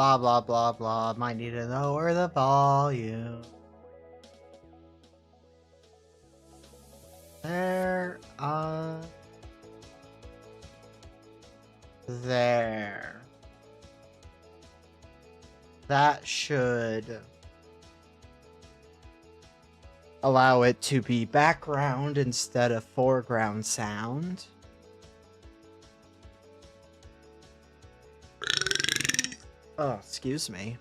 Blah, blah, blah, blah. Might need to lower the volume. There. There. That should allow it to be background instead of foreground sound. Oh, excuse me.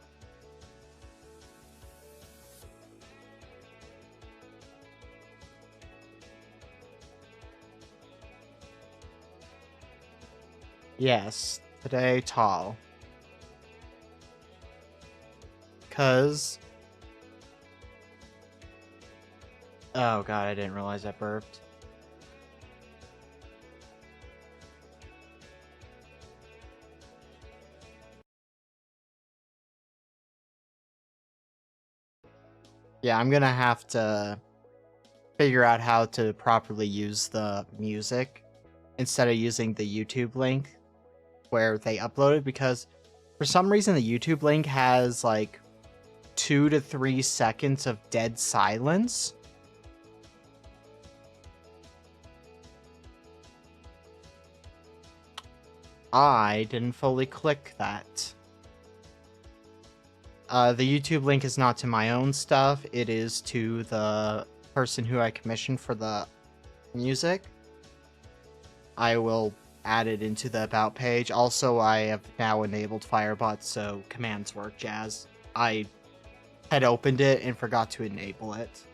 Yes, today tall. 'Cause... Oh god, I didn't realize I burped. Yeah, I'm gonna have to figure out how to properly use the music instead of using the YouTube link where they uploaded, because for some reason the YouTube link has like 2 to 3 seconds of dead silence. I didn't fully click that. The YouTube link is not to my own stuff, it is to the person who I commissioned for the music. I will add it into the About page. Also, I have now enabled Firebot, so commands work, Jazz. I had opened it and forgot to enable it.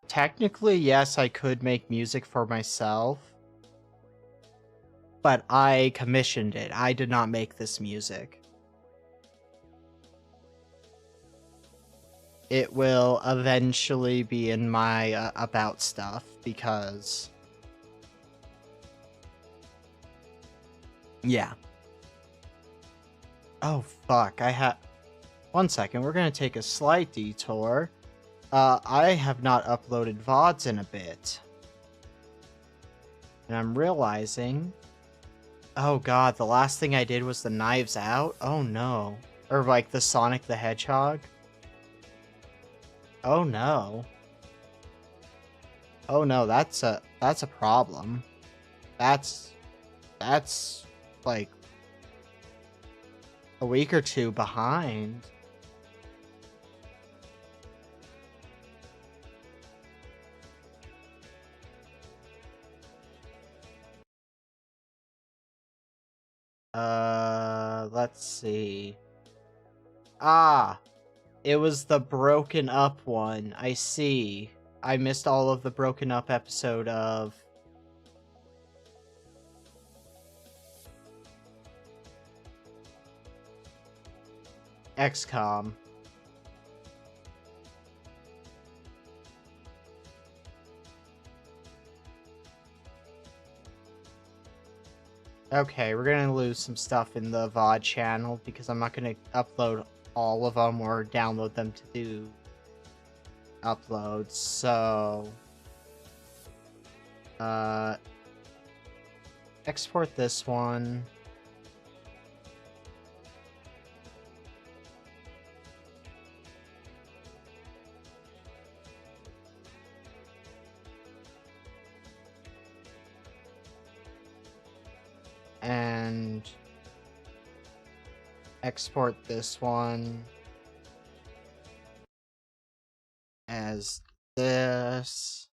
Technically, yes, I could make music for myself. But I commissioned it. I did not make this music. It will eventually be in my About stuff, because... Yeah. Oh, fuck. One second, we're gonna take a slight detour. I have not uploaded VODs in a bit. And I'm realizing... Oh god, the last thing I did was the Knives Out? Oh no. Or like the Sonic the Hedgehog? Oh no. Oh no, that's a problem. That's like a week or two behind. Let's see. Ah, it was the broken up one. I see. I missed all of the broken up episode of... XCOM. Okay, we're gonna lose some stuff in the VOD channel because I'm not gonna upload all of them or download them to do uploads, so... export this one. And export this one as this.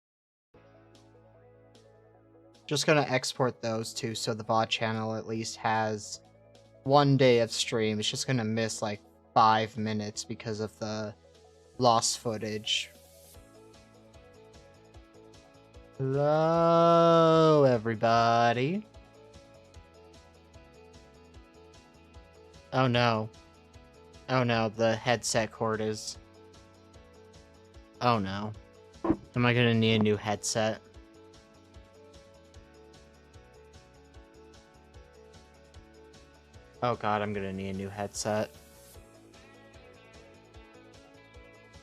Just gonna export those two so the VOD channel at least has 1 day of stream. It's just gonna miss like 5 minutes because of the lost footage. Hello, everybody. Oh no. Oh no, the headset cord is... Oh no. Am I gonna need a new headset? Oh god, I'm gonna need a new headset.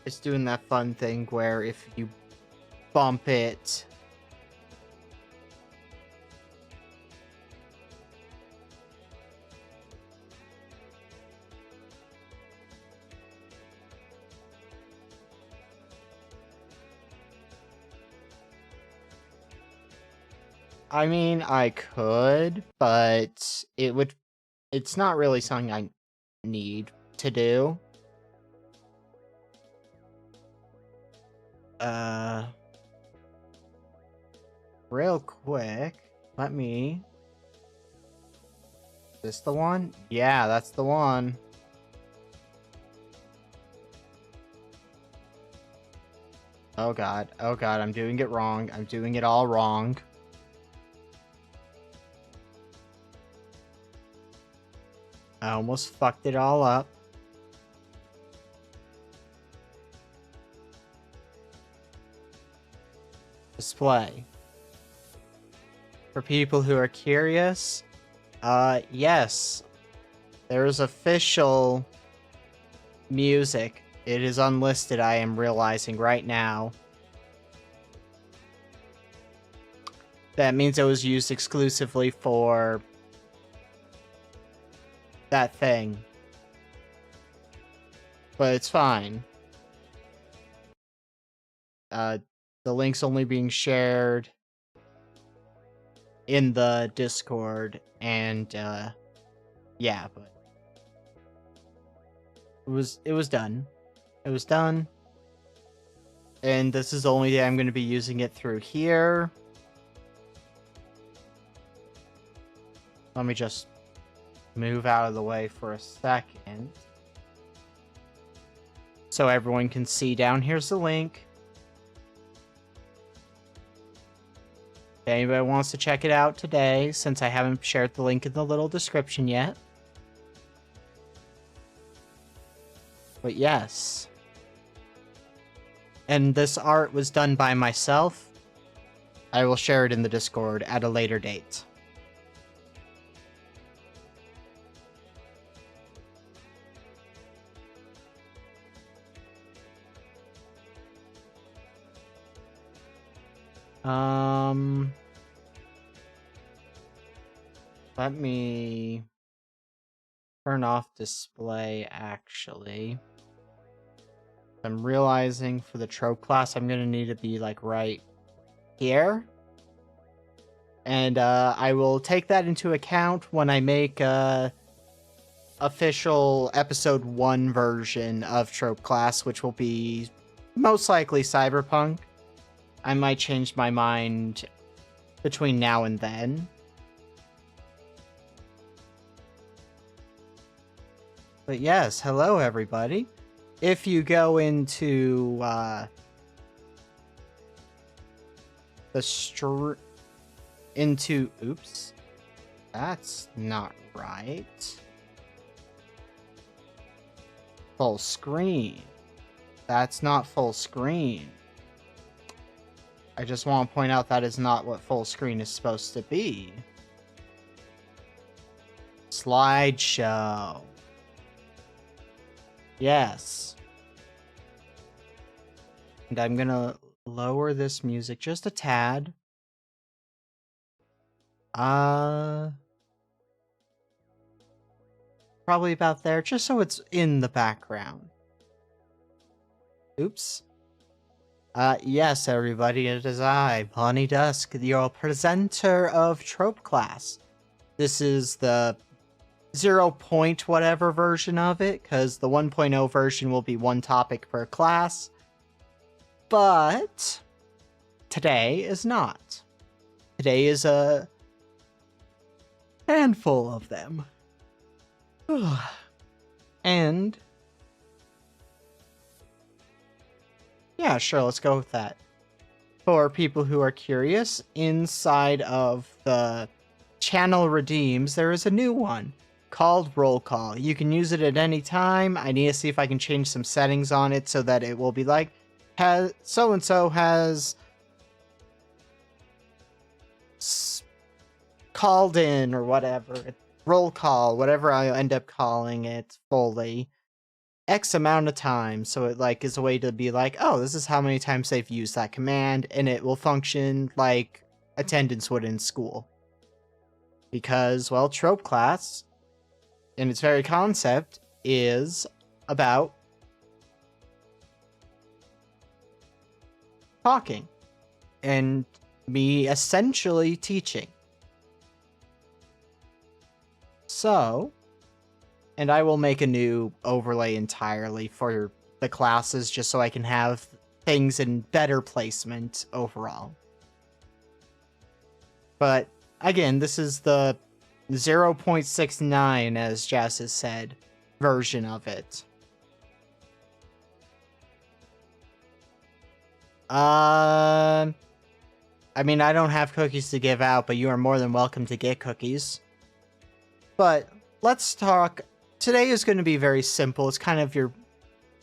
It's doing that fun thing where if you bump it... I mean, I could, but it's not really something I need to do. Real quick, let me... Is this the one? Yeah, that's the one. Oh god, I'm doing it wrong. I'm doing it all wrong. I almost fucked it all up. Display. For people who are curious, yes. There is official music. It is unlisted, I am realizing right now. That means it was used exclusively for that thing. But it's fine. The link's only being shared in the Discord, and yeah, but it was done. It was done. And this is the only day I'm going to be using it through here. Let me just move out of the way for a second. So everyone can see down here's the link. If anybody wants to check it out today, since I haven't shared the link in the little description yet. But yes. And this art was done by myself. I will share it in the Discord at a later date. Let me turn off display, actually. I'm realizing for the trope class, I'm gonna need to be, like, right here. And, I will take that into account when I make a official episode 1 version of Trope Class, which will be most likely Cyberpunk. I might change my mind between now and then. But yes, hello everybody. If you go into oops, that's not right. Full screen. That's not full screen. I just want to point out that is not what full screen is supposed to be. Slideshow. Yes. And I'm gonna lower this music just a tad. Probably about there, just so it's in the background. Oops. Yes, everybody, it is I, Bonnie Dusk, your presenter of Trope Class. This is the 0. whatever version of it, because the 1.0 version will be one topic per class. But today is not. Today is a handful of them. And yeah, sure, let's go with that. For people who are curious, inside of the channel redeems, there is a new one called Roll Call. You can use it at any time. I need to see if I can change some settings on it so that it will be like, so-and-so has called in or whatever. roll call, whatever I end up calling it fully, X amount of times. So it like is a way to be like, oh, this is how many times they've used that command, and it will function like attendance would in school. Because, well, Trope Class, in its very concept, is about talking and me essentially teaching. So, and I will make a new overlay entirely for the classes just so I can have things in better placement overall. But again, this is the 0.69, as Jazz has said, version of it. I mean, I don't have cookies to give out, but you are more than welcome to get cookies. But let's talk. Today is going to be very simple. It's kind of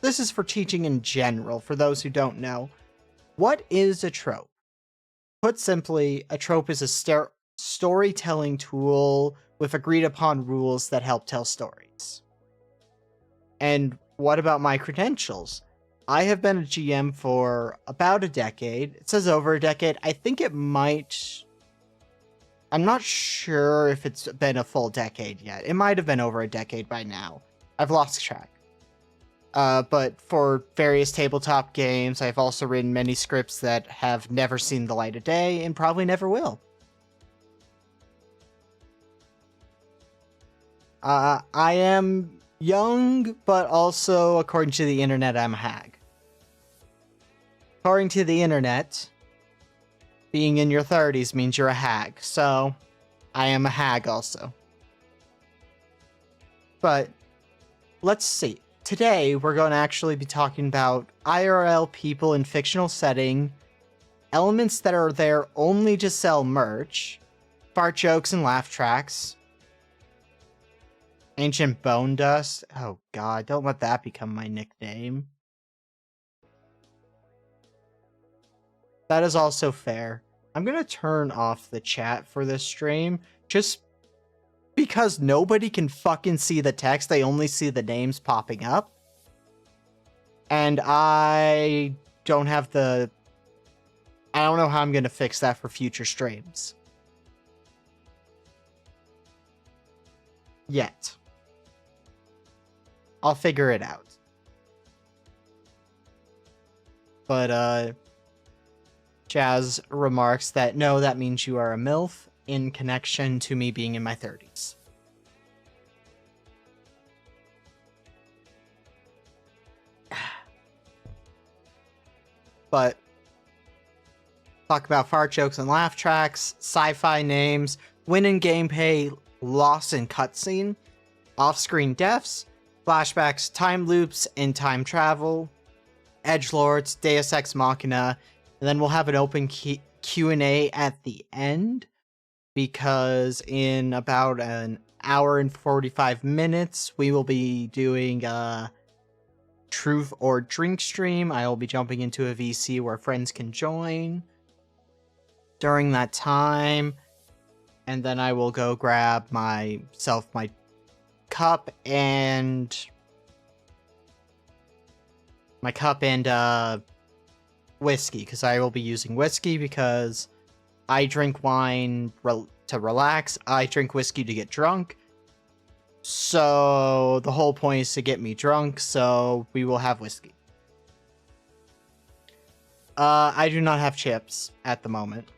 this is for teaching in general, for those who don't know. What is a trope? Put simply, a trope is a storytelling tool with agreed upon rules that help tell stories. And what about my credentials? I have been a GM for about a decade. It says over a decade. I think it might... I'm not sure if it's been a full decade yet. It might have been over a decade by now. I've lost track. But for various tabletop games, I've also written many scripts that have never seen the light of day and probably never will. I am young, but also, according to the internet, I'm a hag. According to the internet, being in your 30s means you're a hag, so I am a hag also. But let's see. Today, we're going to actually be talking about IRL people in fictional setting, elements that are there only to sell merch, fart jokes and laugh tracks, ancient bone dust. Oh god, don't let that become my nickname. That is also fair. I'm going to turn off the chat for this stream, just because nobody can fucking see the text, they only see the names popping up. And I don't have I don't know how I'm going to fix that for future streams. Yet. I'll figure it out. But, Jazz remarks that, no, that means you are a MILF, in connection to me being in my 30s. But, talk about fart jokes and laugh tracks, sci-fi names, win in gameplay, loss in cutscene, off-screen deaths, flashbacks, time loops, and time travel, edgelords, Deus Ex Machina, and then we'll have an open Q&A at the end, because in about an hour and 45 minutes, we will be doing a Truth or Drink stream. I will be jumping into a VC where friends can join during that time, and then I will go grab myself my cup and whiskey, because I will be using whiskey because I drink wine to relax. I drink whiskey to get drunk. So the whole point is to get me drunk, so we will have whiskey. I do not have chips at the moment.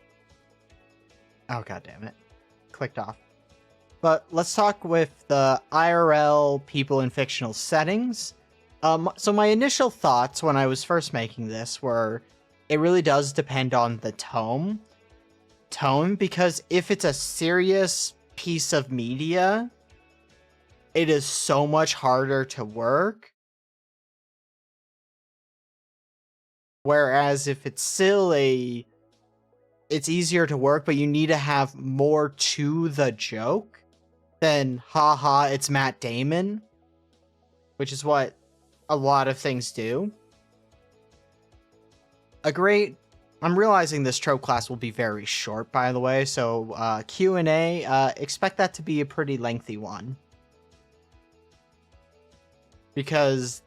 Oh, god damn it. Clicked off. But let's talk with the IRL people in fictional settings. So my initial thoughts when I was first making this were, it really does depend on the tone, because if it's a serious piece of media, it is so much harder to work. Whereas if it's silly, it's easier to work, but you need to have more to the joke than, haha, it's Matt Damon, which is what a lot of things do. A great I'm realizing this trope class will be very short, by the way, so Q&A, expect that to be a pretty lengthy one. Because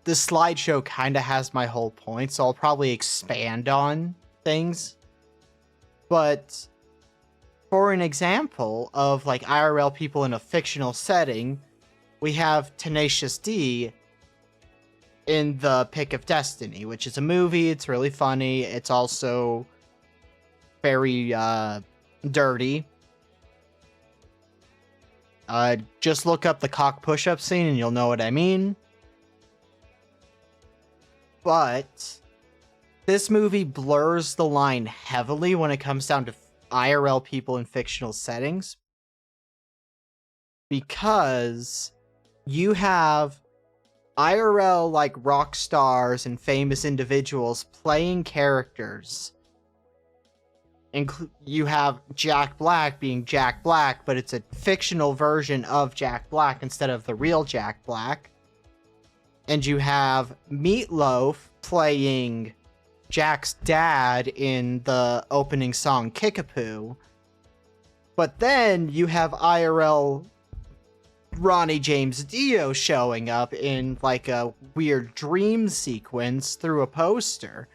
the slideshow kind of has my whole point, so I'll probably expand on things. But for an example of like IRL people in a fictional setting, we have Tenacious D in The Pick of Destiny, which is a movie. It's really funny. It's also very dirty. Just look up the cock push-up scene and you'll know what I mean. But this movie blurs the line heavily when it comes down to IRL people in fictional settings. Because you have IRL like rock stars and famous individuals playing characters. You have Jack Black being Jack Black, but it's a fictional version of Jack Black instead of the real Jack Black. And you have Meatloaf playing Jack's dad in the opening song Kickapoo. But then you have IRL Ronnie James Dio showing up in like a weird dream sequence through a poster,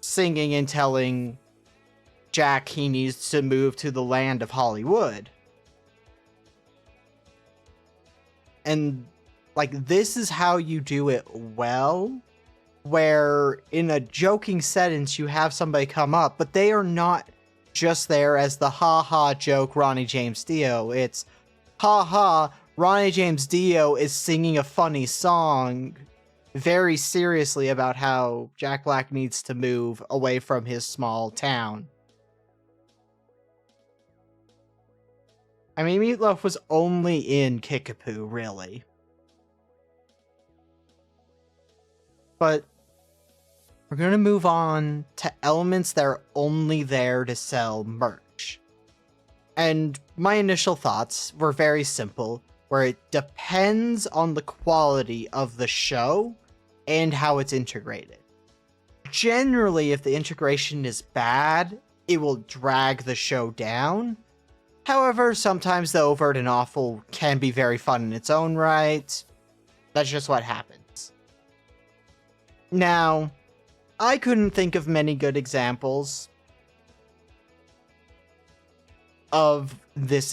singing and telling Jack he needs to move to the land of Hollywood. And like, this is how you do it well, where in a joking sentence you have somebody come up, but they are not just there as the ha-ha joke Ronnie James Dio. It's ha-ha, Ronnie James Dio is singing a funny song very seriously about how Jack Black needs to move away from his small town. I mean, Meatloaf was only in Kickapoo, really. But we're going to move on to elements that are only there to sell merch. And my initial thoughts were very simple, where it depends on the quality of the show and how it's integrated. Generally, if the integration is bad, it will drag the show down. However, sometimes the overt and awful can be very fun in its own right. That's just what happens. Now, I couldn't think of many good examples of this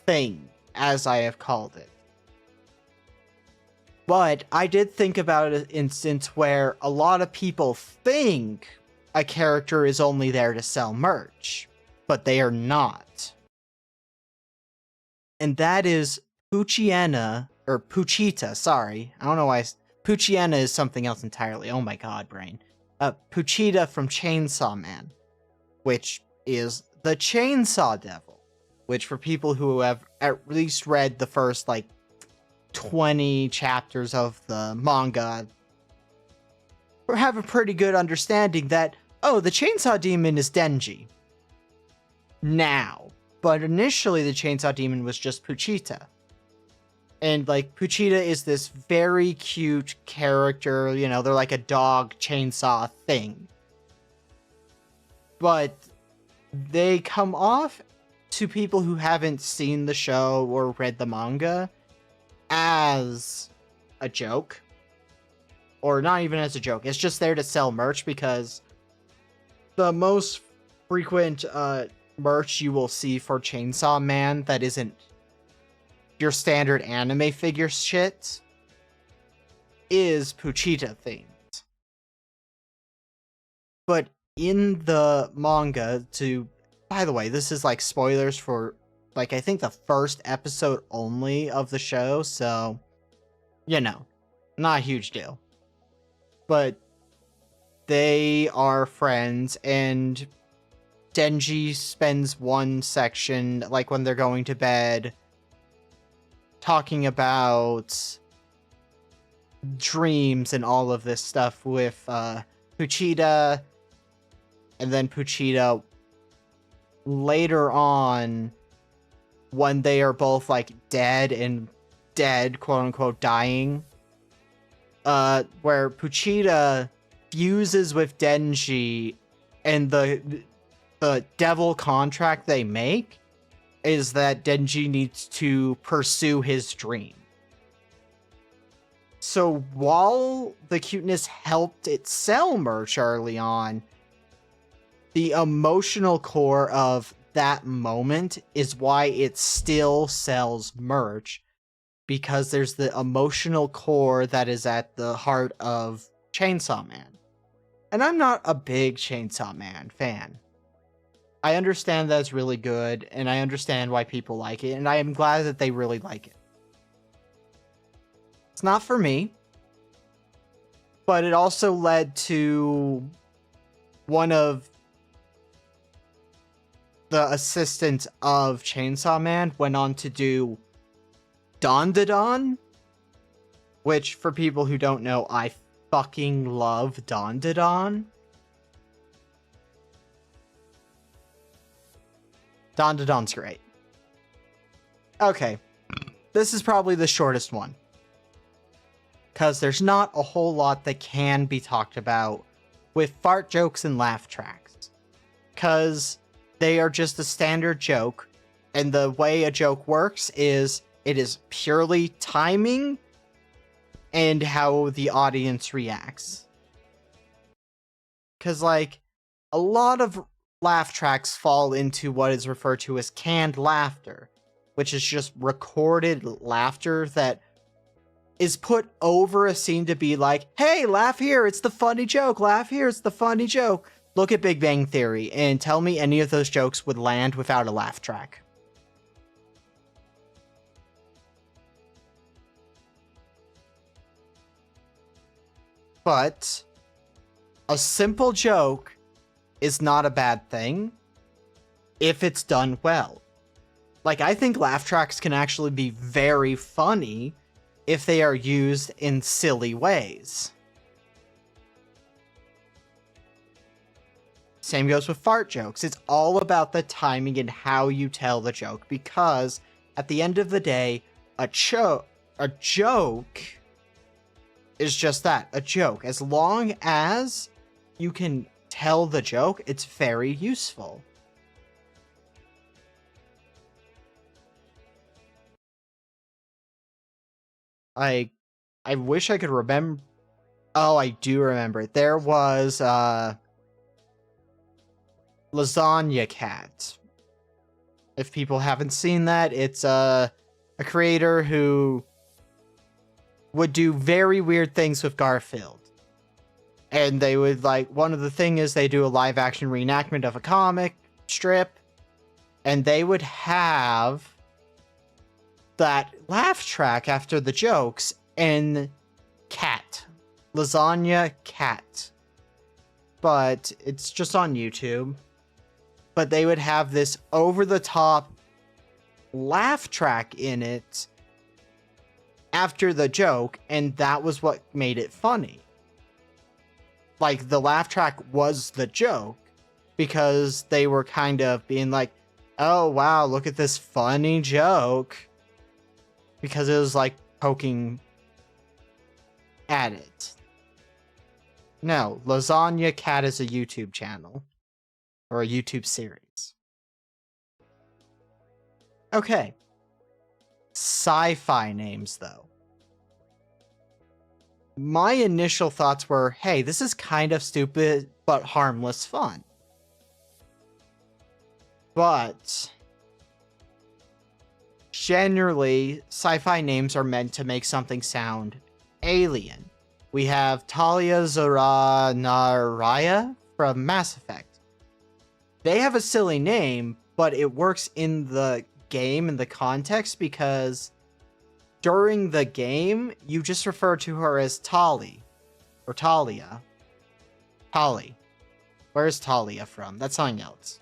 thing, as I have called it. But I did think about an instance where a lot of people think a character is only there to sell merch, but they are not. And that is Pucciana, or Puchita, sorry. I don't know why. Pucciana is something else entirely. Oh my god, brain. Puchita from Chainsaw Man, which is the Chainsaw Devil, which for people who have at least read the first, 20 chapters of the manga, have a pretty good understanding that, oh, the Chainsaw Demon is Denji. Now. But initially the Chainsaw Demon was just Puchita. And, Puchita is this very cute character, they're like a dog chainsaw thing. But they come off to people who haven't seen the show or read the manga as a joke. Or not even as a joke, it's just there to sell merch, because the most frequent merch you will see for Chainsaw Man that isn't your standard anime figure shit is Puchita themed. But in the manga, by the way, this is spoilers for I think the first episode only of the show, so not a huge deal. But they are friends, and Denji spends one section, when they're going to bed, talking about dreams and all of this stuff with Puchita, and then Puchita later on, when they are both dead, quote unquote, dying, where Puchita fuses with Denji And the devil contract they make is that Denji needs to pursue his dream. So while the cuteness helped it sell merch early on, the emotional core of that moment is why it still sells merch, because there's the emotional core that is at the heart of Chainsaw Man. And I'm not a big Chainsaw Man fan. I understand that it's really good, and I understand why people like it, and I am glad that they really like it. It's not for me, but it also led to one of the assistants of Chainsaw Man went on to do Don, which, for people who don't know, I fucking love Don. Don's great. Okay, this is probably the shortest one, because there's not a whole lot that can be talked about with fart jokes and laugh tracks, because they are just a standard joke, and the way a joke works is it is purely timing and how the audience reacts. Because, like, a lot of laugh tracks fall into what is referred to as canned laughter, which is just recorded laughter that is put over a scene to be like, hey, laugh here, it's the funny joke, laugh here, it's the funny joke. Look at Big Bang Theory and tell me any of those jokes would land without a laugh track. But a simple joke is not a bad thing if it's done well. Like, I think laugh tracks can actually be very funny if they are used in silly ways. Same goes with fart jokes. It's all about the timing and how you tell the joke, because at the end of the day, a joke is just that, a joke. As long as you can tell the joke, it's very useful. I wish I could remember. Oh, I do remember. There was Lasagna Cat. If people haven't seen that, it's a creator who would do very weird things with Garfield. And they would, like, one of the thing is they do a live action reenactment of a comic strip, and they would have that laugh track after the jokes and cat. Lasagna Cat. But it's just on YouTube. But they would have this over-the-top laugh track in it after the joke, and that was what made it funny. Like, the laugh track was the joke, because they were kind of being like, oh wow, look at this funny joke. Because it was like poking at it. No, Lasagna Cat is a YouTube channel. Or a YouTube series. Okay. Sci-fi names, though. My initial thoughts were, hey, this is kind of stupid, but harmless fun. But generally, sci-fi names are meant to make something sound alien. We have Talia Zora Naraya from Mass Effect. They have a silly name, but it works in the game, in the context, because during the game, you just refer to her as Tali. Or Talia. Tali. Where's Talia from? That's something else.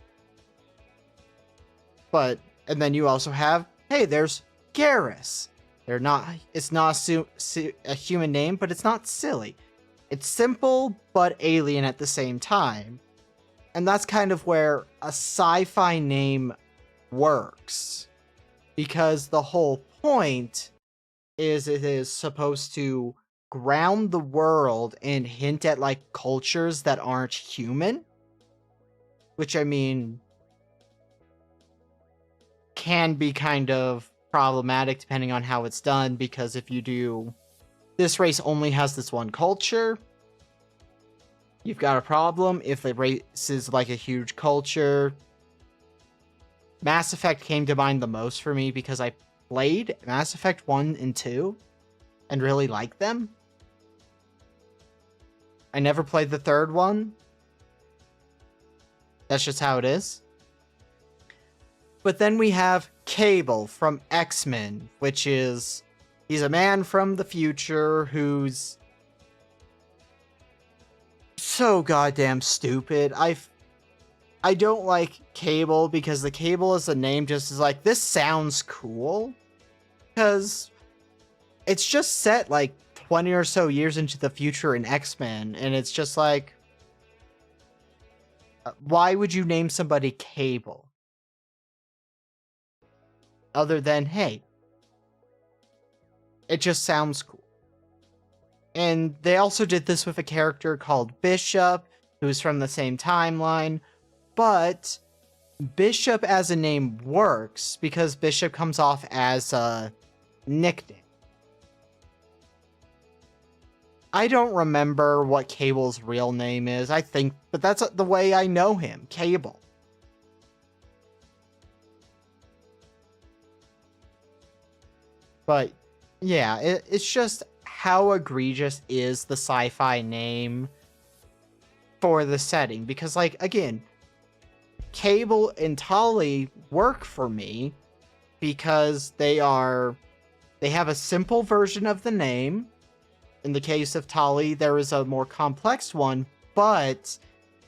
But, and then you also have, hey, there's Garrus. It's not a human name, but it's not silly. It's simple, but alien at the same time. And that's kind of where a sci-fi name works. Because the whole point is it is supposed to ground the world and hint at, like, cultures that aren't human. which I mean can be kind of problematic depending on how it's done, because if you do this race only has this one culture, you've got a problem. If the race is like a huge culture, Mass Effect came to mind the most for me because I played Mass Effect 1 and 2 and really liked them. I never played the third one. That's just how it is. But then we have Cable from X-Men, which is... he's a man from the future who's so goddamn stupid. I don't like Cable because the Cable as a name just is like, this sounds cool. Because it's just set like 20 or so years into the future in X-Men, and it's just like, why would you name somebody Cable? Other than, hey, it just sounds cool. And they also did this with a character called Bishop, who's from the same timeline, but Bishop as a name works because Bishop comes off as a nickname. I don't remember what Cable's real name is, I think, but that's the way I know him, Cable. But yeah, it's just how egregious is the sci-fi name for the setting. Because, like, again, Cable and Tali work for me because they have a simple version of the name. In the case of Tali, there is a more complex one, but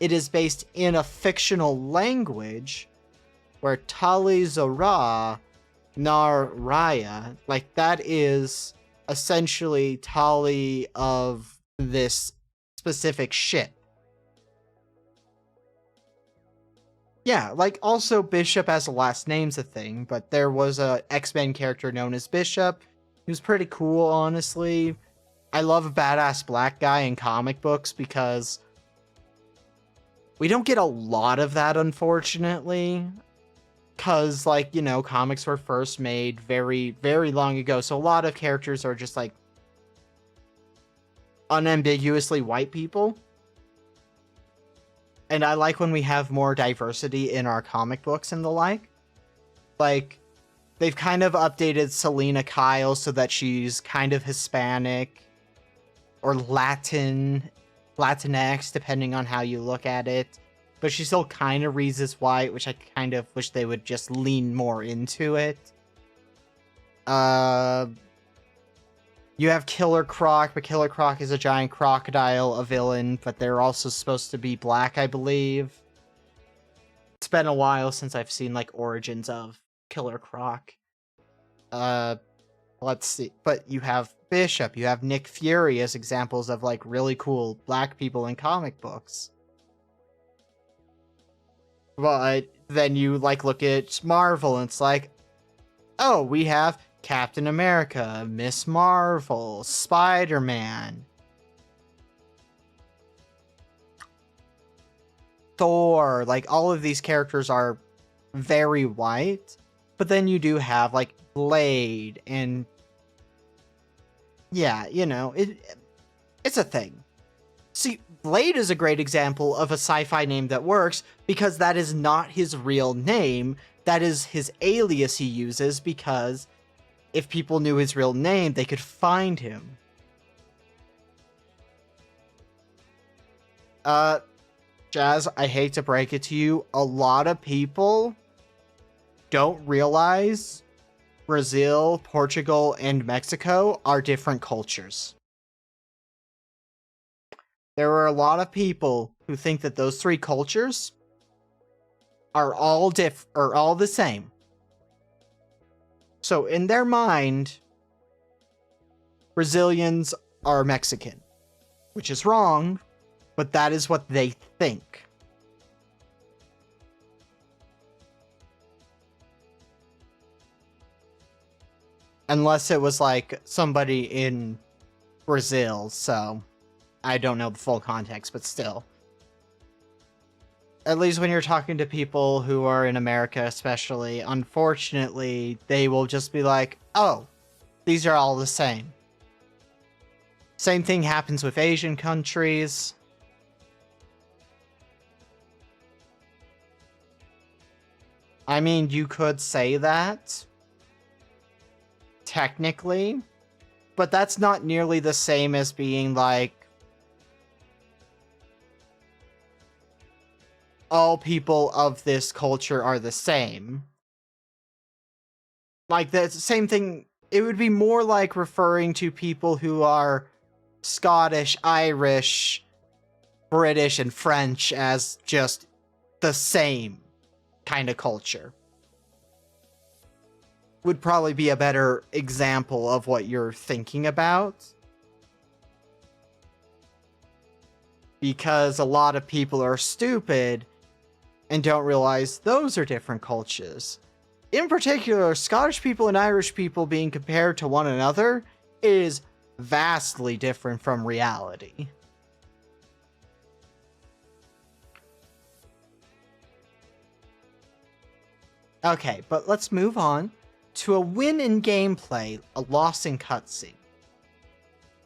it is based in a fictional language where Tali Zora Nar Raya, like, that is essentially Tali of this specific ship. Yeah, like, also Bishop as a last name's a thing, but there was a X-Men character known as Bishop. He was pretty cool, honestly. I love a badass black guy in comic books because we don't get a lot of that, unfortunately. Because, like, you know, comics were first made very, very long ago, so a lot of characters are just, like, unambiguously white people. And I like when we have more diversity in our comic books and the like. Like, they've kind of updated Selena Kyle so that she's kind of Hispanic or Latinx, depending on how you look at it. But she still kind of reads as white, which I kind of wish they would just lean more into it. You have Killer Croc, but Killer Croc is a giant crocodile, a villain, but they're also supposed to be black, I believe. It's been a while since I've seen, like, origins of Killer Croc. Let's see. But you have Bishop, you have Nick Fury as examples of, like, really cool black people in comic books. But then you, like, look at Marvel, and it's like, oh, we have Captain America, Miss Marvel, Spider-Man, Thor. Like, all of these characters are very white. But then you do have, like, Blade, and yeah, you know, it's a thing. See, Blade is a great example of a sci-fi name that works because that is not his real name. That is his alias he uses because if people knew his real name, they could find him. Jazz, I hate to break it to you, a lot of people don't realize Brazil, Portugal, and Mexico are different cultures. There are a lot of people who think that those three cultures are all the same. So in their mind, Brazilians are Mexican, which is wrong, but that is what they think. Unless it was like somebody in Brazil, so I don't know the full context, but still. at least when you're talking to people who are in America, especially, unfortunately, they will just be like, oh, these are all the same. Same thing happens with Asian countries. I mean, you could say that, technically, but that's not nearly the same as being like, all people of this culture are the same. Like, the same thing, it would be more like referring to people who are Scottish, Irish, British, and French as just the same kind of culture. Would probably be a better example of what you're thinking about. Because a lot of people are stupid and don't realize those are different cultures. In particular, Scottish people and Irish people being compared to one another is vastly different from reality. Okay, but let's move on to a win in gameplay, a loss in cutscene.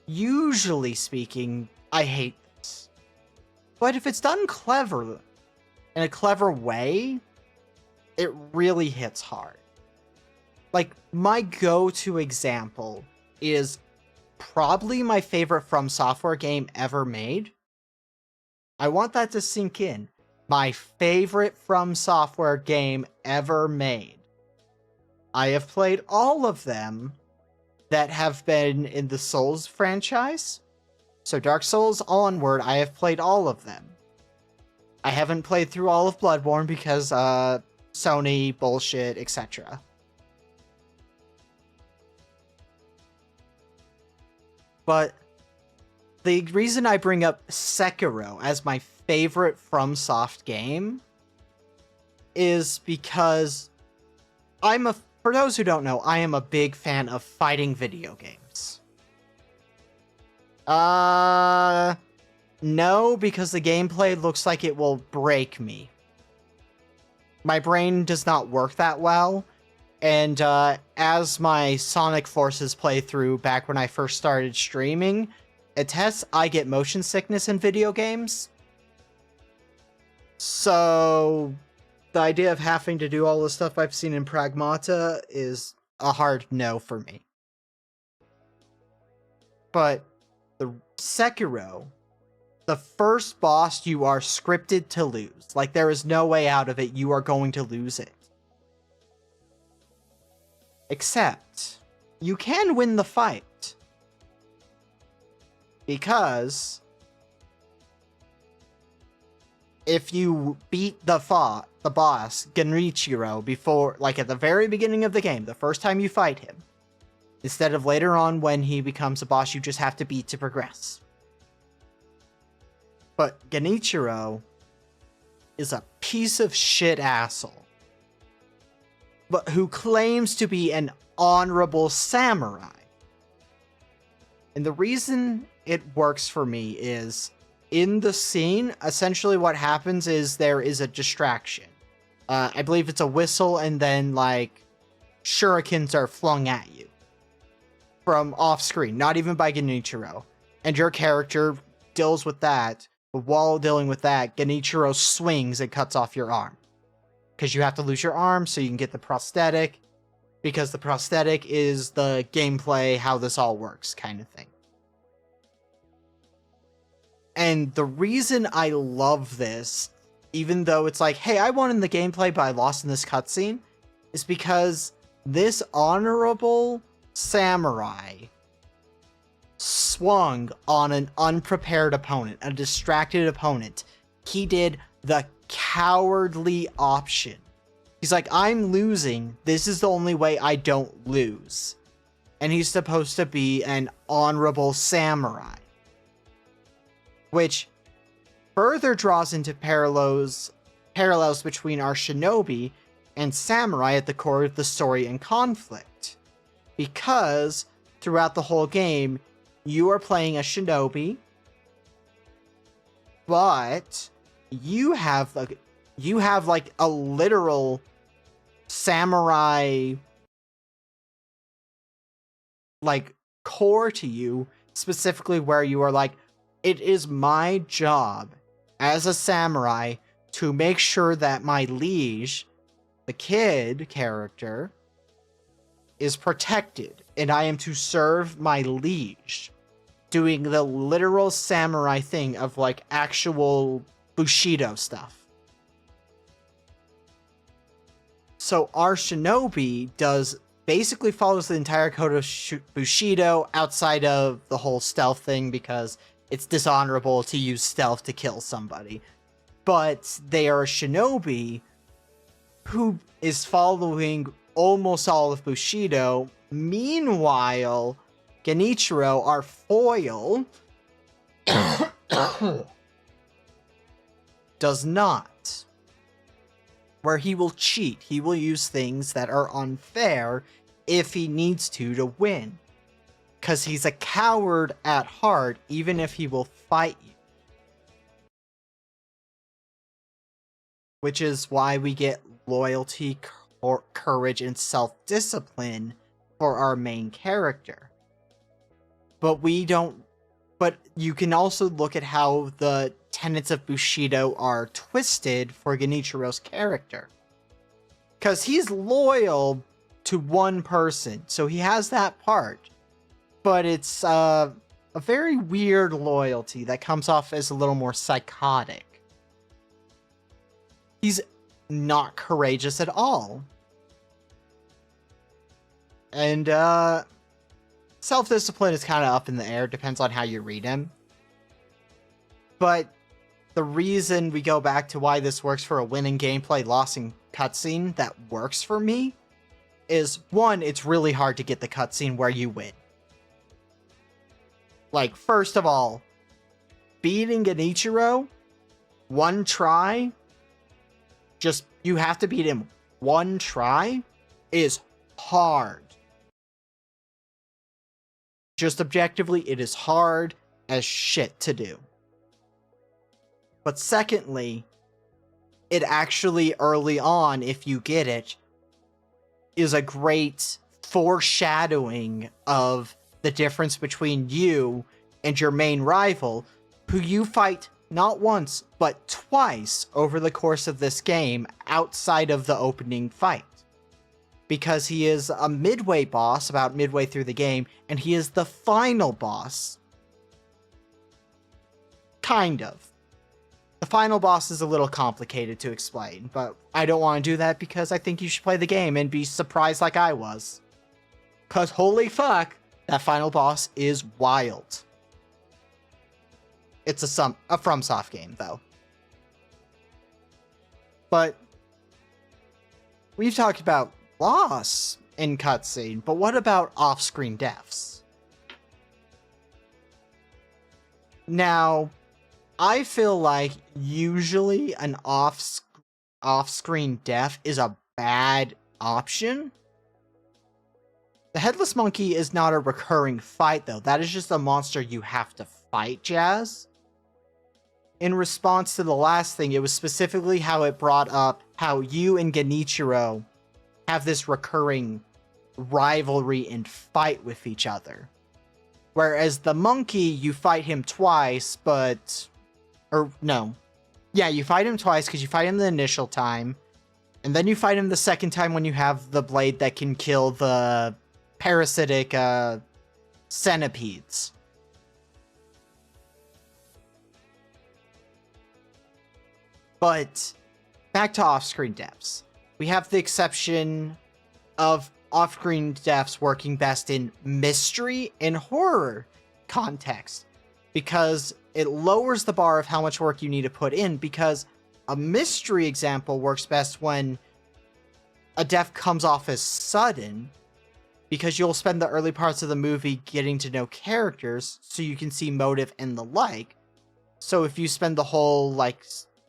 Usually speaking, I hate this. But if it's done cleverly, in a clever way, it really hits hard. Like, my go-to example is probably my favorite From Software game ever made. I want that to sink in. My favorite From Software game ever made. I have played all of them that have been in the Souls franchise. So Dark Souls onward, I have played all of them. I haven't played through all of Bloodborne because, Sony, bullshit, etc. But the reason I bring up Sekiro as my favorite FromSoft game is because for those who don't know, I am a big fan of fighting video games. No, because the gameplay looks like it will break me. My brain does not work that well, and as my Sonic Forces playthrough back when I first started streaming attests, I get motion sickness in video games. So the idea of having to do all the stuff I've seen in Pragmata is a hard no for me. But the Sekiro, the first boss you are scripted to lose. Like, there is no way out of it. You are going to lose it. Except, you can win the fight. Because if you beat the boss, Genichiro, before, like at the very beginning of the game, the first time you fight him, instead of later on when he becomes a boss you just have to beat to progress. But Genichiro is a piece of shit asshole, but who claims to be an honorable samurai. And the reason it works for me is, in the scene, essentially what happens is there is a distraction. I believe it's a whistle, and then, like, shurikens are flung at you from off-screen, not even by Genichiro. And your character deals with that, but while dealing with that, Genichiro swings and cuts off your arm. Because you have to lose your arm so you can get the prosthetic, because the prosthetic is the gameplay, how this all works kind of thing. And the reason I love this, even though it's like, hey, I won in the gameplay but I lost in this cutscene, is because this honorable samurai swung on an unprepared opponent, a distracted opponent. He did the cowardly option. He's like, I'm losing. This is the only way I don't lose. And he's supposed to be an honorable samurai. Which further draws into parallels between our shinobi and samurai at the core of the story and conflict. Because throughout the whole game, you are playing a shinobi, but you have you have like a literal samurai like core to you, specifically where you are like, it is my job as a samurai to make sure that my liege, the kid character, is protected, and I am to serve my liege, doing the literal samurai thing of like actual Bushido stuff. So our shinobi basically follows the entire code of Bushido outside of the whole stealth thing, because it's dishonorable to use stealth to kill somebody. But they are a shinobi who is following almost all of Bushido. Meanwhile, Genichiro, our foil, does not. Where he will cheat. He will use things that are unfair if he needs to win. Because he's a coward at heart, even if he will fight you. Which is why we get loyalty, courage, and self-discipline for our main character. But you can also look at how the tenets of Bushido are twisted for Genichiro's character. Because he's loyal to one person, so he has that part. But it's a very weird loyalty that comes off as a little more psychotic. He's not courageous at all. And self-discipline is kind of up in the air, depends on how you read him. But the reason we go back to why this works for a winning gameplay, loss in cutscene that works for me is, one, it's really hard to get the cutscene where you win. Like, first of all, beating Genichiro, one try, you have to beat him one try, is hard. Just objectively, it is hard as shit to do. But secondly, it actually early on, if you get it, is a great foreshadowing of the difference between you and your main rival, who you fight not once, but twice over the course of this game outside of the opening fight. Because he is a midway boss about midway through the game, and he is the final boss. Kind of. The final boss is a little complicated to explain, but I don't want to do that because I think you should play the game and be surprised like I was. Cause holy fuck, that final boss is wild. It's a FromSoft game, though. But we've talked about loss in cutscene, but what about off-screen deaths? Now, I feel like usually an off-screen death is a bad option. The Headless Monkey is not a recurring fight, though. That is just a monster you have to fight, Jazz. In response to the last thing, it was specifically how it brought up how you and Genichiro have this recurring rivalry and fight with each other. Whereas the monkey, you fight him twice, but... Or, no. Yeah, you fight him twice because you fight him the initial time. And then you fight him the second time when you have the blade that can kill the parasitic centipedes. But back to off-screen deaths. We have the exception of off-screen deaths working best in mystery and horror context, because it lowers the bar of how much work you need to put in, because a mystery example works best when a death comes off as sudden, because you'll spend the early parts of the movie getting to know characters so you can see motive and the like. So if you spend the whole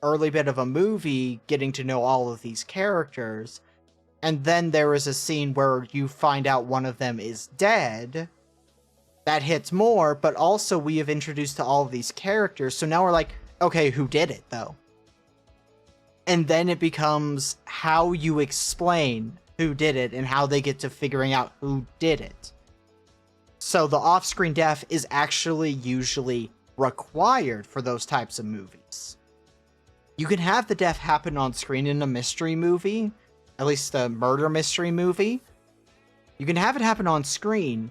early bit of a movie getting to know all of these characters, and then there is a scene where you find out one of them is dead, that hits more, but also we have introduced to all of these characters, so now we're like, okay, who did it, though? And then it becomes how you explain who did it and how they get to figuring out who did it. So the off-screen death is actually usually required for those types of movies. You can have the death happen on screen in a mystery movie, at least a murder mystery movie. You can have it happen on screen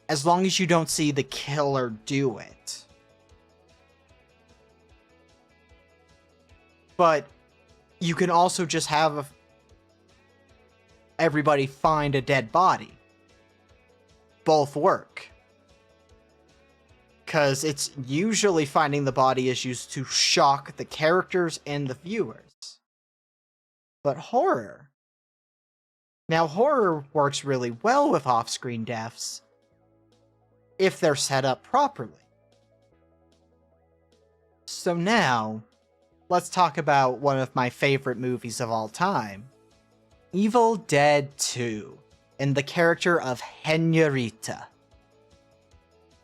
as long as you don't see the killer do it. But you can also just have everybody find a dead body. Both work. Because it's usually finding the body is used to shock the characters and the viewers. But horror. Now, horror works really well with off-screen deaths if they're set up properly. So now, let's talk about one of my favorite movies of all time. Evil Dead 2, and the character of Henrietta.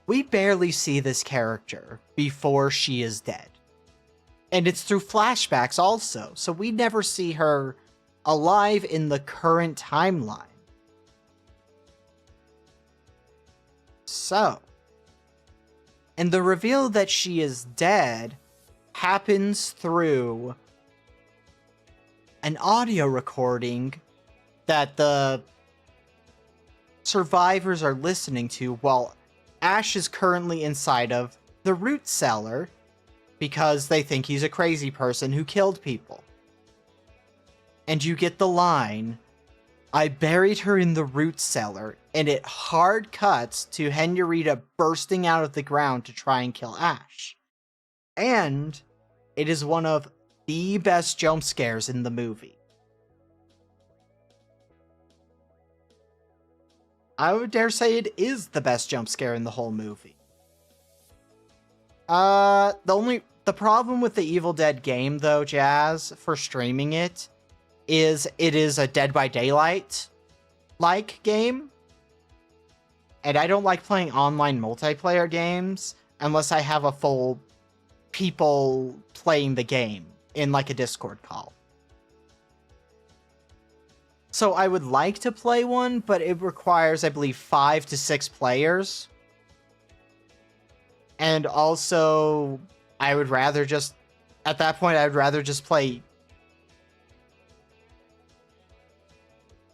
We barely see this character before she is dead. And it's through flashbacks also, so we never see her alive in the current timeline. So, and the reveal that she is dead happens through an audio recording that the survivors are listening to while Ash is currently inside of the root cellar because they think he's a crazy person who killed people. And you get the line, "I buried her in the root cellar," and it hard cuts to Henrietta bursting out of the ground to try and kill Ash. And it is one of the best jump scares in the movie. I would dare say it is the best jump scare in the whole movie. The problem with the Evil Dead game, though, Jazz, for streaming it is a Dead by Daylight-like game. And I don't like playing online multiplayer games unless I have a full people playing the game in like a Discord call. So I would like to play one, but it requires, I believe, 5 to 6 players. And also, I would rather just, at that point, I would rather just play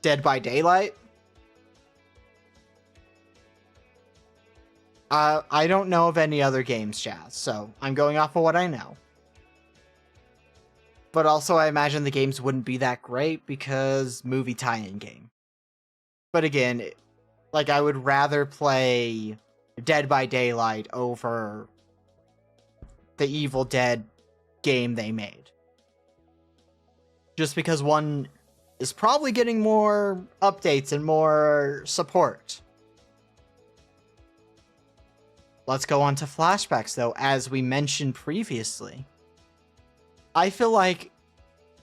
Dead by Daylight. I don't know of any other games, Jazz, so I'm going off of what I know. But also, I imagine the games wouldn't be that great because movie tie-in game. But again, like, I would rather play Dead by Daylight over the Evil Dead game they made. Just because one is probably getting more updates and more support. Let's go on to flashbacks, though, as we mentioned previously. I feel like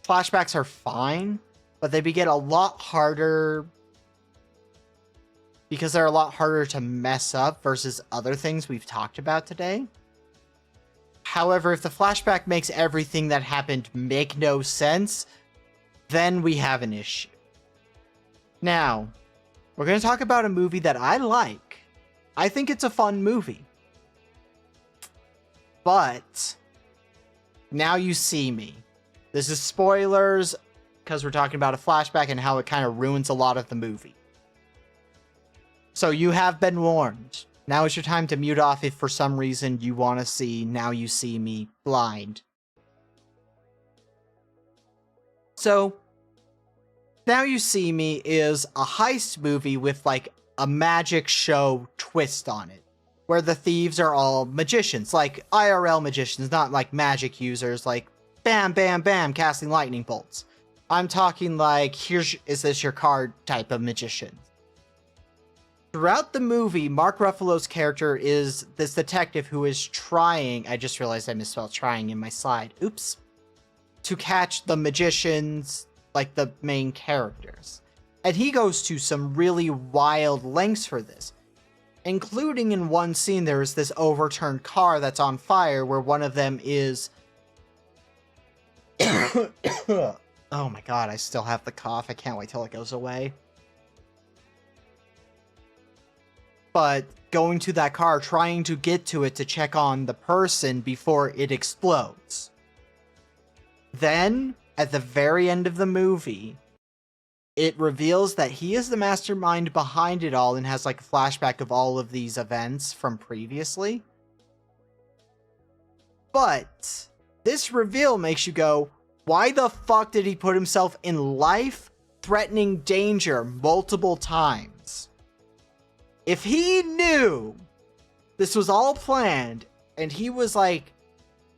flashbacks are fine, but they get a lot harder because they're a lot harder to mess up versus other things we've talked about today. However, if the flashback makes everything that happened make no sense, then we have an issue. Now, we're going to talk about a movie that I like. I think it's a fun movie. But Now You See Me. This is spoilers because we're talking about a flashback and how it kind of ruins a lot of the movie. So you have been warned. Now is your time to mute off if for some reason you want to see Now You See Me blind. So, Now You See Me is a heist movie with like a magic show twist on it, where the thieves are all magicians, like IRL magicians, not like magic users, like bam, bam, bam, casting lightning bolts. I'm talking like, is this your card type of magician. Throughout the movie, Mark Ruffalo's character is this detective who is trying, I just realized I misspelled trying in my slide, oops, to catch the magicians, like the main characters. And he goes to some really wild lengths for this. Including in one scene, there is this overturned car that's on fire where one of them is Oh my god, I still have the cough. I can't wait till it goes away. But going to that car, trying to get to it to check on the person before it explodes. Then, at the very end of the movie, it reveals that he is the mastermind behind it all and has like a flashback of all of these events from previously. But this reveal makes you go, why the fuck did he put himself in life-threatening danger multiple times? If he knew this was all planned and he was like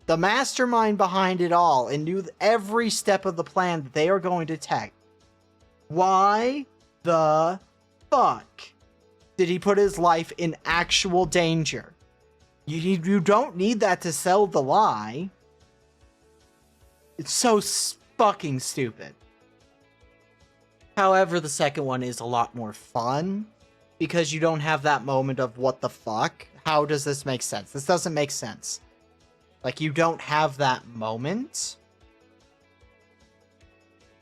the mastermind behind it all and knew every step of the plan that they are going to take, why the fuck did he put his life in actual danger? You don't need that to sell the lie. It's so fucking stupid. However, the second one is a lot more fun because you don't have that moment of what the fuck? How does this make sense? This doesn't make sense. Like, you don't have that moment.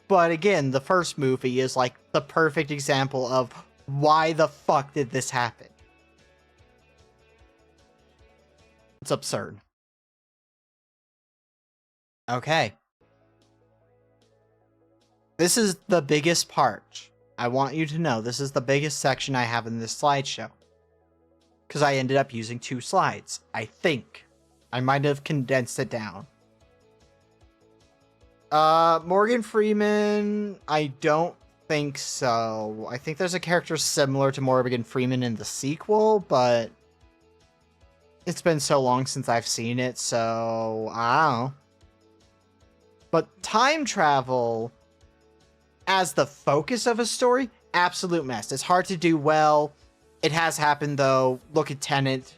But again, the first movie is like the perfect example of why the fuck did this happen? It's absurd. Okay. This is the biggest part. I want you to know this is the biggest section I have in this slideshow. Because I ended up using 2 slides, I think. I might have condensed it down. Morgan Freeman, I don't think so. I think there's a character similar to Morgan Freeman in the sequel, but it's been so long since I've seen it, so I don't know. But time travel as the focus of a story, absolute mess. It's hard to do well. It has happened though. Look at Tenet.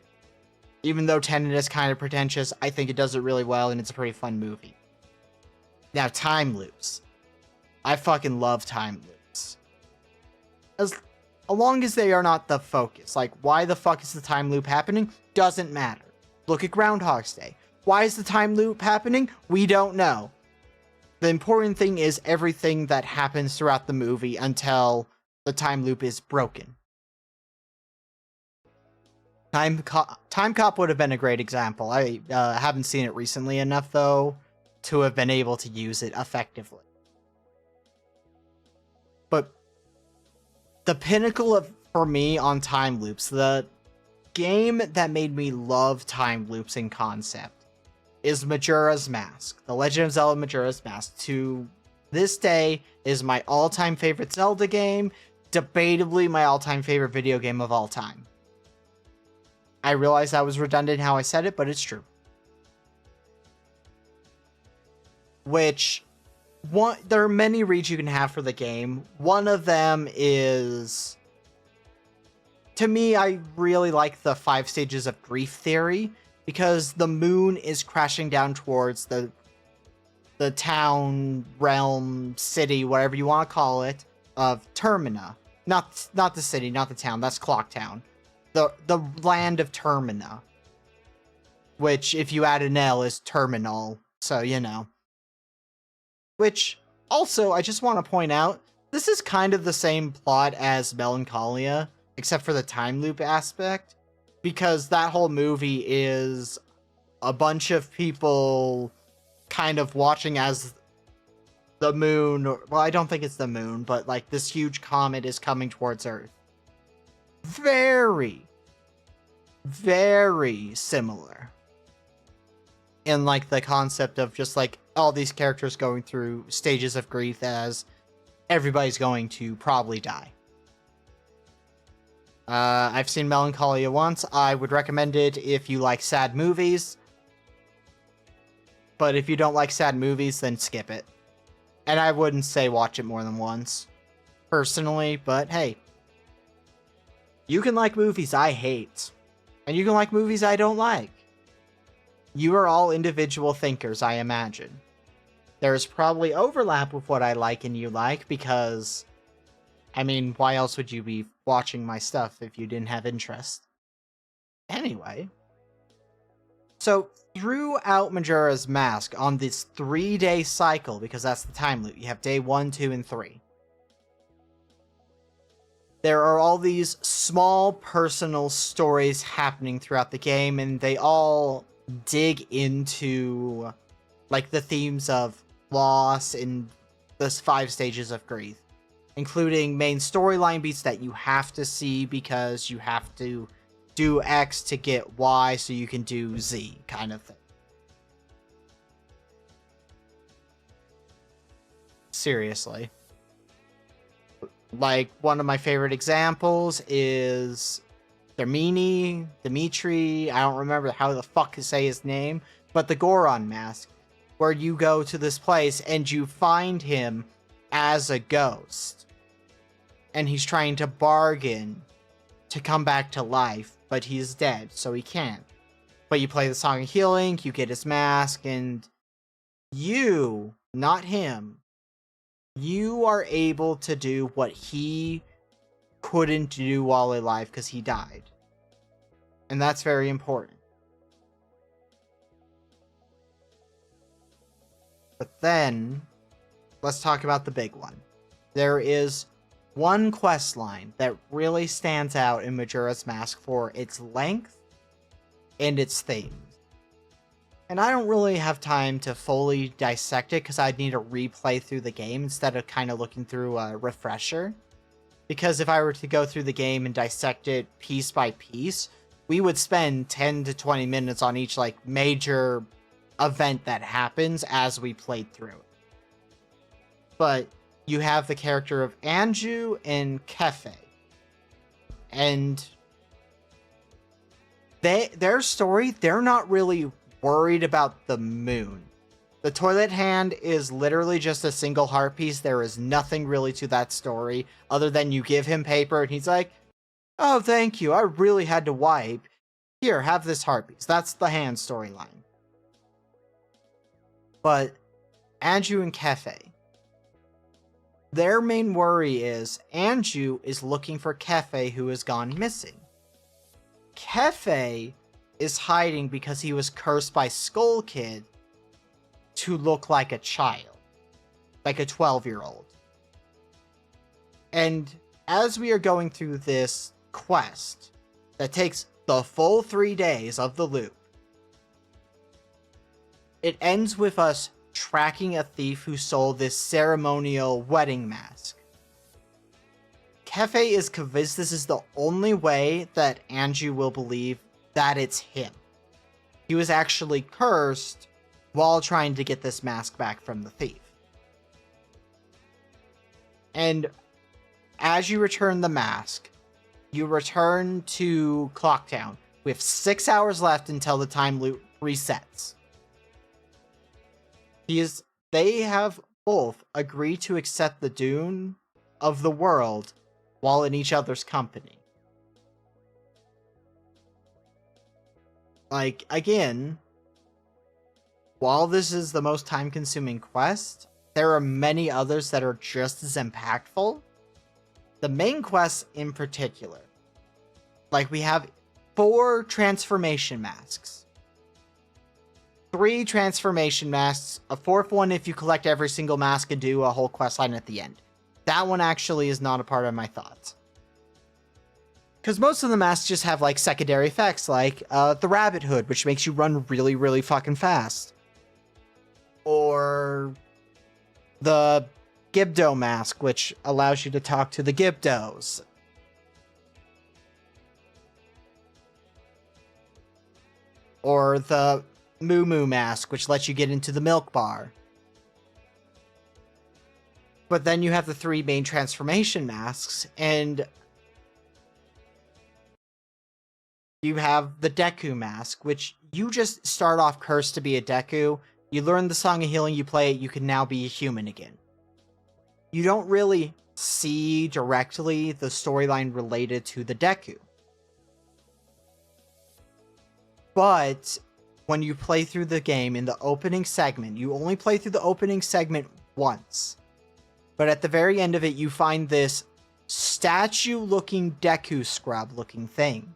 Even though Tenet is kind of pretentious, I think it does it really well and it's a pretty fun movie. Now, time loops. I fucking love time loops. As long as they are not the focus. Like, why the fuck is the time loop happening? Doesn't matter. Look at Groundhog's Day. Why is the time loop happening? We don't know. The important thing is everything that happens throughout the movie until the time loop is broken. Time Cop would have been a great example. I haven't seen it recently enough, though, to have been able to use it effectively. But the pinnacle of, for me, on time loops, the game that made me love time loops in concept, is Majora's Mask. The Legend of Zelda Majora's Mask, to this day, is my all-time favorite Zelda game, debatably my all-time favorite video game of all time. I realize that was redundant how I said it, but it's true. There are many reads you can have for the game. One of them is, to me, I really like the 5 stages of grief theory, because the moon is crashing down towards the town, realm, city, whatever you want to call it, of Termina. Not the city, not the town, that's Clocktown. The land of Termina. Which, if you add an L, is terminal, so you know. Which, also, I just want to point out, this is kind of the same plot as Melancholia, except for the time loop aspect. Because that whole movie is a bunch of people kind of watching as the moon, well, I don't think it's the moon, but like this huge comet is coming towards Earth. Very, very similar. In like the concept of just like all these characters going through stages of grief as everybody's going to probably die. I've seen Melancholia once. I would recommend it if you like sad movies. But if you don't like sad movies, then skip it. And I wouldn't say watch it more than once, personally, but hey. You can like movies I hate. And you can like movies I don't like. You are all individual thinkers, I imagine. There's probably overlap with what I like and you like, because I mean, why else would you be watching my stuff if you didn't have interest? Anyway. So throughout Majora's Mask, on this 3-day cycle, because that's the time loop, you have day 1, 2, and 3. There are all these small personal stories happening throughout the game, and they all dig into like the themes of loss and the 5 stages of grief, including main storyline beats that you have to see because you have to do X to get Y so you can do Z kind of thing. Seriously. Like, one of my favorite examples is Dimitri, I don't remember how the fuck to say his name, but the Goron mask, where you go to this place and you find him as a ghost. And he's trying to bargain to come back to life, but he's dead, so he can't. But you play the Song of Healing, you get his mask, and you, not him, you are able to do what he couldn't do while alive because he died. And that's very important. But then, let's talk about the big one. There is one quest line that really stands out in Majora's Mask for its length and its themes. And I don't really have time to fully dissect it because I'd need to replay through the game instead of kind of looking through a refresher. Because if I were to go through the game and dissect it piece by piece, we would spend 10 to 20 minutes on each like major event that happens as we played through. But you have the character of Anju and Kefe. And their story, they're not really worried about the moon. The toilet hand is literally just a single heart piece. There is nothing really to that story other than you give him paper and he's like, oh, thank you. I really had to wipe. Here, have this heart piece. That's the hand storyline. But Anju and Kefe, their main worry is Anju is looking for Kefe who has gone missing. Kefe is hiding because he was cursed by Skull Kid to look like a child. Like a 12-year-old. And as we are going through this quest that takes the full 3 days of the loop, it ends with us tracking a thief who sold this ceremonial wedding mask. Kefe is convinced this is the only way that Anju will believe that it's him. He was actually cursed while trying to get this mask back from the thief. And as you return the mask, you return to Clocktown with 6 hours left until the time loop resets. They have both agreed to accept the doom of the world while in each other's company. Like, again, while this is the most time-consuming quest, there are many others that are just as impactful. The main quest in particular. Like, we have 4 transformation masks. 3 transformation masks, a 4th one if you collect every single mask and do a whole quest line at the end. That one actually is not a part of my thoughts. Because most of the masks just have, like, secondary effects, like the rabbit hood, which makes you run really, really fucking fast. Or the Gibdo mask, which allows you to talk to the Gibdos. Or the Moo Moo mask, which lets you get into the milk bar. But then you have the 3 main transformation masks, and you have the Deku mask, which you just start off cursed to be a Deku. You learn the Song of Healing, you play it, you can now be a human again. You don't really see directly the storyline related to the Deku. But when you play through the game in the opening segment, you only play through the opening segment once. But at the very end of it, you find this statue-looking Deku scrub-looking thing.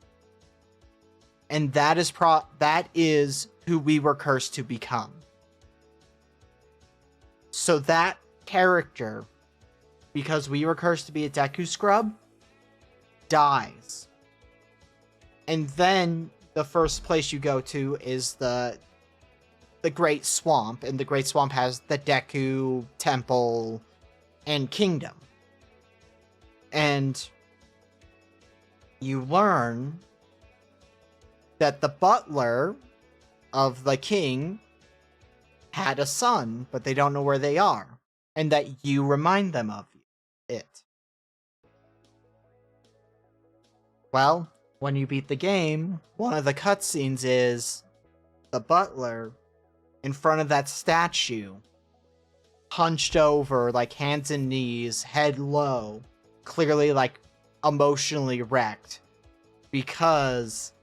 And that is who we were cursed to become. So that character, because we were cursed to be a Deku scrub, dies. And then the first place you go to is the Great Swamp, and the Great Swamp has the Deku Temple and Kingdom. And you learn that the butler of the king had a son, but they don't know where they are, and that you remind them of it. Well, when you beat the game, one of the cutscenes is the butler in front of that statue, hunched over, like hands and knees, head low, clearly like emotionally wrecked, because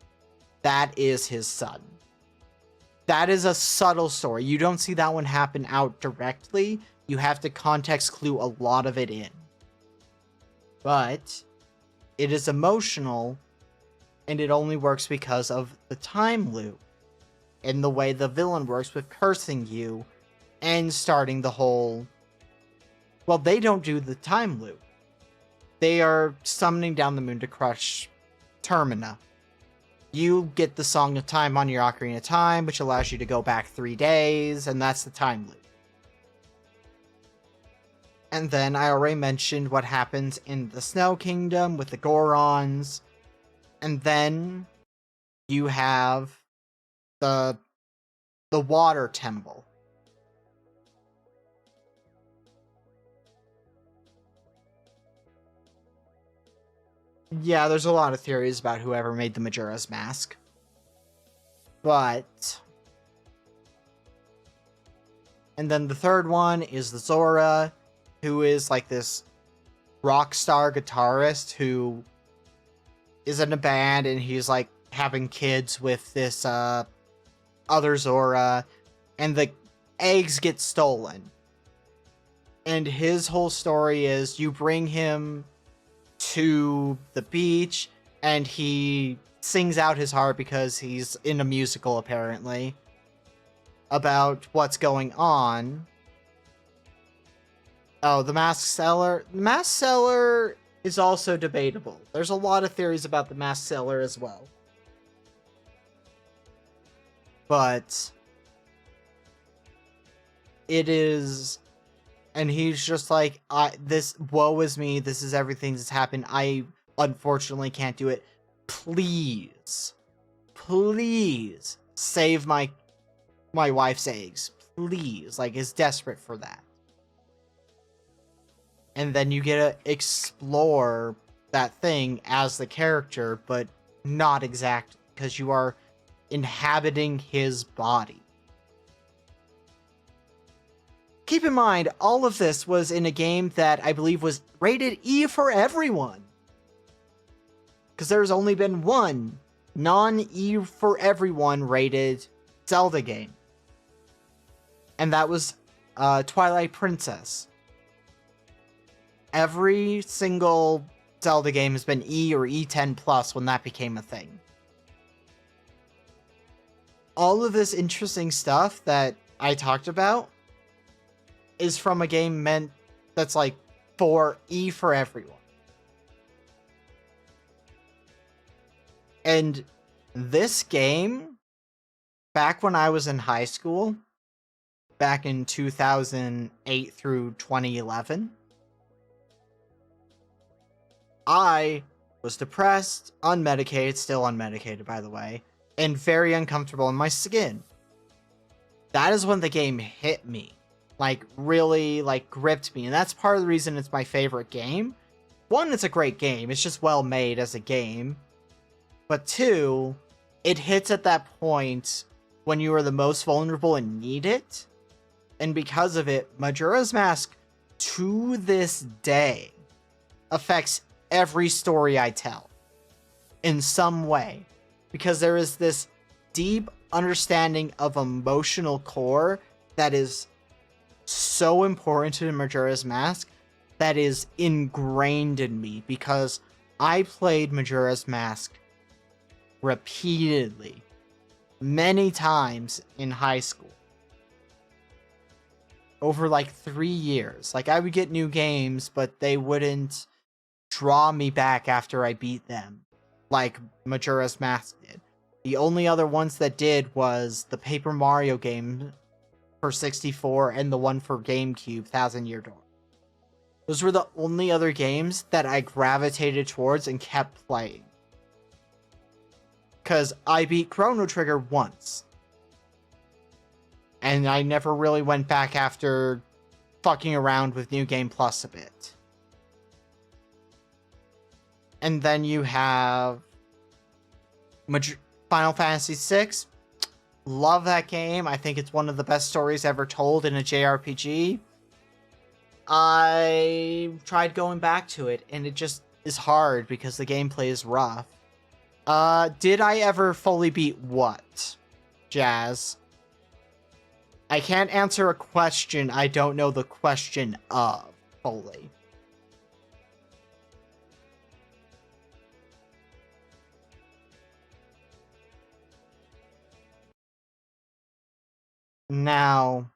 that is his son. That is a subtle story. You don't see that one happen out directly. You have to context clue a lot of it in. But it is emotional, and it only works because of the time loop and the way the villain works with cursing you and starting the whole... Well, they don't do the time loop. They are summoning down the moon to crush Termina. You get the Song of Time on your Ocarina of Time, which allows you to go back 3 days, and that's the time loop. And then I already mentioned what happens in the Snow Kingdom with the Gorons. And then you have the Water Temple. Yeah, there's a lot of theories about whoever made the Majora's Mask. But... And then the third one is the Zora, who is like this rock star guitarist who is in a band, and he's like having kids with this other Zora, and the eggs get stolen. And his whole story is you bring him to the beach, and he sings out his heart because he's in a musical, apparently, about what's going on. Oh, the Mask Seller. The Mask Seller is also debatable. There's a lot of theories about the Mask Seller as well. But it is... And he's just like, this, woe is me, this is everything that's happened, I unfortunately can't do it. Please, please save my wife's eggs. Please, like, is desperate for that. And then you get to explore that thing as the character, but not exactly, because you are inhabiting his body. Keep in mind, all of this was in a game that I believe was rated E for everyone. Because there's only been one non-E for everyone rated Zelda game. And that was Twilight Princess. Every single Zelda game has been E or E10 plus when that became a thing. All of this interesting stuff that I talked about is from a game meant that's like for E for everyone. And this game, back when I was in high school, back in 2008 through 2011, I was depressed, unmedicated, still unmedicated by the way, and very uncomfortable in my skin. That is when the game hit me. Like, really, like, gripped me. And that's part of the reason it's my favorite game. One, it's a great game. It's just well made as a game. But two, it hits at that point when you are the most vulnerable and need it. And because of it, Majora's Mask, to this day, affects every story I tell. In some way. Because there is this deep understanding of emotional core that is so important to Majora's Mask that is ingrained in me, because I played Majora's Mask repeatedly, many times in high school. Over like 3 years. Like, I would get new games, but they wouldn't draw me back after I beat them, like Majora's Mask did. The only other ones that did was the Paper Mario game for 64 and the one for GameCube, Thousand Year Door. Those were the only other games that I gravitated towards and kept playing. Because I beat Chrono Trigger once. And I never really went back after fucking around with New Game Plus a bit. And then you have Final Fantasy VI. Love that game. I think it's one of the best stories ever told in a JRPG. I tried going back to it, and it just is hard because the gameplay is rough. Did I ever fully beat what? Jazz? I can't answer a question I don't know the question of fully. Now,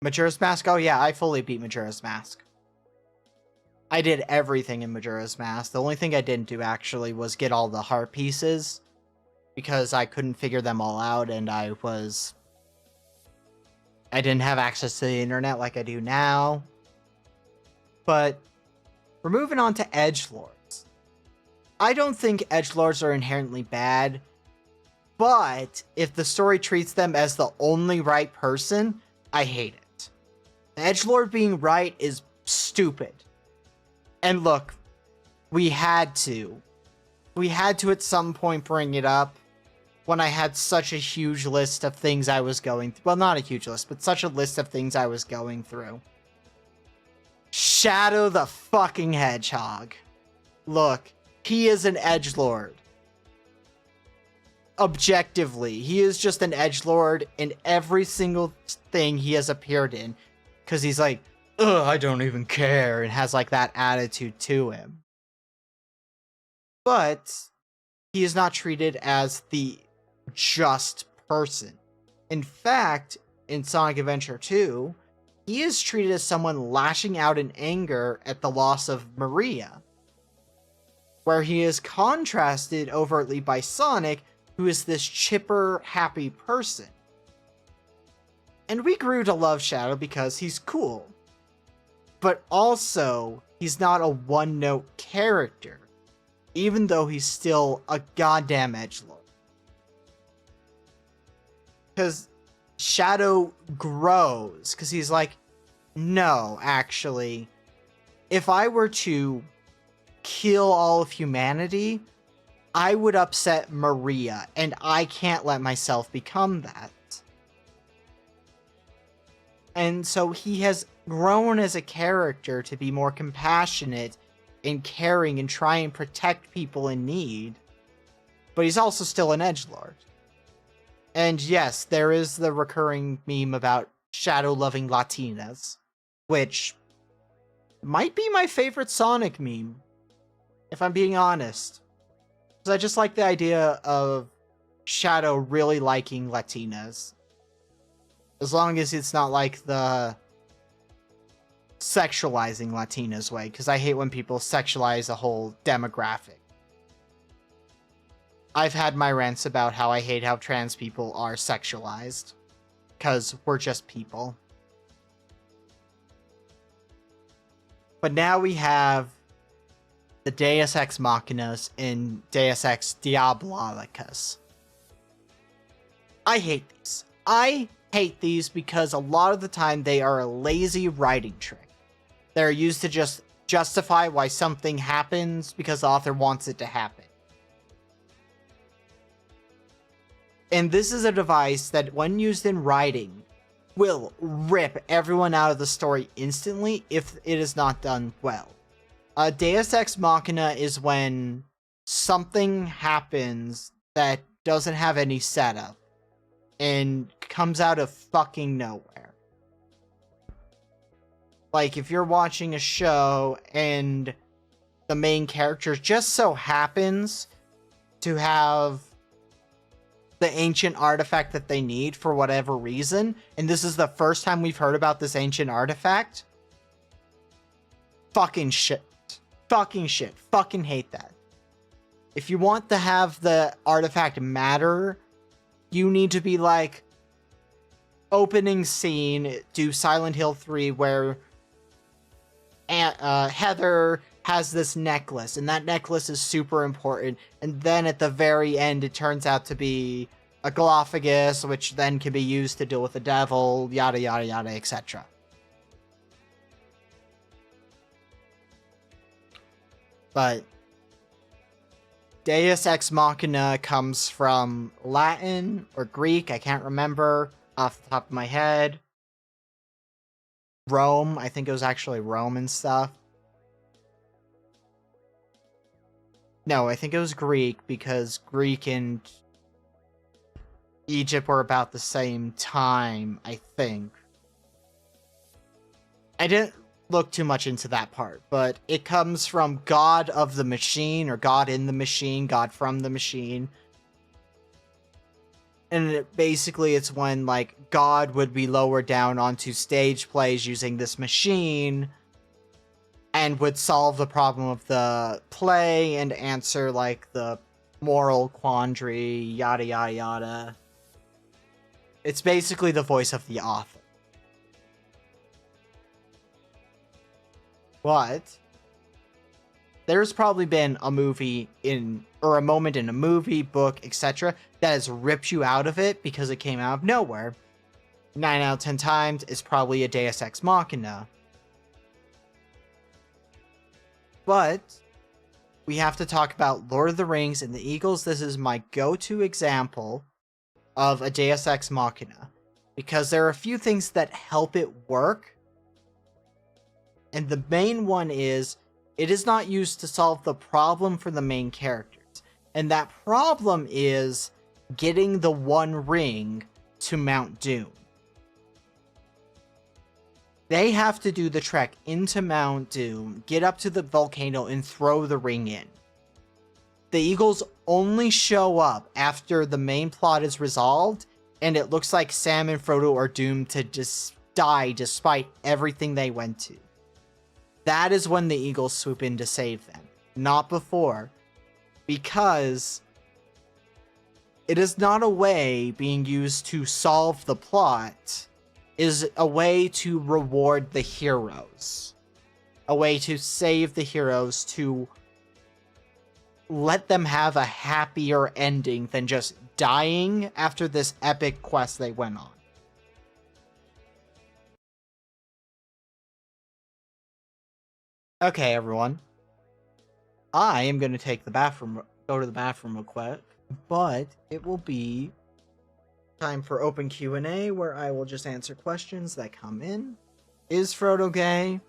Majora's Mask? Oh yeah, I fully beat Majora's Mask. I did everything in Majora's Mask. The only thing I didn't do, actually, was get all the heart pieces. Because I couldn't figure them all out, and I didn't have access to the internet like I do now. But, we're moving on to edgelords. I don't think edgelords are inherently bad. But, if the story treats them as the only right person, I hate it. The edgelord being right is stupid. And look, we had to at some point bring it up when I had such a huge list of things I was going through. Well, not a huge list, but such a list of things I was going through. Shadow the fucking Hedgehog. Look, he is an edgelord. Objectively, he is just an edgelord in every single thing he has appeared in. Because he's like, ugh, I don't even care, and has like that attitude to him. But he is not treated as the just person. In fact, in Sonic Adventure 2, he is treated as someone lashing out in anger at the loss of Maria. Where he is contrasted overtly by Sonic, who is this chipper, happy person. And we grew to love Shadow because he's cool. But also, he's not a one-note character, even though he's still a goddamn edgelord. Because Shadow grows, because he's like, no, actually, if I were to kill all of humanity, I would upset Maria, and I can't let myself become that. And so he has grown as a character to be more compassionate and caring and try and protect people in need. But he's also still an edgelord. And yes, there is the recurring meme about Shadow loving Latinas, which might be my favorite Sonic meme, if I'm being honest. Because I just like the idea of Shadow really liking Latinas. As long as it's not like the sexualizing Latinas way, because I hate when people sexualize a whole demographic. I've had my rants about how I hate how trans people are sexualized, because we're just people. But now we have the Deus Ex Machinas in Deus Ex Diabolicus. I hate these. I hate these because a lot of the time they are a lazy writing trick. They're used to just justify why something happens because the author wants it to happen. And this is a device that, when used in writing, will rip everyone out of the story instantly if it is not done well. Deus Ex Machina is when something happens that doesn't have any setup and comes out of fucking nowhere. Like, if you're watching a show and the main character just so happens to have the ancient artifact that they need for whatever reason, and this is the first time we've heard about this ancient artifact, fucking shit. Fucking shit. Fucking hate that. If you want to have the artifact matter, you need to be like, opening scene, do Silent Hill 3, where Heather has this necklace, and that necklace is super important, and then at the very end it turns out to be a glophagus, which then can be used to deal with the devil, yada yada yada, etc. But Deus Ex Machina comes from Latin or Greek, I can't remember off the top of my head. Rome, I think it was actually Rome and stuff. No, I think it was Greek, because Greek and Egypt were about the same time, I think. I didn't look too much into that part, but it comes from God of the Machine, or God in the Machine, God from the Machine. And basically it's when, like, God would be lowered down onto stage plays using this machine, and would solve the problem of the play and answer, like, the moral quandary, yada yada yada. It's basically the voice of the author. But there's probably been a movie or a moment in a movie, book, etc. that has ripped you out of it because it came out of nowhere. 9 out of 10 times, it's probably a Deus Ex Machina. But we have to talk about Lord of the Rings and the Eagles. This is my go-to example of a Deus Ex Machina, because there are a few things that help it work. And the main one is, it is not used to solve the problem for the main characters. And that problem is getting the One Ring to Mount Doom. They have to do the trek into Mount Doom, get up to the volcano, and throw the ring in. The Eagles only show up after the main plot is resolved, and it looks like Sam and Frodo are doomed to just die despite everything they went to. That is when the Eagles swoop in to save them, not before, because it is not a way being used to solve the plot, is a way to reward the heroes, a way to save the heroes, to let them have a happier ending than just dying after this epic quest they went on. Okay, everyone. I am going to go to the bathroom real quick, but it will be time for open Q&A, where I will just answer questions that come in. Is Frodo gay?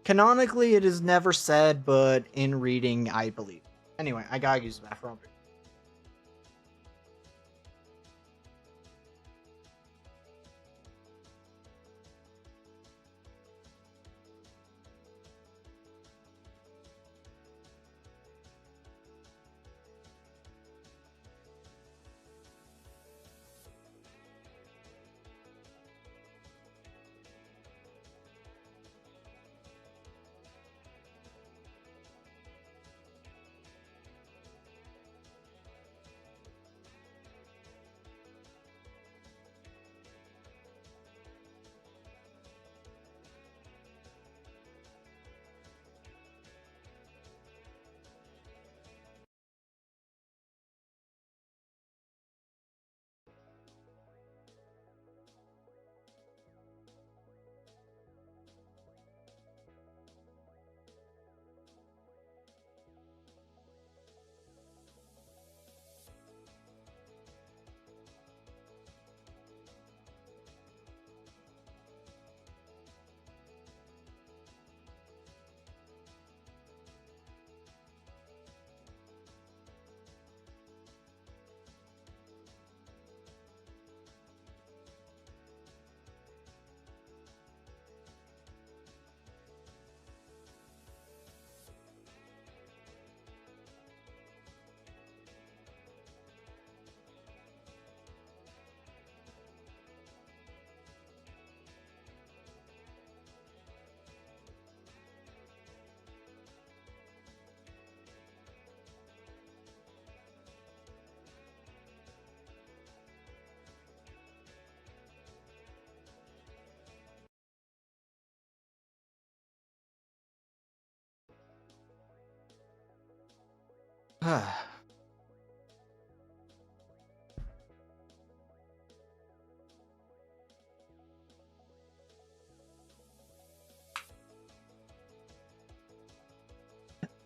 Canonically, it is never said, but in reading, I believe. Anyway, I gotta use the bathroom.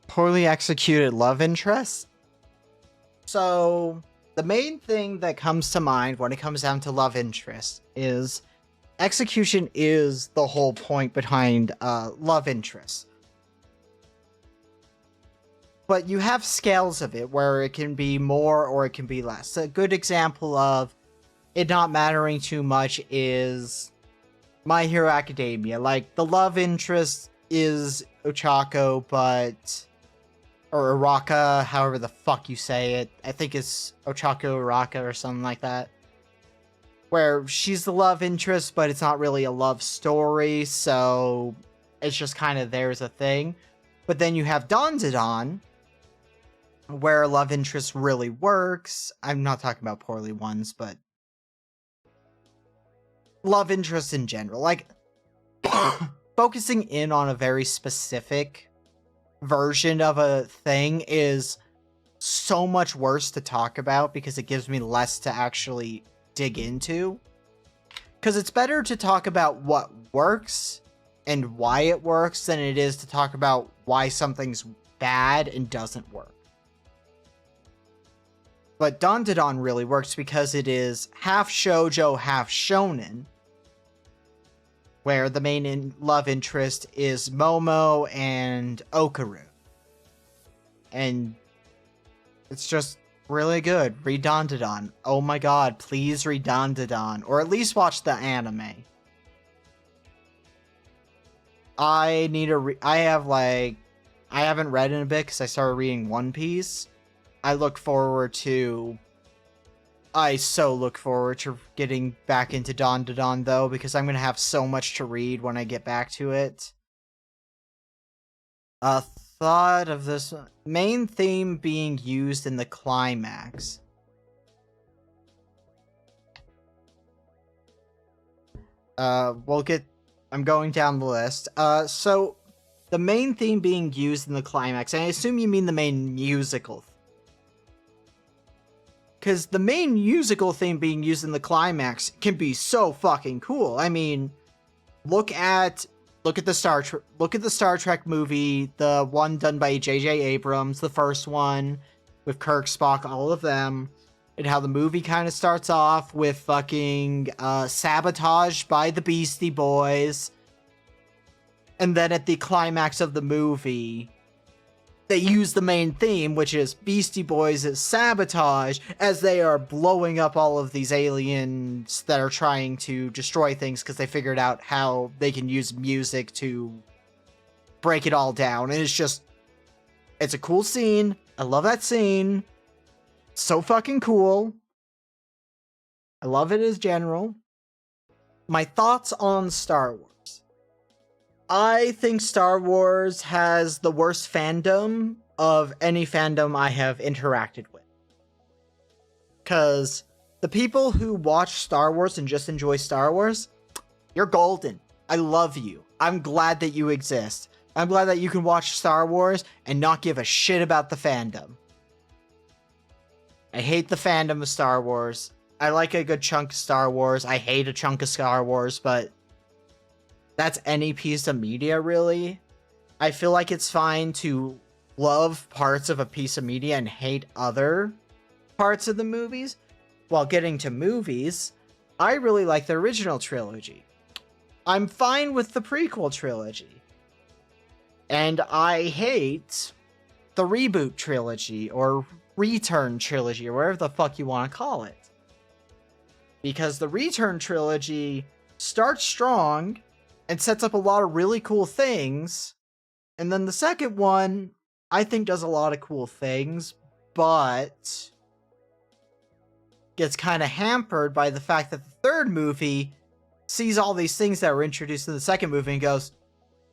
Poorly executed love interest? So, the main thing that comes to mind when it comes down to love interest is execution is the whole point behind love interest. But you have scales of it where it can be more or it can be less. A good example of it not mattering too much is My Hero Academia. Like, the love interest is Ochako, but... or Uraka, however the fuck you say it. I think it's Ochako Uraka or something like that. Where she's the love interest, but it's not really a love story, so it's just kind of there's a thing. But then you have Dandadan, where love interest really works. I'm not talking about poorly ones, but love interest in general. Like, focusing in on a very specific version of a thing is so much worse to talk about because it gives me less to actually dig into. Because it's better to talk about what works and why it works than it is to talk about why something's bad and doesn't work. But Dandadan really works because it is half shoujo, half shonen, where the main love interest is Momo and Okaru. And it's just really good. Read Dandadan. Oh my god, please read Dandadan. Or at least watch the anime. I haven't read in a bit because I started reading One Piece. I so look forward to getting back into Dandadan, though, because I'm going to have so much to read when I get back to it. A thought of this main theme being used in the climax. I'm going down the list. So, the main theme being used in the climax, and I assume you mean the main musical. Because the main musical theme being used in the climax can be so fucking cool. I mean, look at the Star Trek movie, the one done by J.J. Abrams, the first one with Kirk, Spock, all of them, and how the movie kind of starts off with fucking Sabotage by the Beastie Boys, and then at the climax of the movie, they use the main theme, which is Beastie Boys' Sabotage, as they are blowing up all of these aliens that are trying to destroy things because they figured out how they can use music to break it all down. And it's a cool scene. I love that scene. So fucking cool. I love it as general. My thoughts on Star Wars. I think Star Wars has the worst fandom of any fandom I have interacted with. Because the people who watch Star Wars and just enjoy Star Wars, you're golden. I love you. I'm glad that you exist. I'm glad that you can watch Star Wars and not give a shit about the fandom. I hate the fandom of Star Wars. I like a good chunk of Star Wars. I hate a chunk of Star Wars, but that's any piece of media, really. I feel like it's fine to love parts of a piece of media and hate other parts of the movies. While getting to movies, I really like the original trilogy. I'm fine with the prequel trilogy. And I hate the reboot trilogy, or return trilogy, or whatever the fuck you want to call it. Because the return trilogy starts strong and sets up a lot of really cool things. And then the second one, I think, does a lot of cool things, but gets kind of hampered by the fact that the third movie sees all these things that were introduced in the second movie and goes,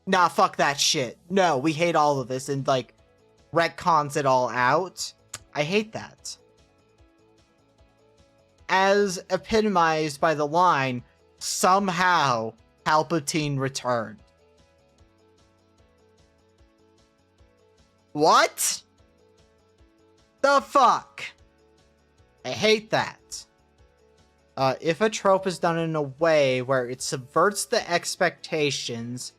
nah, fuck that shit. No, we hate all of this, and, like, retcons it all out. I hate that. As epitomized by the line, somehow Palpatine returned. What? The fuck? I hate that. If a trope is done in a way where it subverts the expectations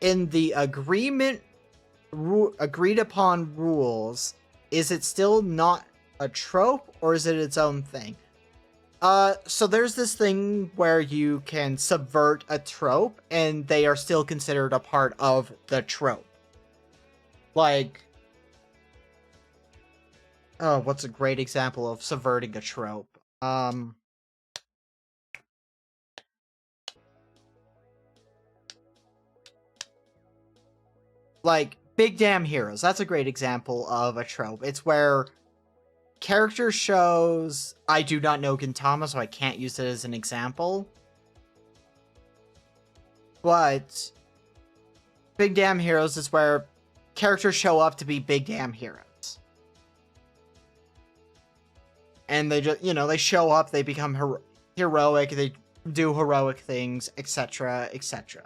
in the agreed upon rules, is it still not a trope, or is it its own thing? So there's this thing where you can subvert a trope, and they are still considered a part of the trope. Like, oh, what's a great example of subverting a trope? Like, Big Damn Heroes. That's a great example of a trope. It's where character shows... I do not know Gintama, so I can't use it as an example. But Big Damn Heroes is where characters show up to be big damn heroes. And they just, they show up, they become heroic, they do heroic things, etc., etc.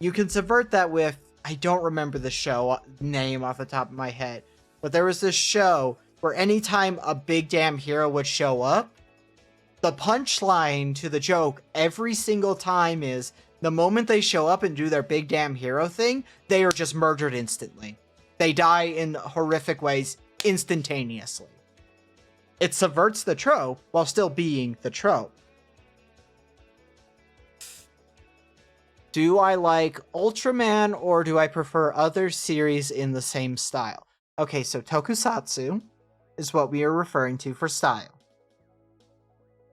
You can subvert that with... I don't remember the show name off the top of my head, but there was this show where anytime a big damn hero would show up, the punchline to the joke every single time is, the moment they show up and do their big damn hero thing, they are just murdered instantly. They die in horrific ways instantaneously. It subverts the trope while still being the trope. Do I like Ultraman, or do I prefer other series in the same style? Okay, so tokusatsu is what we are referring to for style.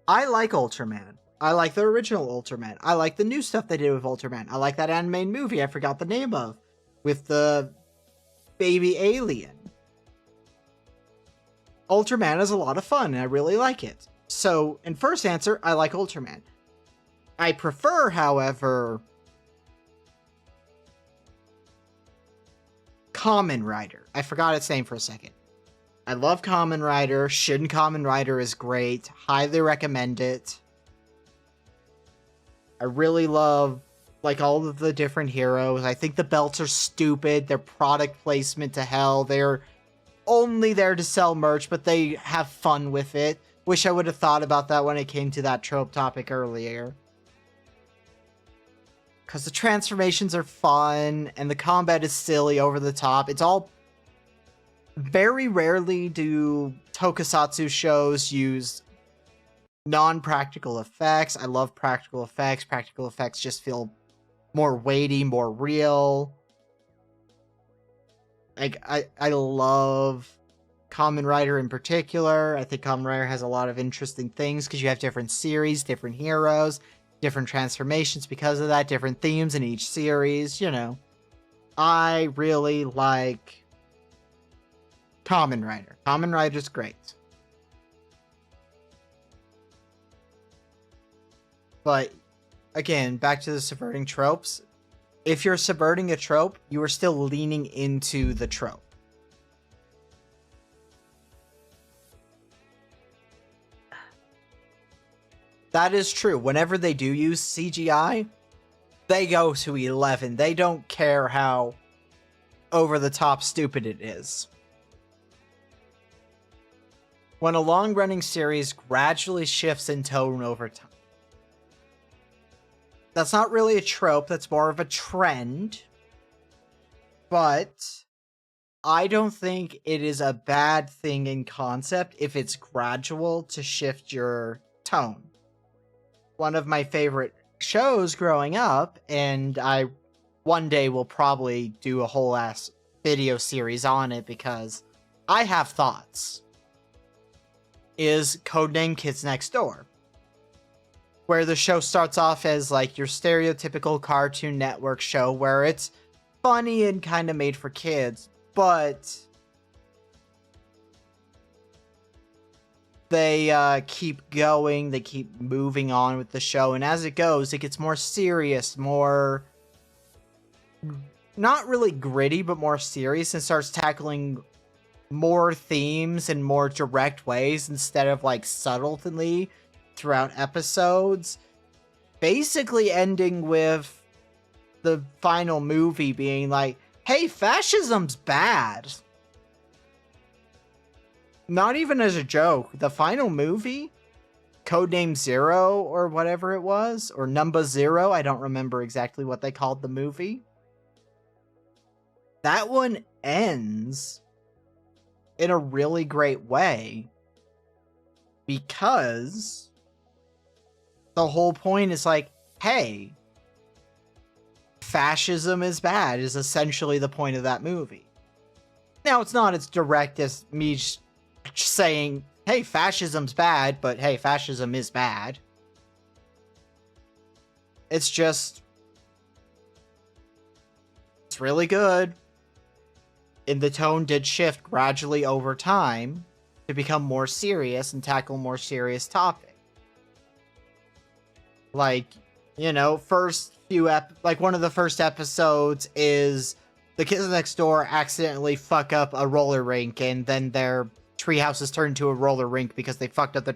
I like Ultraman. I like the original Ultraman. I like the new stuff they did with Ultraman. I like that anime movie I forgot the name of, with the baby alien. Ultraman is a lot of fun, and I really like it. So, in first answer, I like Ultraman. I prefer, however, Kamen Rider. I forgot its name for a second. I love Kamen Rider. Shin Kamen Rider is great. Highly recommend it. I really love, like, all of the different heroes. I think the belts are stupid. They're product placement to hell. They're only there to sell merch, but they have fun with it. Wish I would have thought about that when it came to that trope topic earlier. Because the transformations are fun, and the combat is silly, over the top. It's all... Very rarely do tokusatsu shows use non-practical effects. I love practical effects. Practical effects just feel more weighty, more real. Like, I love Kamen Rider in particular. I think Kamen Rider has a lot of interesting things because you have different series, different heroes, different transformations because of that, different themes in each series, I really like Kamen Rider. Kamen Rider's great. But, again, back to the subverting tropes. If you're subverting a trope, you are still leaning into the trope. That is true. Whenever they do use CGI, they go to 11. They don't care how over-the-top stupid it is. When a long-running series gradually shifts in tone over time. That's not really a trope, that's more of a trend. But I don't think it is a bad thing in concept if it's gradual to shift your tone. One of my favorite shows growing up, and I one day will probably do a whole ass video series on it because I have thoughts, is Codename Kids Next Door. Where the show starts off as like your stereotypical Cartoon Network show where it's funny and kind of made for kids, but they keep going, they keep moving on with the show, and as it goes, it gets more serious, more... not really gritty, but more serious, and starts tackling more themes in more direct ways instead of like subtly throughout episodes, basically ending with the final movie being like, hey, fascism's bad. not even as a joke, the final movie, Codename Zero or whatever it was, or Number Zero, I don't remember exactly what they called the movie. That one ends in a really great way because the whole point is like, hey, fascism is bad, is essentially the point of that movie. Now, it's not as direct as me saying, hey, fascism's bad, but hey, fascism is bad. It's just, it's really good. And the tone did shift gradually over time to become more serious and tackle more serious topics. Like, you know, first few like one of the first episodes is the kids next door accidentally fuck up a roller rink, and then their treehouse is turned into a roller rink because they fucked up the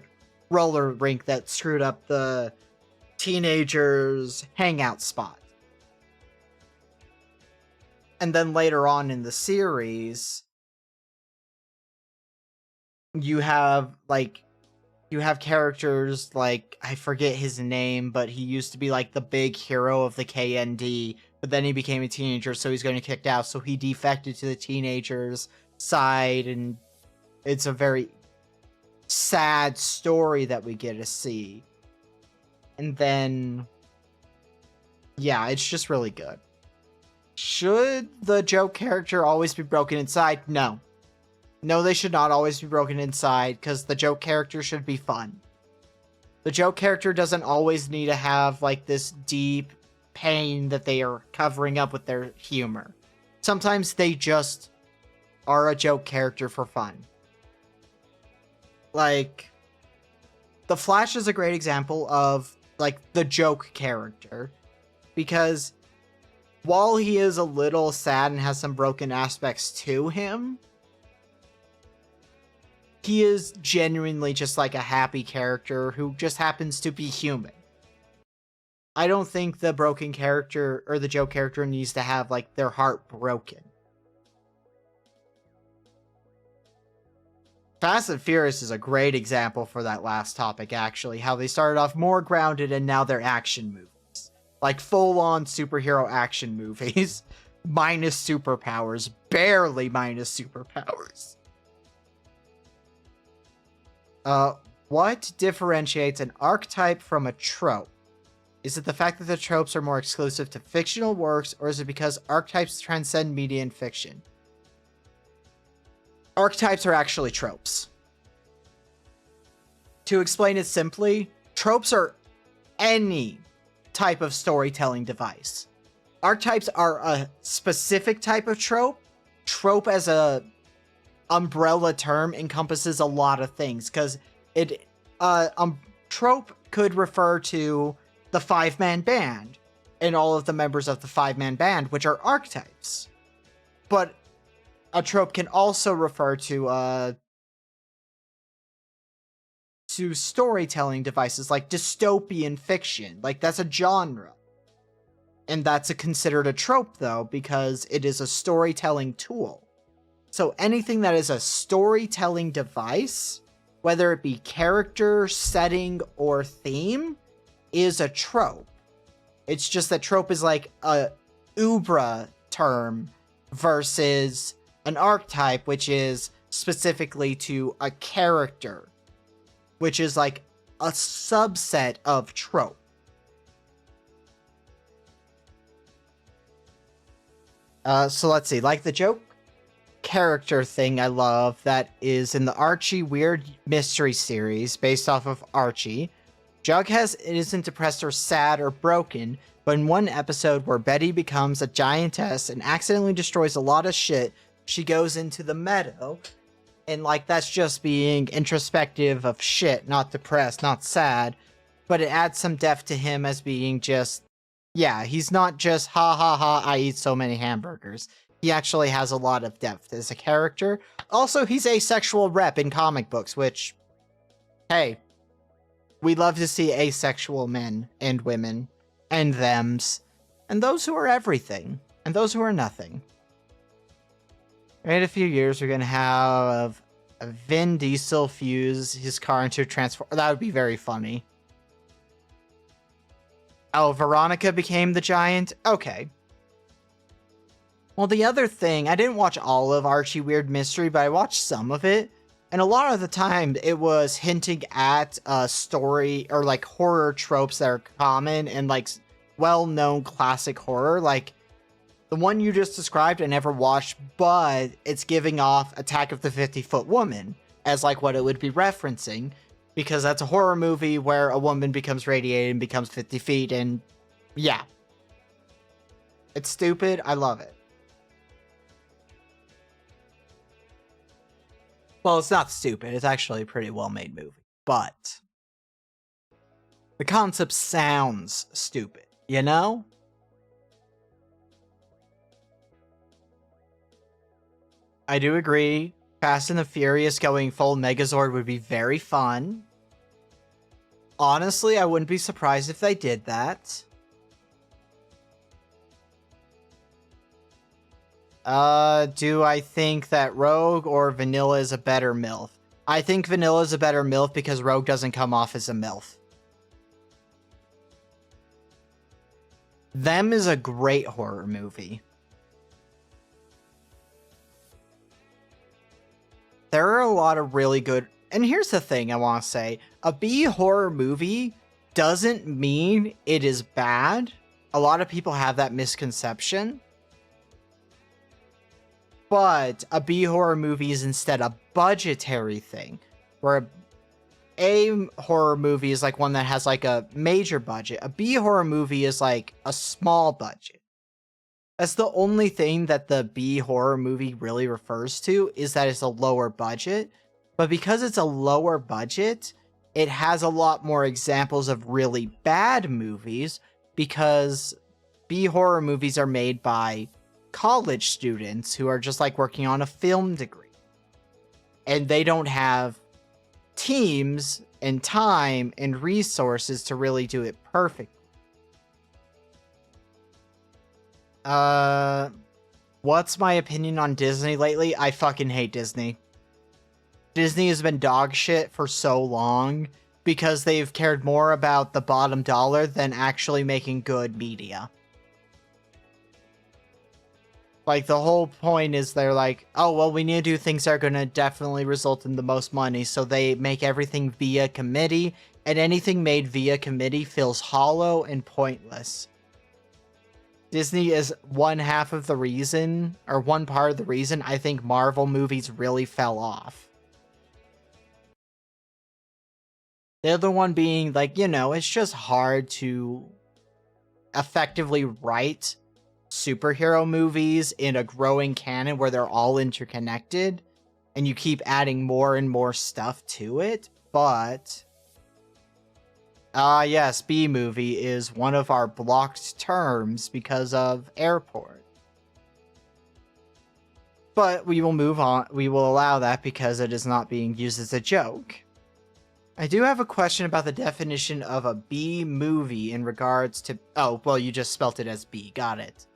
roller rink that screwed up the teenagers' hangout spot. And then later on in the series, you have characters like, I forget his name, but he used to be like the big hero of the KND, but then he became a teenager, so he's going to kicked out, so he defected to the teenagers' side, and it's a very sad story that we get to see. And then, yeah, it's just really good. Should the joke character always be broken inside? No. No, they should not always be broken inside, because the joke character should be fun. The joke character doesn't always need to have, like, this deep pain that they are covering up with their humor. Sometimes they just are a joke character for fun. Like, The Flash is a great example of, like, the joke character, because while he is a little sad and has some broken aspects to him, he is genuinely just like a happy character who just happens to be human. I don't think the broken character or the joke character needs to have, like, their heart broken. Fast and Furious is a great example for that last topic, actually. How they started off more grounded and now they're action movies. Like, full-on superhero action movies. Minus superpowers. Barely minus superpowers. What differentiates an archetype from a trope? Is it the fact that the tropes are more exclusive to fictional works, or is it because archetypes transcend media and fiction? Archetypes are actually tropes. To explain it simply, tropes are any type of storytelling device. Archetypes are a specific type of trope. Trope as a umbrella term encompasses a lot of things, because trope could refer to the five-man band and all of the members of the five-man band, which are archetypes. But a trope can also refer to storytelling devices like dystopian fiction. Like, that's a genre. And that's considered a trope, though, because it is a storytelling tool. So anything that is a storytelling device, whether it be character, setting, or theme, is a trope. It's just that trope is like a oeuvre term versus an archetype, which is specifically to a character, which is like a subset of trope. So let's see, like the joke character thing I love that is in the Archie Weird Mystery series based off of Archie. Jughead isn't depressed or sad or broken, but in one episode where Betty becomes a giantess and accidentally destroys a lot of shit, she goes into the meadow, and like that's just being introspective of shit, not depressed, not sad, but it adds some depth to him as being just, yeah, he's not just ha ha ha, I eat so many hamburgers. He actually has a lot of depth as a character. Also, he's a sexual rep in comic books, which, hey, we love to see asexual men and women and thems and those who are everything and those who are nothing. In a few years, we're going to have Vin Diesel fuse his car into a transformer. That would be very funny. Oh, Veronica became the giant? Okay. Well, the other thing, I didn't watch all of Archie Weird Mystery, but I watched some of it. And a lot of the time, it was hinting at a story or like horror tropes that are common and like well-known classic horror. Like the one you just described, I never watched, but it's giving off Attack of the 50-Foot Woman as like what it would be referencing. Because that's a horror movie where a woman becomes radiated and becomes 50 feet, and yeah. It's stupid. I love it. Well, it's not stupid. It's actually a pretty well-made movie. But the concept sounds stupid, you know? I do agree. Fast and the Furious going full Megazord would be very fun. Honestly, I wouldn't be surprised if they did that. Do I think that Rogue or Vanilla is a better MILF? I think Vanilla is a better MILF because Rogue doesn't come off as a MILF. Them is a great horror movie. There are a lot of really good... And here's the thing I want to say. A B horror movie doesn't mean it is bad. A lot of people have that misconception. But a B horror movie is instead a budgetary thing. Where A horror movie is like one that has like a major budget. A B horror movie is like a small budget. That's the only thing that the B horror movie really refers to, is that it's a lower budget. But because it's a lower budget, it has a lot more examples of really bad movies, because B horror movies are made by college students who are just like working on a film degree. And they don't have teams and time and resources to really do it perfectly. What's my opinion on Disney lately? I fucking hate Disney. Disney has been dog shit for so long because they've cared more about the bottom dollar than actually making good media. Like, the whole point is they're like, oh, well, we need to do things that are going to definitely result in the most money, so they make everything via committee, and anything made via committee feels hollow and pointless. Disney is one half of the reason, or one part of the reason I think Marvel movies really fell off. The other one being, like, you know, it's just hard to effectively write superhero movies in a growing canon where they're all interconnected, and you keep adding more and more stuff to it, but... yes, B-movie is one of our blocked terms because of airport. But we will move on. We will allow that because it is not being used as a joke. I do have a question about the definition of a B-movie in regards to... Oh, well, you just spelt it as B. Got it.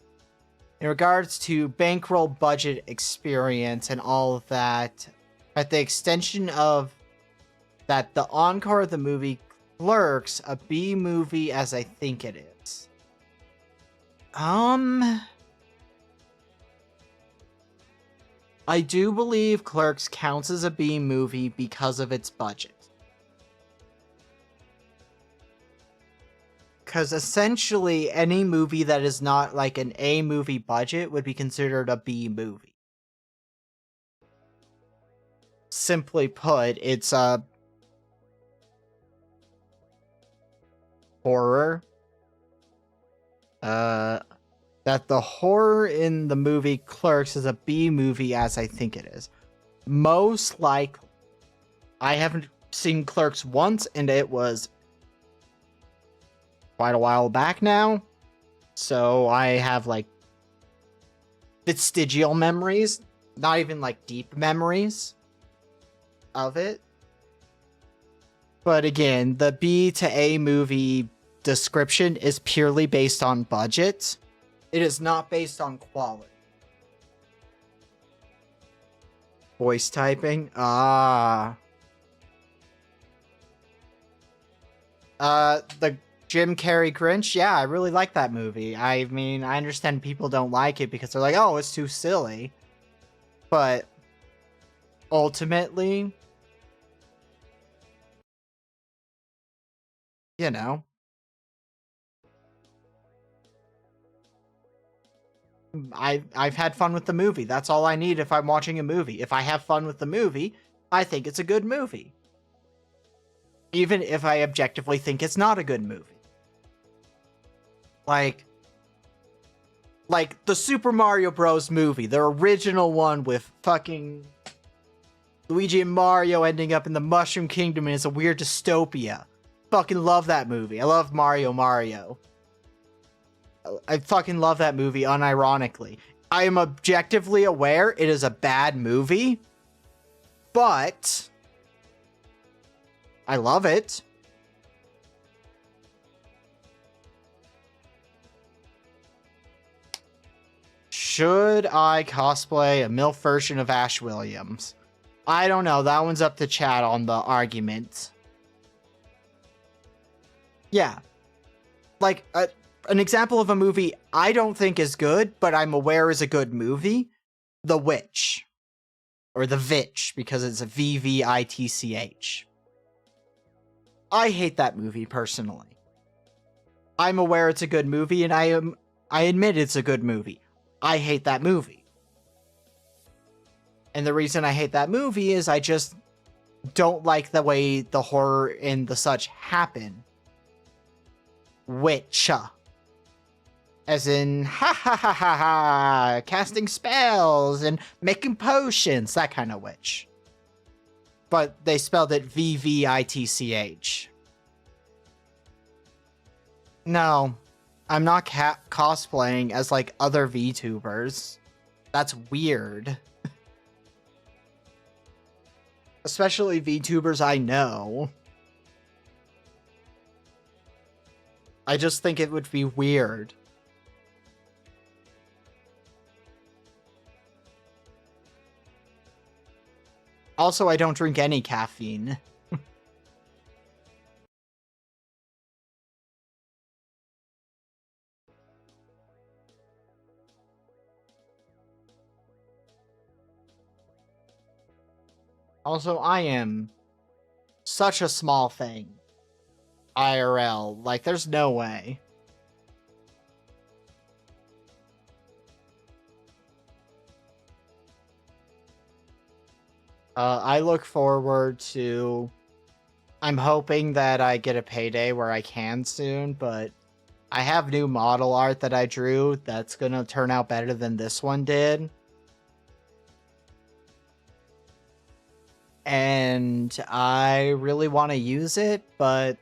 In regards to bankroll budget experience and all of that, at the extension of that, the encore of the movie Clerks, a B-movie as I think it is. I do believe Clerks counts as a B-movie because of its budget. Because essentially, any movie that is not like an A-movie budget would be considered a B-movie. Simply put, it's a horror. That the horror in the movie Clerks is a B-movie as I think it is. Most likely. I haven't seen Clerks once, and it was quite a while back now, so I have like vestigial memories, not even like deep memories of it. But again, the B to A movie description is purely based on budget. It is not based on quality. Voice typing? Ah. The Jim Carrey Grinch? Yeah, I really like that movie. I mean, I understand people don't like it because they're like, oh, it's too silly. But ultimately, you know, I've had fun with the movie. That's all I need if I'm watching a movie. If I have fun with the movie, I think it's a good movie. Even if I objectively think it's not a good movie. Like the Super Mario Bros. Movie, the original one with fucking Luigi and Mario ending up in the Mushroom Kingdom and it's a weird dystopia. Fucking love that movie. I love Mario. I fucking love that movie unironically. I am objectively aware it is a bad movie, but I love it. Should I cosplay a MILF version of Ash Williams? I don't know. That one's up to chat on the argument. Yeah. Like, an example of a movie I don't think is good, but I'm aware is a good movie. The Witch. Or The Vitch, because it's a VVITCH. I hate that movie, personally. I'm aware it's a good movie, and I admit it's a good movie. I hate that movie. And the reason I hate that movie is I just don't like the way the horror and the such happen. Witch. As in, ha ha ha ha ha, casting spells and making potions, that kind of witch. But they spelled it VVITCH. No, I'm not cosplaying as like other VTubers. That's weird. Especially VTubers I know. I just think it would be weird. Also, I don't drink any caffeine. Also, I am such a small thing. IRL. Like, there's no way. I look forward to... I'm hoping that I get a payday where I can soon, but I have new model art that I drew that's gonna turn out better than this one did. And I really want to use it, but it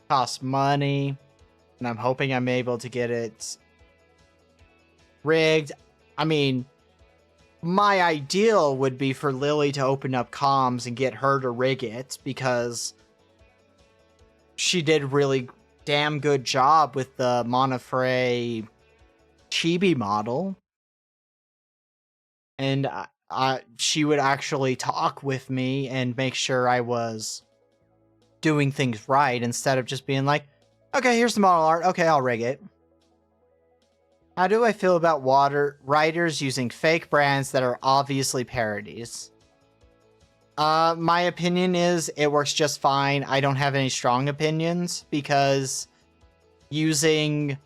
costs money, and I'm hoping I'm able to get it rigged. I mean, my ideal would be for Lily to open up comms and get her to rig it, because she did really damn good job with the Monofrey chibi model. And she would actually talk with me and make sure I was doing things right instead of just being like, okay, here's the model art. Okay, I'll rig it. How do I feel about writers using fake brands that are obviously parodies? My opinion is it works just fine. I don't have any strong opinions because using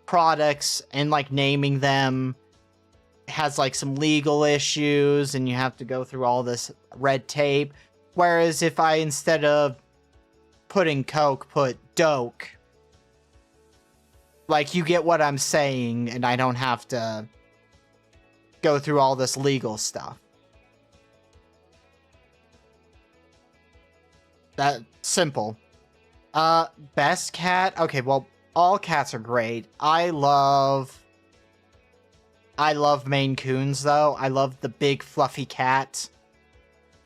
products and like naming them has like some legal issues and you have to go through all this red tape. Whereas if I, instead of putting Coke, put Doke, like, you get what I'm saying, and I don't have to go through all this legal stuff. That simple. Best cat? Okay, well, all cats are great. I love Maine Coons, though. I love the big fluffy cat.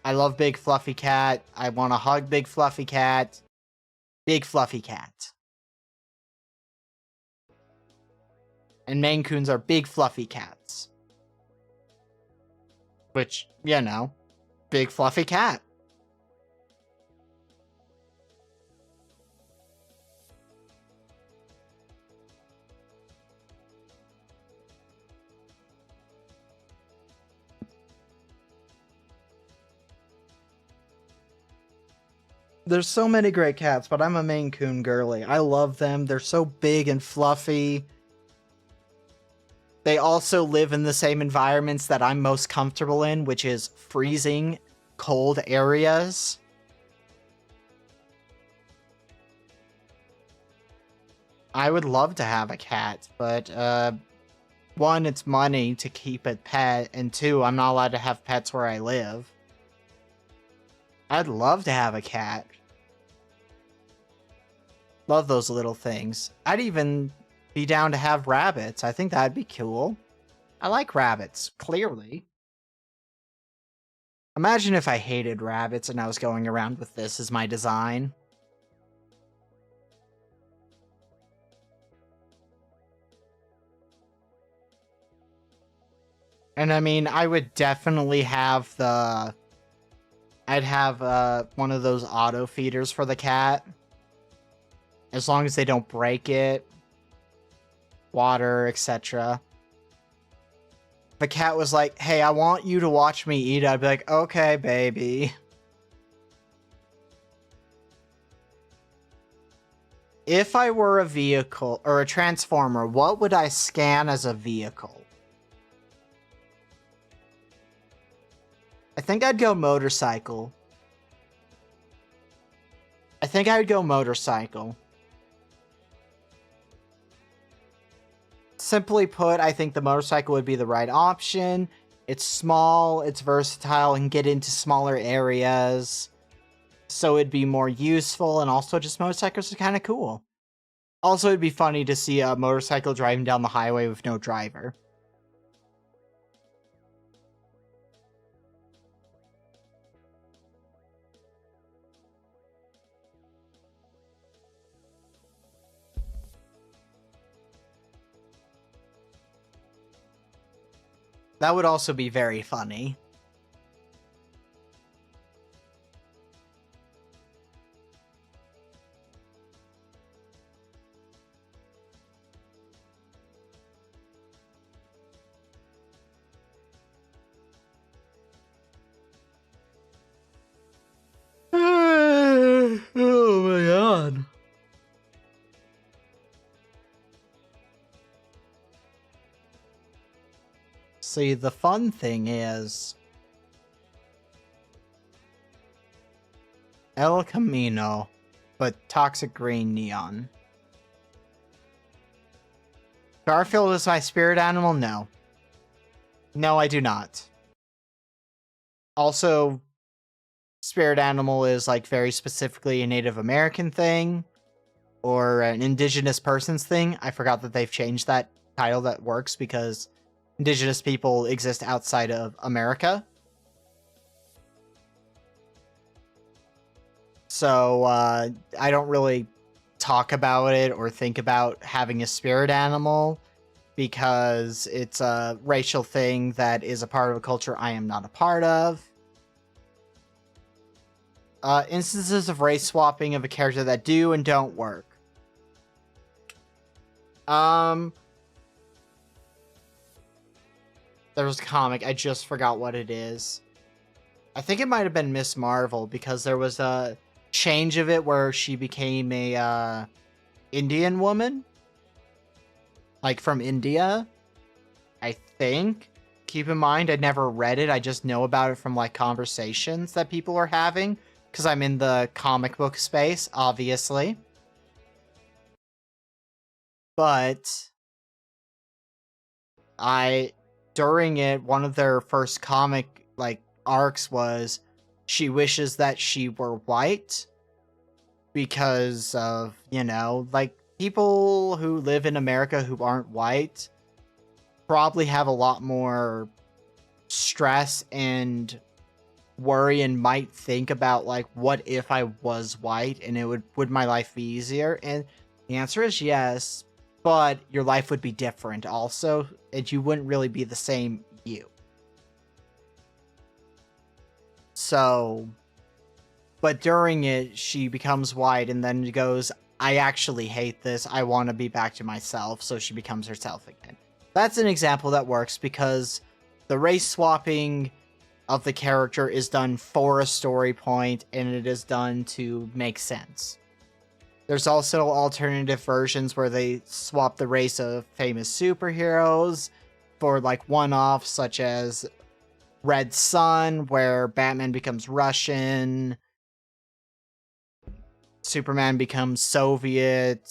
I love big fluffy cat. I want to hug big fluffy cat. Big fluffy cat. And Maine Coons are big fluffy cats. which, you know, big fluffy cat. There's so many great cats, but I'm a Maine Coon girly. I love them. They're so big and fluffy. They also live in the same environments that I'm most comfortable in, which is freezing, cold areas. I would love to have a cat, but, one, it's money to keep a pet, and two, I'm not allowed to have pets where I live. I'd love to have a cat. Love those little things. I'd even be down to have rabbits. I think that'd be cool. I like rabbits, clearly. Imagine if I hated rabbits and I was going around with this as my design. And I mean, I would definitely have the... I'd have one of those auto feeders for the cat. As long as they don't break it. Water, etc. If a cat was like, hey, I want you to watch me eat, I'd be like, okay, baby. If I were a vehicle, or a transformer, what would I scan as a vehicle? I think I'd go motorcycle. I think I would go motorcycle. Simply put, I think the motorcycle would be the right option. It's small, it's versatile, and get into smaller areas. So it'd be more useful, and also just motorcycles are kind of cool. Also, it'd be funny to see a motorcycle driving down the highway with no driver. That would also be very funny. Oh my god. See, the fun thing is... El Camino, but toxic green neon. Garfield is my spirit animal? No. No, I do not. Also, spirit animal is like very specifically a Native American thing, or an indigenous person's thing. I forgot that they've changed that title. That works because indigenous people exist outside of America. So, I don't really talk about it or think about having a spirit animal because it's a racial thing that is a part of a culture I am not a part of. Instances of race swapping of a character that do and don't work. There was a comic, I just forgot what it is. I think it might have been Miss Marvel, because there was a change of it where she became a Indian woman. Like from India, I think. Keep in mind, I never read it, I just know about it from like conversations that people are having, because I'm in the comic book space, obviously. But during it, one of their first comic like arcs was she wishes that she were white because of, you know, like people who live in America who aren't white probably have a lot more stress and worry and might think about like, what if I was white and would my life be easier? And the answer is yes, but your life would be different also, and you wouldn't really be the same you. So, but during it, she becomes white and then goes, I actually hate this. I want to be back to myself. So she becomes herself again. That's an example that works because the race swapping of the character is done for a story point and it is done to make sense. There's also alternative versions where they swap the race of famous superheroes for like one-offs, such as Red Sun, where Batman becomes Russian, Superman becomes Soviet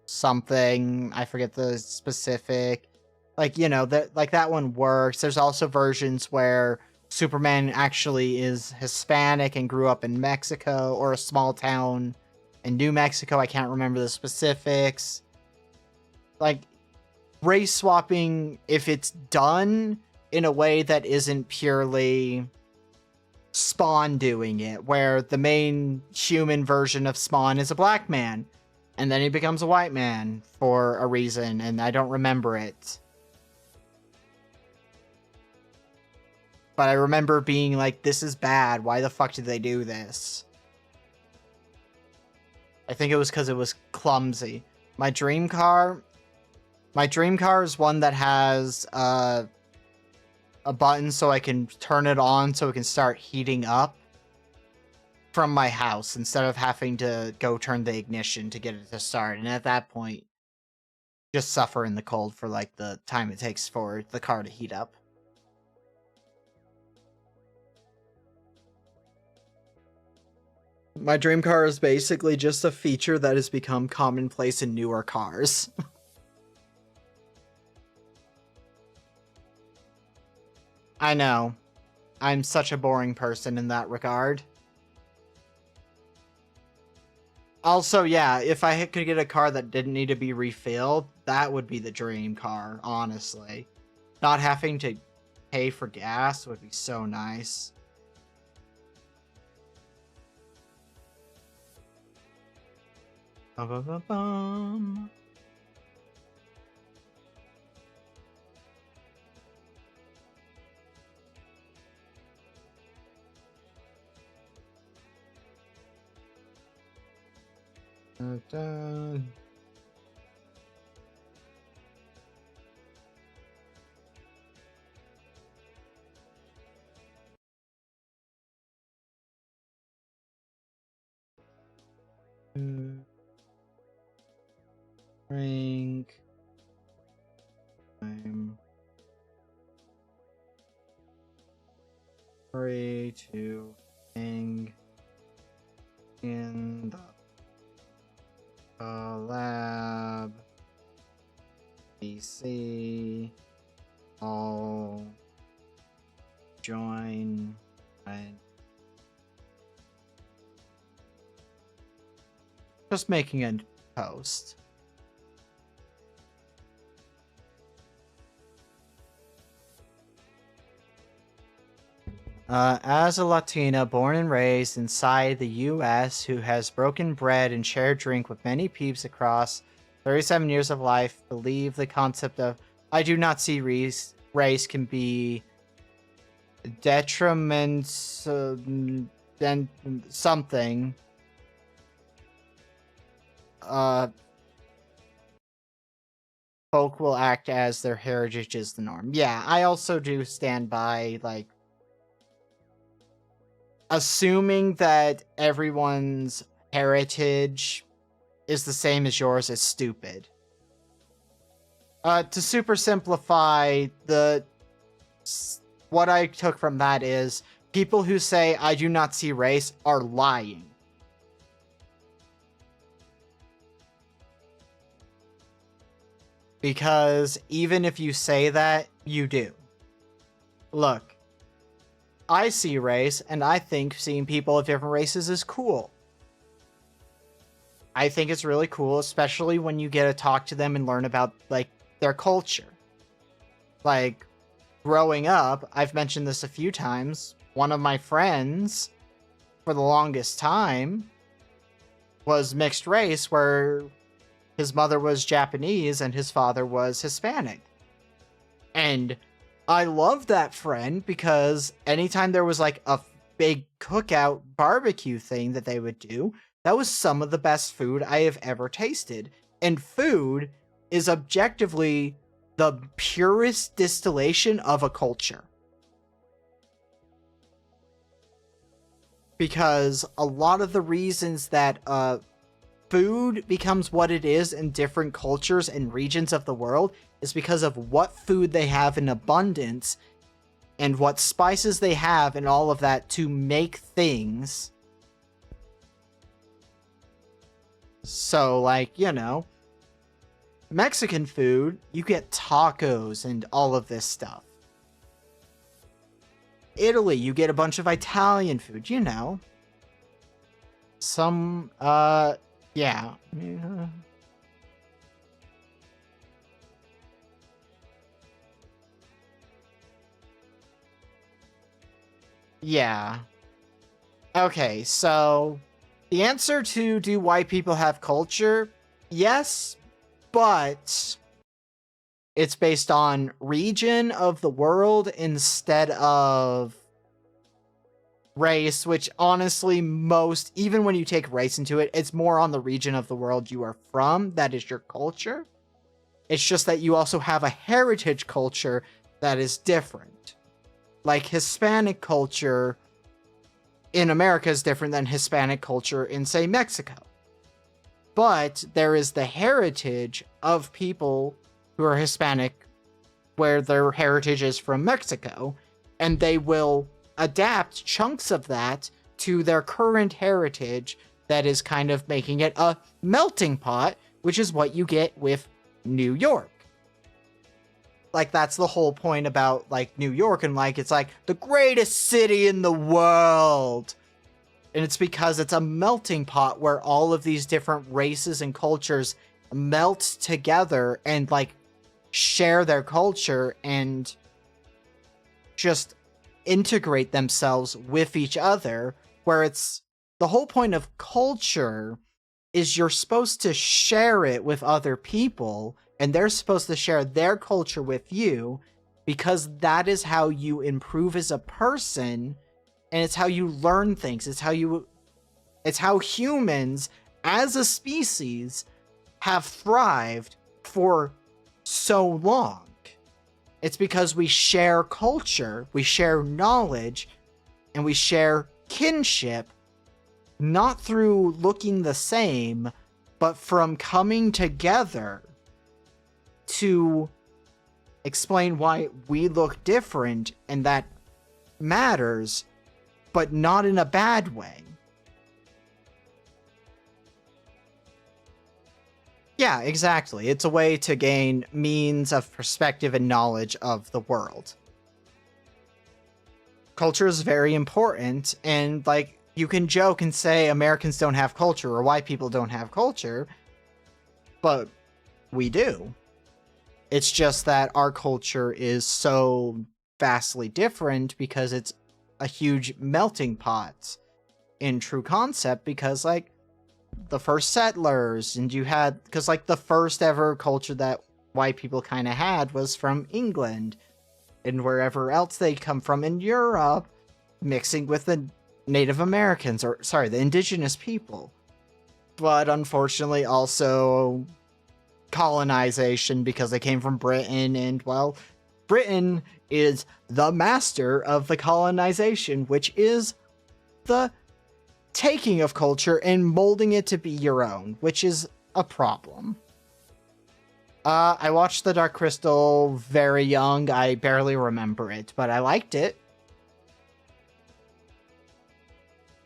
something. I forget the specific. Like, you know, that one works. There's also versions where Superman actually is Hispanic and grew up in Mexico or a small town in New Mexico. I can't remember the specifics. Like, race swapping, if it's done in a way that isn't purely Spawn doing it, where the main human version of Spawn is a black man, and then he becomes a white man for a reason, and I don't remember it. But I remember being like, this is bad. Why the fuck did they do this? I think it was because it was clumsy. My dream car is one that has a button so I can turn it on so it can start heating up from my house instead of having to go turn the ignition to get it to start. And at that point, just suffer in the cold for like the time it takes for the car to heat up. My dream car is basically just a feature that has become commonplace in newer cars. I know. I'm such a boring person in that regard. Also, yeah, if I could get a car that didn't need to be refilled, that would be the dream car, honestly. Not having to pay for gas would be so nice. Ba-ba-ba-bum. Da-da. Drink. I'm free to hang in the lab. PC. I'll join. Just making a post. As a Latina born and raised inside the U.S. who has broken bread and shared drink with many peeps across 37 years of life, believe the concept of I do not see race can be detriment then something. Folk will act as their heritage is the norm. Yeah, I also do stand by, like, assuming that everyone's heritage is the same as yours is stupid. To super simplify, what I took from that is people who say I do not see race are lying. Because even if you say that, you do. Look, I see race, and I think seeing people of different races is cool. I think it's really cool, especially when you get to talk to them and learn about, like, their culture. Like, growing up, I've mentioned this a few times, one of my friends, for the longest time, was mixed race, where his mother was Japanese and his father was Hispanic. And I love that friend because anytime there was like a big cookout barbecue thing that they would do, that was some of the best food I have ever tasted. And food is objectively the purest distillation of a culture. Because a lot of the reasons that food becomes what it is in different cultures and regions of the world is because of what food they have in abundance and what spices they have and all of that to make things. So, like, you know, Mexican food, you get tacos and all of this stuff. Italy, you get a bunch of Italian food, you know. Some, yeah. Yeah. Okay, so the answer to do white people have culture? Yes, but it's based on region of the world instead of race, which honestly even when you take race into it, it's more on the region of the world you are from that is your culture. It's just that you also have a heritage culture that is different. Like Hispanic culture in America is different than Hispanic culture in, say, Mexico. But there is the heritage of people who are Hispanic where their heritage is from Mexico, and they will adapt chunks of that to their current heritage that is kind of making it a melting pot, which is what you get with New York. Like, that's the whole point about, like, New York, and, like, it's, like, the greatest city in the world. And it's because it's a melting pot where all of these different races and cultures melt together and, like, share their culture and just integrate themselves with each other, where it's the whole point of culture is you're supposed to share it with other people, and they're supposed to share their culture with you, because that is how you improve as a person, and it's how you learn things. It's how humans as a species have thrived for so long. It's because we share culture, we share knowledge, and we share kinship, not through looking the same, but from coming together to explain why we look different, and that matters, but not in a bad way. Yeah, exactly. It's a way to gain means of perspective and knowledge of the world. Culture is very important, and, like, you can joke and say Americans don't have culture or white people don't have culture, but we do. It's just that our culture is so vastly different because it's a huge melting pot in true concept, because, like, the first settlers, and you had, because, like, the first ever culture that white people kind of had was from England, and wherever else they come from in Europe, mixing with the Native Americans, or, sorry, the indigenous people. But unfortunately also colonization, because they came from Britain, and, well, Britain is the master of the colonization, which is the taking of culture and molding it to be your own, which is a problem. I watched The Dark Crystal very young. I barely remember it, but I liked it.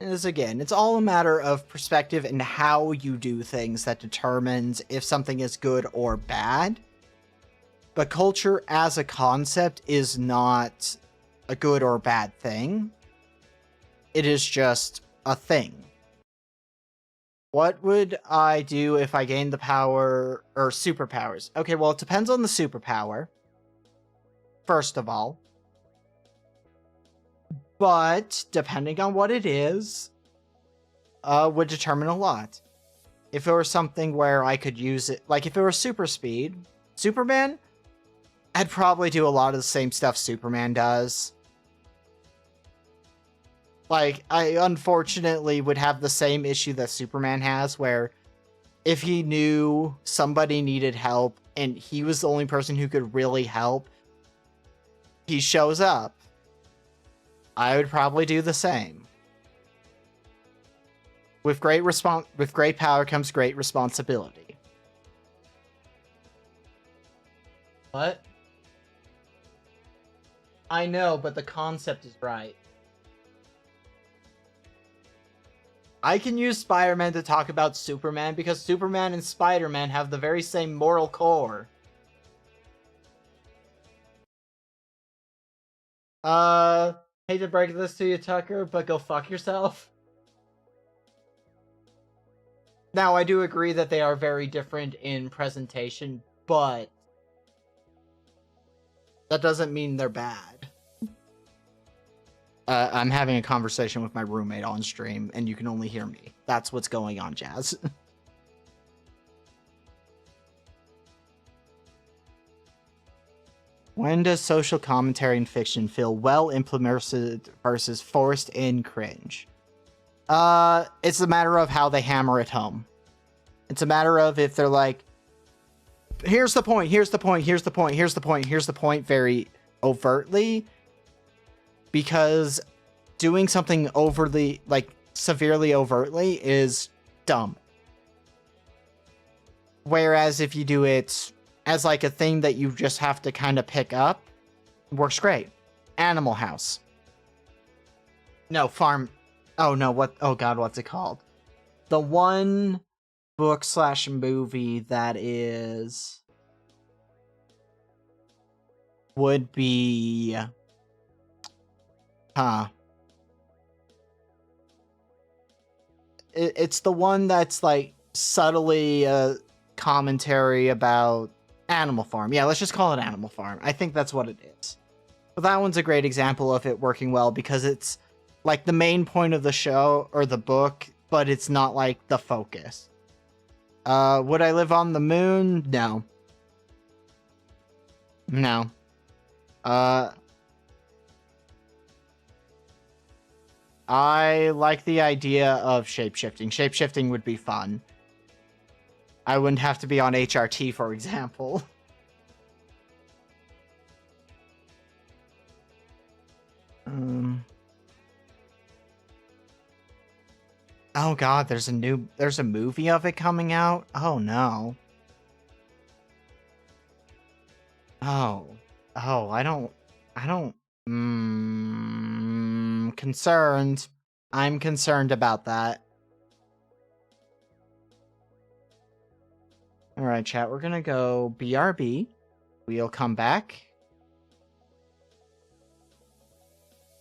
Again, it's all a matter of perspective and how you do things that determines if something is good or bad. But culture as a concept is not a good or bad thing. It is just a thing. What would I do if I gained the power or superpowers? Okay, well, it depends on the superpower, first of all. But depending on what it is, would determine a lot. If it were something where I could use it, like if it were super speed, Superman, I'd probably do a lot of the same stuff Superman does. Like, I unfortunately would have the same issue that Superman has, where if he knew somebody needed help and he was the only person who could really help, he shows up. I would probably do the same. With great power comes great responsibility. What? I know, but the concept is right. I can use Spider-Man to talk about Superman because Superman and Spider-Man have the very same moral core. Hate to break this to you, Tucker, but go fuck yourself. Now, I do agree that they are very different in presentation, but that doesn't mean they're bad. I'm having a conversation with my roommate on stream, and you can only hear me. That's what's going on, Jazz. When does social commentary in fiction feel well implemented versus forced in cringe? It's a matter of how they hammer it home. It's a matter of if they're like, here's the point, here's the point, here's the point, here's the point, here's the point very overtly. Because doing something overly, like, severely overtly is dumb. Whereas if you do it as, like, a thing that you just have to kind of pick up, it works great. Animal House. No, Farm... Oh, no, what... Oh, God, what's it called? The one book/movie that is... would be... It's the one that's, like, subtly commentary about Animal Farm. Yeah, let's just call it Animal Farm. I think that's what it is. But that one's a great example of it working well because it's, like, the main point of the show or the book, but it's not, like, the focus. Would I live on the moon? No. No. I like the idea of shapeshifting. Shapeshifting would be fun. I wouldn't have to be on HRT, for example. Oh god, there's a movie of it coming out? Oh no. Oh. Oh, I don't... concerned. I'm concerned about that. Alright, chat, we're gonna go BRB. We'll come back.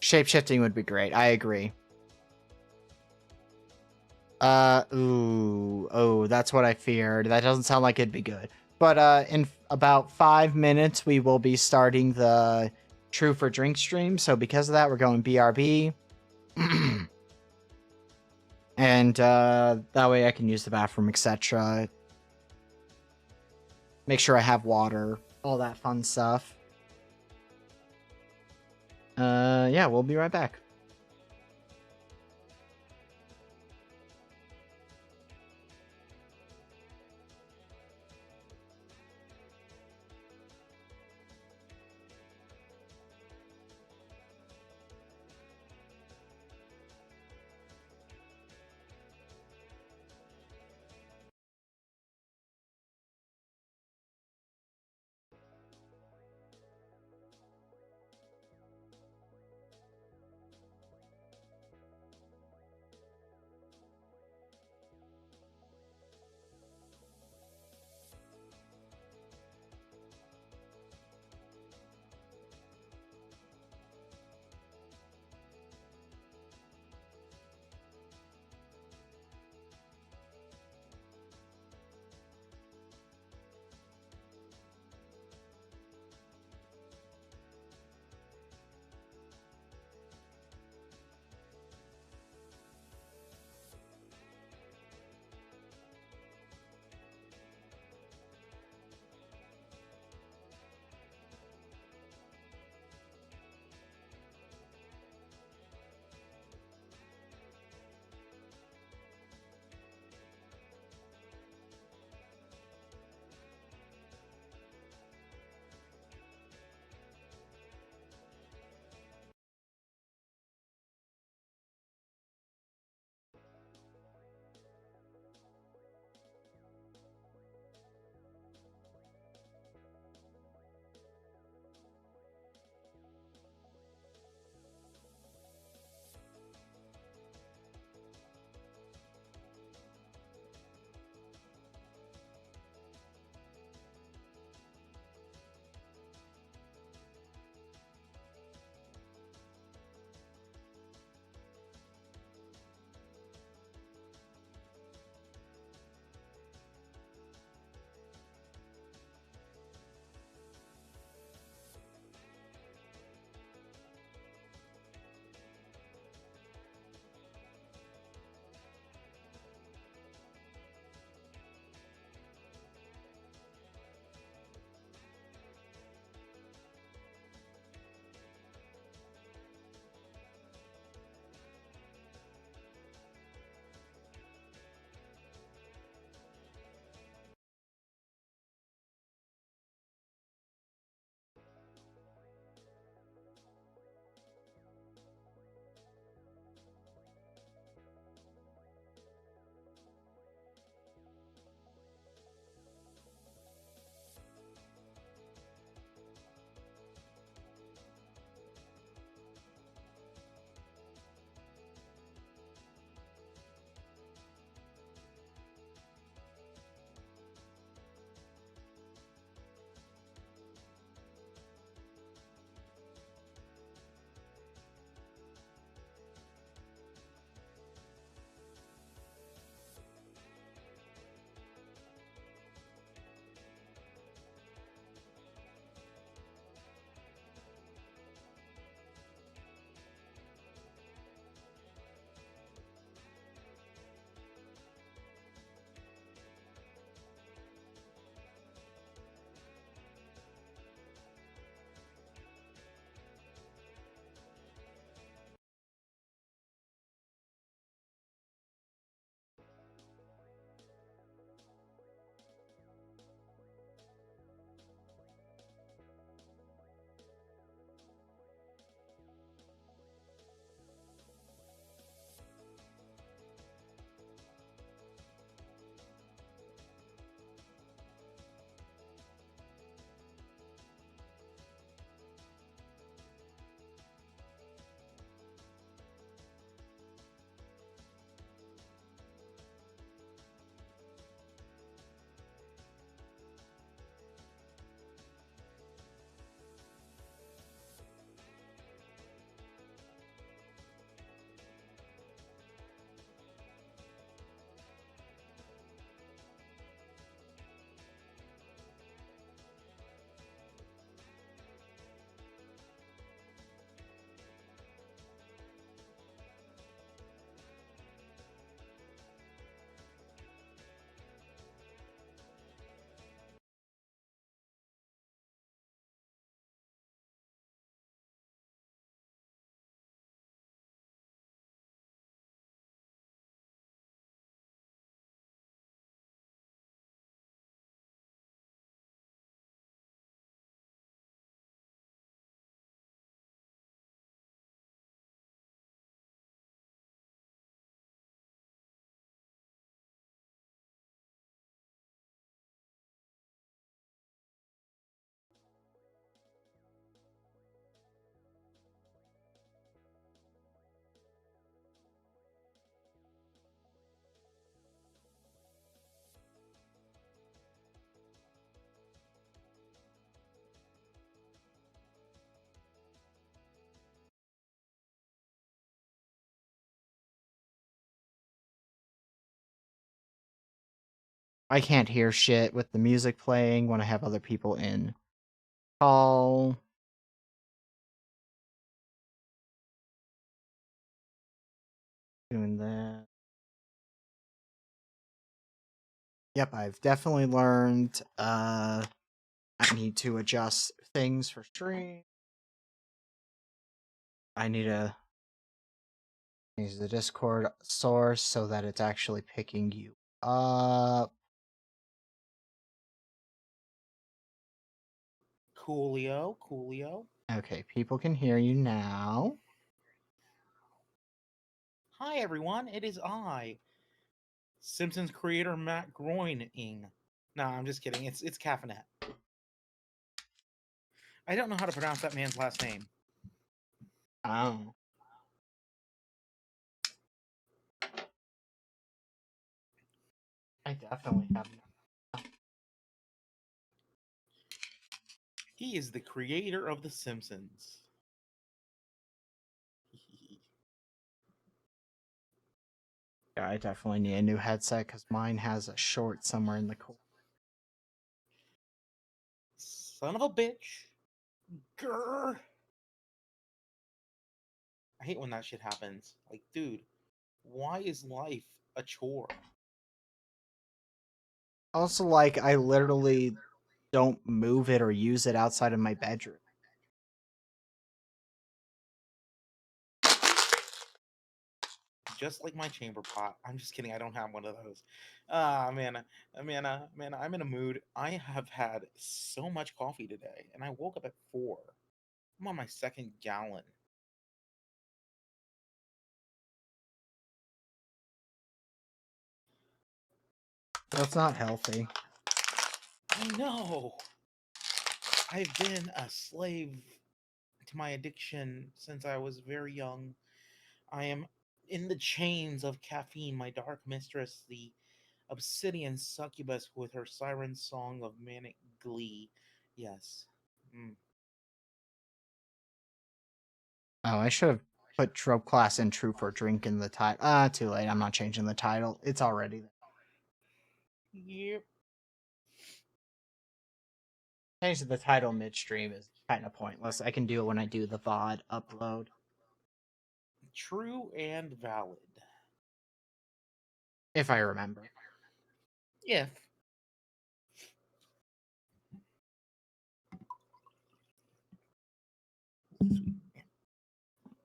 Shapeshifting would be great, I agree. Oh, that's what I feared. That doesn't sound like it'd be good. But, in about 5 minutes, we will be starting the True for Drink stream. So because of that, we're going BRB. And, that way I can use the bathroom, etc. Make sure I have water. All that fun stuff. Yeah, we'll be right back. I can't hear shit with the music playing when I have other people in call. Doing that. Yep, I've definitely learned I need to adjust things for stream. I need to use the Discord source so that it's actually picking you up. Coolio. Okay, people can hear you now. Hi everyone, it is I, Simpsons creator Matt Groening. No, I'm just kidding. It's Caffeinet. I don't know how to pronounce that man's last name. Oh. I definitely have. He is the creator of The Simpsons. Yeah, I definitely need a new headset because mine has a short somewhere in the corner. Son of a bitch. Grr. I hate when that shit happens. Like, dude, why is life a chore? Also, like, I literally don't move it or use it outside of my bedroom. Just like my chamber pot. I'm just kidding. I don't have one of those. Ah, man, I'm in a mood. I have had so much coffee today, and I woke up at 4. I'm on my second gallon. That's not healthy. I know. I've been a slave to my addiction since I was very young. I am in the chains of caffeine, my dark mistress, the obsidian succubus with her siren song of manic glee. Yes. Mm. Oh, I should have put Trope Class and True for Drink in the title. Too late. I'm not changing the title. It's already there. Yep. Changing the title midstream is kind of pointless. I can do it when I do the VOD upload. True and valid. If I remember. If.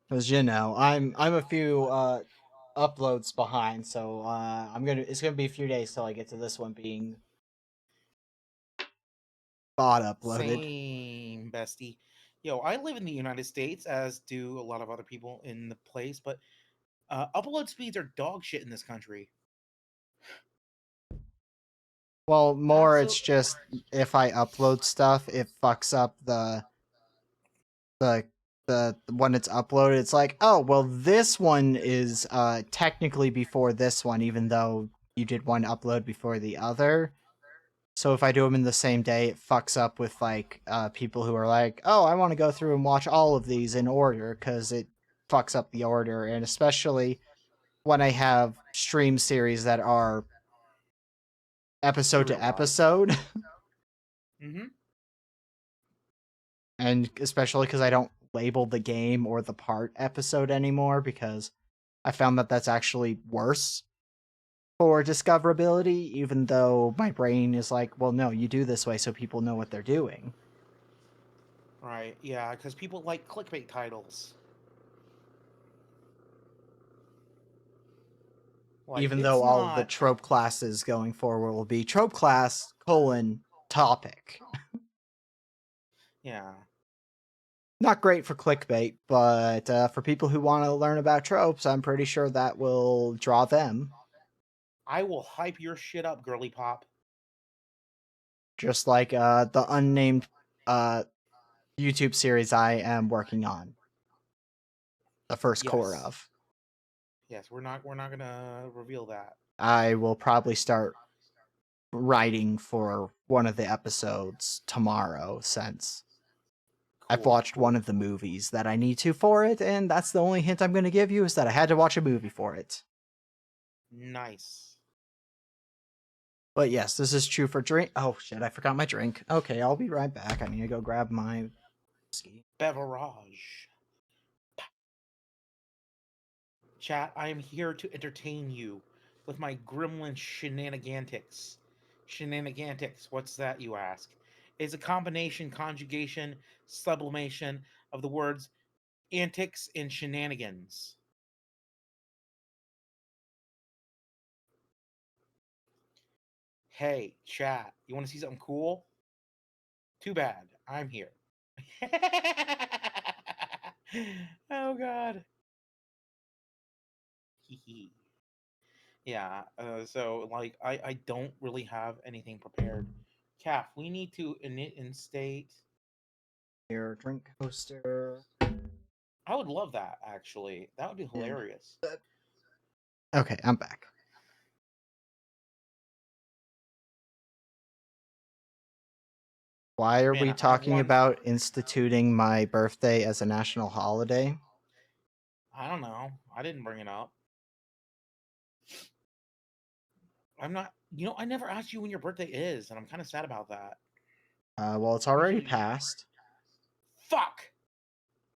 Because I'm a few uploads behind, so it's gonna be a few days till I get to this one being VOD uploaded. Same, bestie. Yo, I live in the United States, as do a lot of other people in the place, but upload speeds are dog shit in this country. Well, more it's Absolutely. just if I upload stuff, it fucks up the when it's uploaded. It's like, oh well, this one is technically before this one, even though you did one upload before the other. So if I do them in the same day, it fucks up with like people who are like, oh, I want to go through and watch all of these in order because it fucks up the order, and especially when I have stream series that are episode to Serialized. episode. Mm-hmm. And especially because I don't label the game or the part episode anymore because I found that that's actually worse for discoverability, even though my brain is like, well, no, you do this way so people know what they're doing. Right, yeah, because people like clickbait titles. Like, Even it's though all of the not. trope classes going forward will be trope class colon topic. Yeah. Not great for clickbait, but for people who want to learn about tropes, I'm pretty sure that will draw them. I will hype your shit up, girly pop. Just like the unnamed uh, YouTube series I am working on, the first core Yes. of. Yes, we're not gonna reveal that. I will probably start writing for one of the episodes tomorrow since I've Cool, watched one cool. of the movies that I need to for it, and that's the only hint I'm going to give you is that I had to watch a movie for it. Nice. But yes, this is true for drink. Oh shit, I forgot my drink. Okay, I'll be right back. I need to go grab my whiskey. Beverage. Chat, I am here to entertain you with my gremlin shenanigantics. Shenanigantics, what's that, you ask? It's a combination, conjugation, sublimation of the words antics and shenanigans. Hey, chat, you want to see something cool? Too bad, I'm here. Oh, God. Yeah, so like I don't really have anything prepared. Calf, we need to init and state. Your drink coaster. I would love that actually. That would be And hilarious. okay, I'm back. Why are we Man, I have talking one. about instituting my birthday as a national holiday? I don't know. I didn't bring it up. I'm not. I never asked you when your birthday is, and I'm kind of sad about that. Well, it's already Usually, passed. fuck.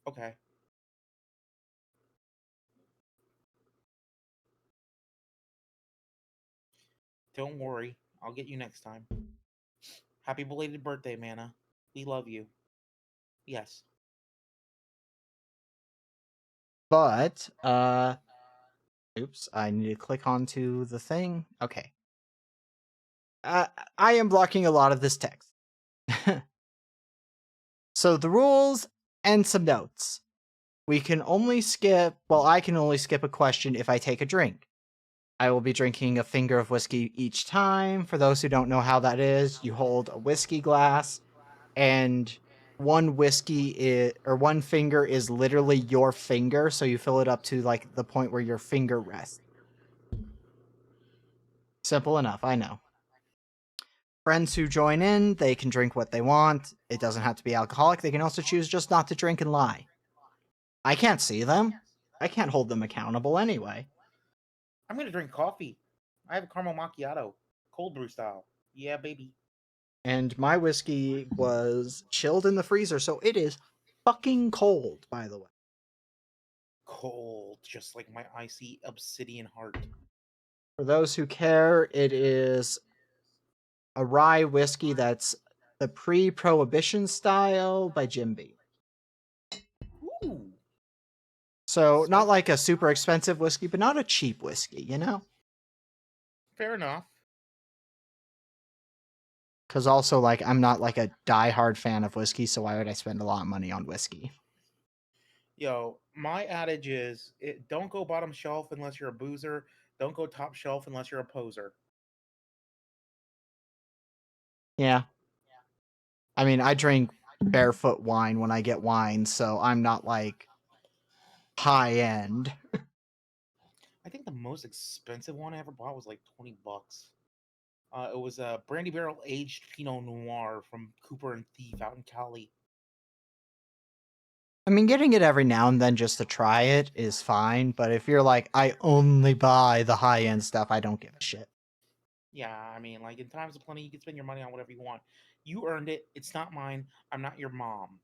Okay. Don't worry. I'll get you next time. Happy belated birthday, Mana. We love you. Yes. But, oops, I need to click onto the thing. Okay. I am blocking a lot of this text. So the rules and some notes. We can only skip, well, I can only skip a question if I take a drink. I will be drinking a finger of whiskey each time. For those who don't know how that is, you hold a whiskey glass and one whiskey is, or one finger is literally your finger, so you fill it up to like the point where your finger rests. Simple enough, I know. Friends who join in, they can drink what they want. It doesn't have to be alcoholic. They can also choose just not to drink and lie. I can't see them. I can't hold them accountable anyway. I'm gonna drink coffee. I have a caramel macchiato, cold brew style. Yeah, baby. And my whiskey was chilled in the freezer, so it is fucking cold, by the way. Cold, just like my icy obsidian heart. For those who care, it is a rye whiskey that's the pre-prohibition style by Jim Beam. Ooh. So not Spicy. like a super expensive whiskey, but not a cheap whiskey, you know? Fair enough. Because also, like, I'm not like a die-hard fan of whiskey, so why would I spend a lot of money on whiskey? Yo, my adage is don't go bottom shelf unless you're a boozer. Don't go top shelf unless you're a poser. Yeah. I mean, I drink barefoot wine when I get wine, so I'm not like high-end. I think the most expensive one I ever bought was like $20. It was a brandy barrel aged Pinot Noir from Cooper and Thief out in Cali. I mean, getting it every now and then just to try it is fine, but if you're like, I only buy the high-end stuff, I don't give a shit. Yeah, I mean, like in times of plenty, you can spend your money on whatever you want. You earned it. It's not mine. I'm not your mom.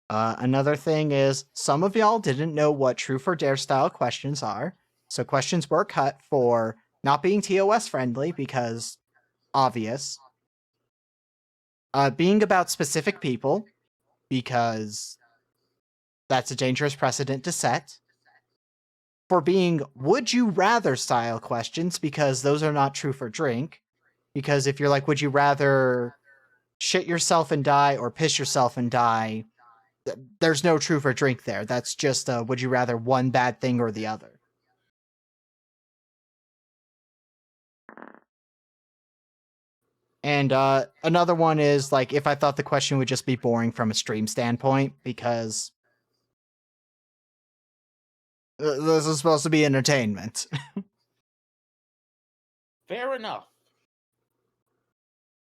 Another thing is, some of y'all didn't know what Truth or Dare style questions are, so questions were cut for not being TOS friendly because obvious. Being about specific people because that's a dangerous precedent to set. For being would you rather style questions because those are not true for drink. Because if you're like, would you rather shit yourself and die or piss yourself and die? There's no true for drink there. That's just would you rather one bad thing or the other. And another one is like if I thought the question would just be boring from a stream standpoint because this is supposed to be entertainment. Fair enough.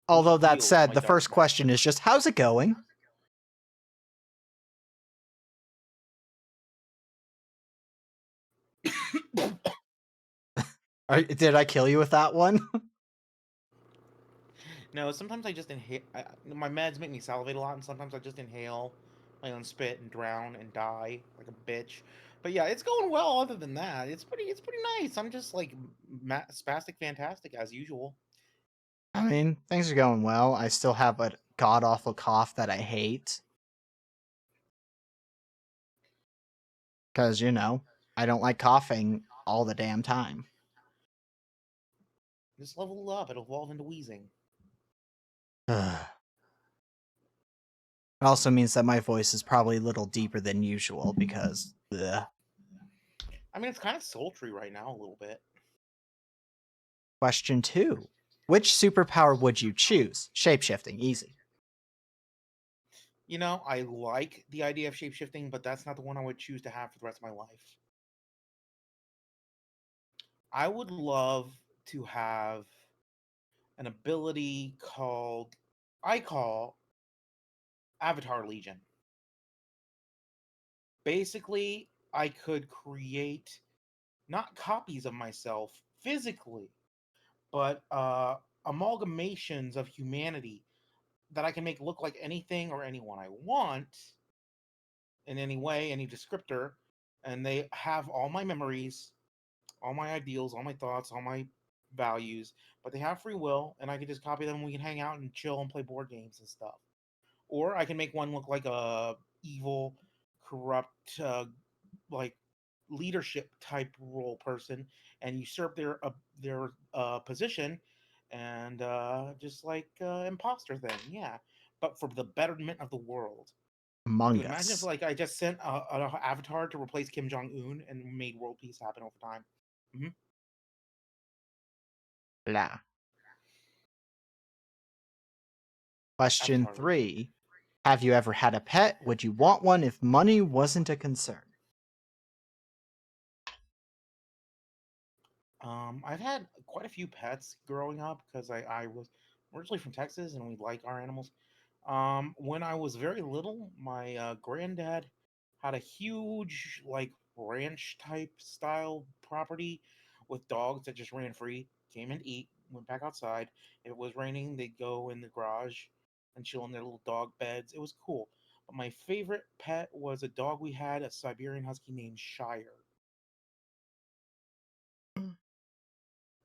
Although We that yield, said, my the dark first question master. is just how's it going? Did I kill you with that one? No, sometimes I just inhale. My meds make me salivate a lot, and sometimes I just inhale my own spit and drown and die like a bitch. But yeah, it's going well. Other than that, it's pretty nice. I'm just like spastic fantastic as usual. I mean, things are going well. I still have a god awful cough that I hate. Because, I don't like coughing all the damn time. Just level up. It'll evolve into wheezing. It also means that my voice is probably a little deeper than usual because. Ugh. I mean, it's kind of sultry right now a little bit. Question 2. Which superpower would you choose? Shapeshifting, easy. I like the idea of shapeshifting, but that's not the one I would choose to have for the rest of my life. I would love to have an ability I call Avatar Legion. Basically, I could create not copies of myself physically, but amalgamations of humanity that I can make look like anything or anyone I want in any way, any descriptor, and they have all my memories, all my ideals, all my thoughts, all my values, but they have free will, and I can just copy them. And we can hang out and chill and play board games and stuff. Or I can make one look like a evil, corrupt, like leadership type role person, and usurp their position, and just like imposter thing, yeah. But for the betterment of the world. Among Dude, imagine if Us. like I just sent an avatar to replace Kim Jong Un and made world peace happen over time. Hmm. Blah. Question Avatar Legion. 3. Have you ever had a pet? Would you want one if money wasn't a concern? I've had quite a few pets growing up because I was originally from Texas and we like our animals. When I was very little, my granddad had a huge, like, ranch type style property with dogs that just ran free, came and eat, went back outside. If it was raining, they'd go in the garage and chill in their little dog beds. It was cool. But my favorite pet was a dog we had, a Siberian Husky named Shire.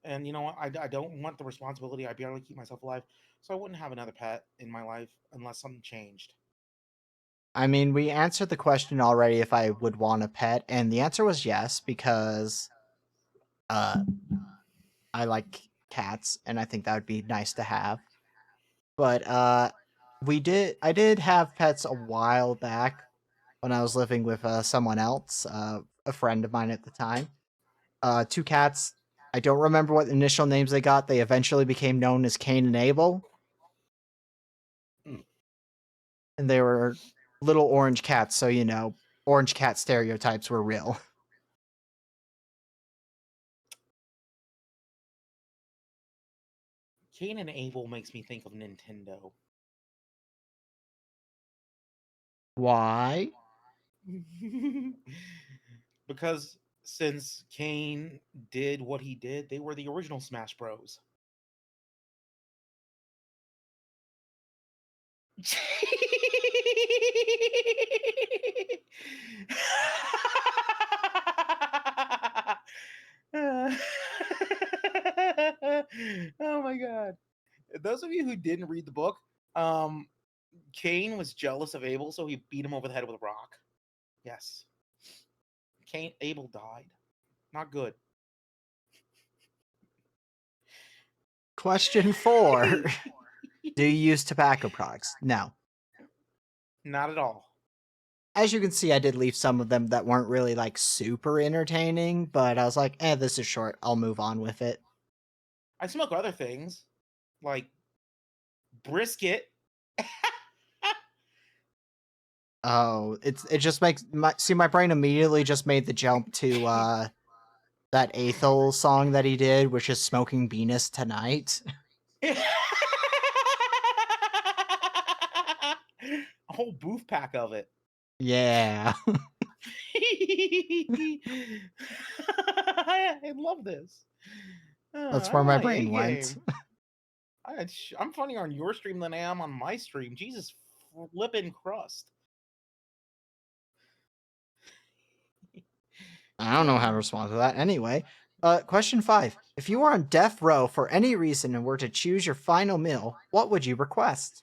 And you know what? I don't want the responsibility. I barely keep myself alive, so I wouldn't have another pet in my life unless something changed. I mean, we answered the question already if I would want a pet, and the answer was yes, because uh, I like cats, and I think that would be nice to have. But I did have pets a while back when I was living with someone else, a friend of mine at the time. Two cats. I don't remember what initial names they got. They eventually became known as Cain and Abel, Mm. and they were little orange cats. So orange cat stereotypes were real. Cain and Abel makes me think of Nintendo. Why? Because since Cain did what he did, they were the original Smash Bros. Oh my god. Those of you who didn't read the book, um, Cain was jealous of Abel, so he beat him over the head with a rock. Yes. Abel died. Not good. Question 4. Do you use tobacco products? No. Not at all. As you can see, I did leave some of them that weren't really like super entertaining, but I was like, this is short. I'll move on with it. I smoke other things, like brisket. Oh, it just makes my brain immediately just made the jump to that Athel song that he did, which is "Smoking Venus Tonight." A whole booth pack of it. Yeah, I love this. that's All where my right, A brain went. game. I'm funnier on your stream than I am on my stream. Jesus flippin' crust. I don't know how to respond to that. Anyway, question 5. If you were on death row for any reason and were to choose your final meal, what would you request?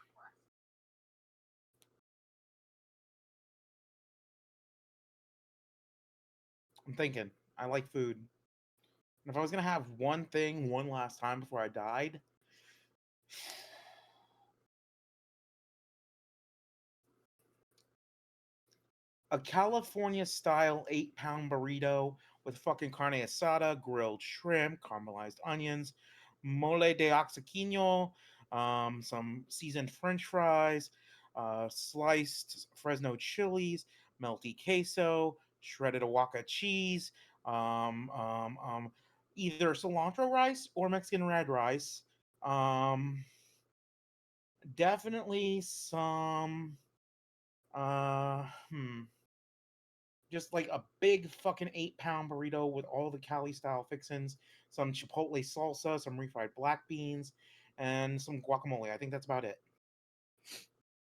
I'm thinking. I like food. And if I was gonna have one thing one last time before I died, a California style 8-pound burrito with fucking carne asada, grilled shrimp, caramelized onions, mole de oaxaquino, some seasoned French fries, sliced Fresno chilies, melty queso, shredded Oaxaca cheese, um, um, um, either cilantro rice or Mexican red rice. Um, Definitely some. Uh, hmm just like a big fucking 8-pound burrito with all the Cali style fixins, some chipotle salsa, some refried black beans, and some guacamole. I think that's about it.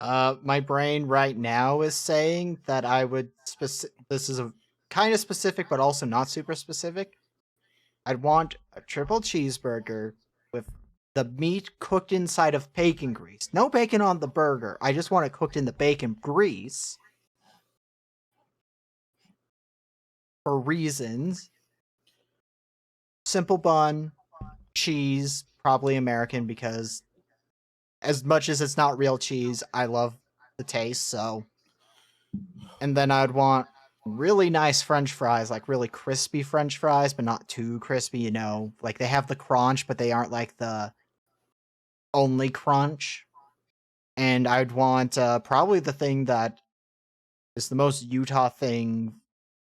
My brain right now is saying that I would this is a kind of specific but also not super specific. I'd want a triple cheeseburger with the meat cooked inside of bacon grease. No bacon on the burger. I just want it cooked in the bacon grease for reasons. Simple bun, cheese, probably American because as much as it's not real cheese, I love the taste, so. And then I'd want really nice french fries, like really crispy french fries, but not too crispy, you know. Like they have the crunch, but they aren't like the only crunch. And I'd want probably the thing that is the most Utah thing,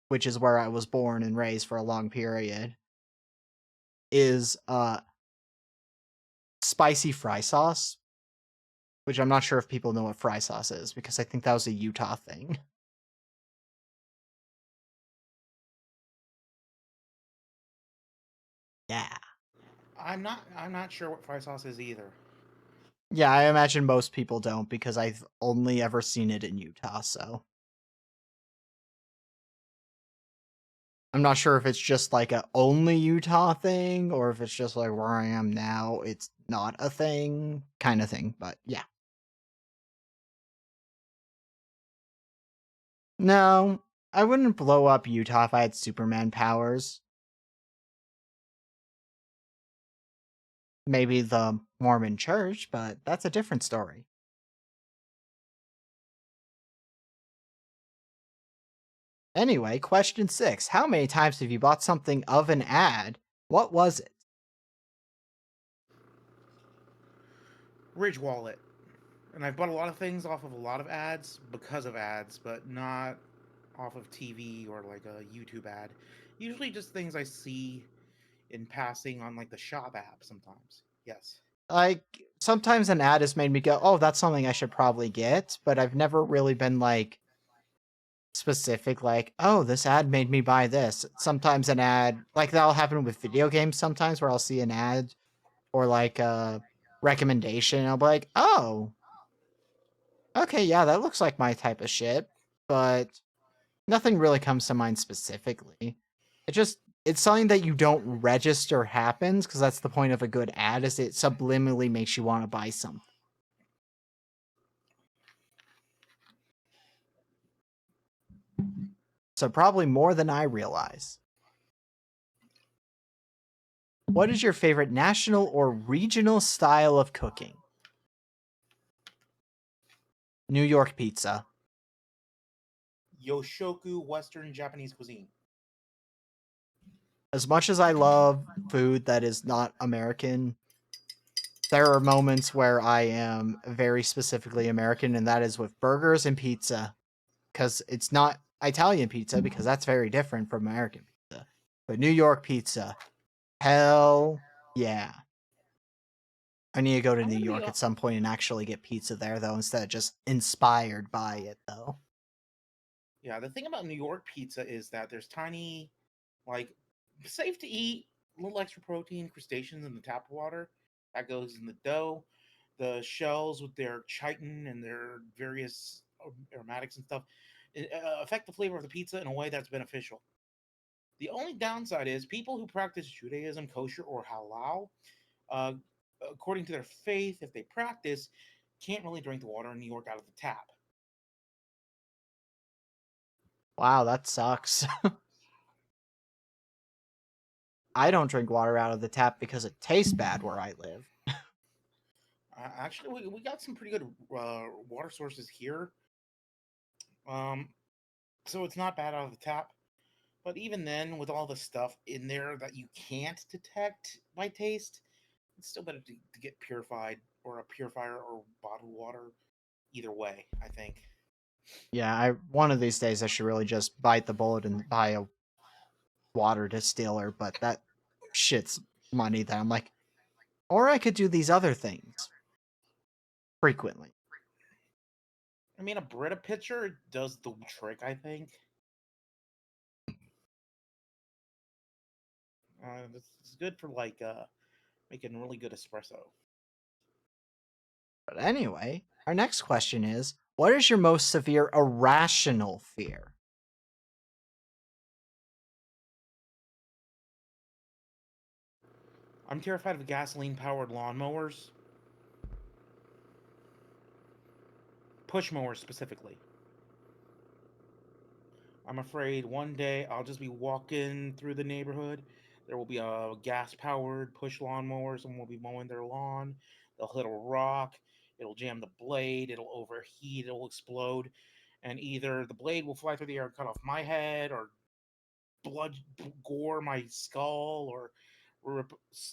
which is where I was born and raised for a long period, is spicy fry sauce, which I'm not sure if people know what fry sauce is because I think that was a Utah thing. Yeah. I'm not sure what fry sauce is either. Yeah, I imagine most people don't because I've only ever seen it in Utah, so. I'm not sure if it's just like a only Utah thing or if it's just like where I am now, it's not a thing kind of thing, but yeah. No, I wouldn't blow up Utah if I had Superman powers. Maybe the Mormon church, but that's a different story. Anyway, question 6. How many times have you bought something of an ad? What was it? Ridge Wallet. And I've bought a lot of things off of a lot of ads because of ads, but not off of TV or like a YouTube ad. Usually just things I see in passing on like the shop app sometimes. Yes. Like, sometimes an ad has made me go, oh, that's something I should probably get, but I've never really been like, specific, like, oh, this ad made me buy this. Sometimes an ad, like that'll happen with video games sometimes where I'll see an ad or like a recommendation. And I'll be like, oh, okay, yeah, that looks like my type of shit. But nothing really comes to mind specifically. It's something that you don't register happens because that's the point of a good ad is it subliminally makes you want to buy something. So probably more than I realize. What is your favorite national or regional style of cooking? New York pizza. Yoshoku Western Japanese cuisine. As much as I love food that is not American, there are moments where I am very specifically American, and that is with burgers and pizza. Because it's not Italian pizza, because that's very different from American pizza. But New York pizza, hell yeah. I need to go to I'm New gonna be York at some point and actually get pizza there, though, instead of just inspired by it, though. Yeah, the thing about New York pizza is that there's tiny, like, safe to eat, little extra protein crustaceans in the tap water. That goes in the dough. The shells with their chitin and their various aromatics and stuff affect the flavor of the pizza in a way that's beneficial. The only downside is people who practice Judaism, kosher, or halal, uh, according to their faith, if they practice, can't really drink the water in New York out of the tap. Wow, that sucks. I don't drink water out of the tap because it tastes bad where I live. Actually, we got some pretty good water sources here. Um, so it's not bad out of the tap. But even then, with all the stuff in there that you can't detect by taste, it's still better to get purified or a purifier or bottled water. Either way, I think. Yeah, I one of these days I should really just bite the bullet and buy a water distiller, but that shit's money that I'm like, or I could do these other things frequently. I mean, a Brita pitcher does the trick, I think. It's good for like making really good espresso. But anyway, our next question is, what is your most severe irrational fear? I'm terrified of gasoline-powered lawnmowers, push mowers specifically. I'm afraid one day I'll just be walking through the neighborhood. There will be a gas-powered push lawnmower. Someone will be mowing their lawn. They'll hit a rock. It'll jam the blade. It'll overheat. It'll explode, and either the blade will fly through the air and cut off my head, or blood gore my skull, or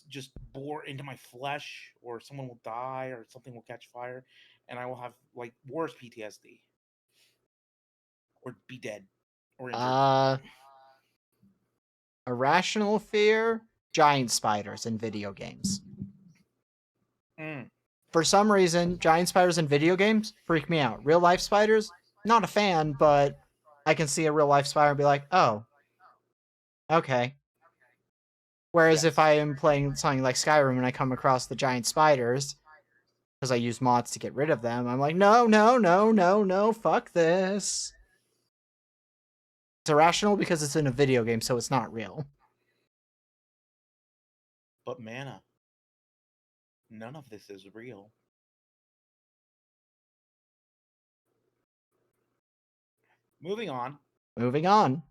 just bore into my flesh, or someone will die, or something will catch fire, and I will have like worse PTSD, or be dead, or injured. Uh, Irrational fear? Giant spiders in video games. Mm. For some reason, giant spiders in video games freak me out. Real life spiders, not a fan, but I can see a real life spider and be like, oh, okay. Whereas if Yes. I am playing something like Skyrim and I come across the giant spiders, because I use mods to get rid of them, I'm like, no, no, no, no, no, fuck this. It's irrational because it's in a video game, so it's not real. But mana, none of this is real. Moving on. Moving on.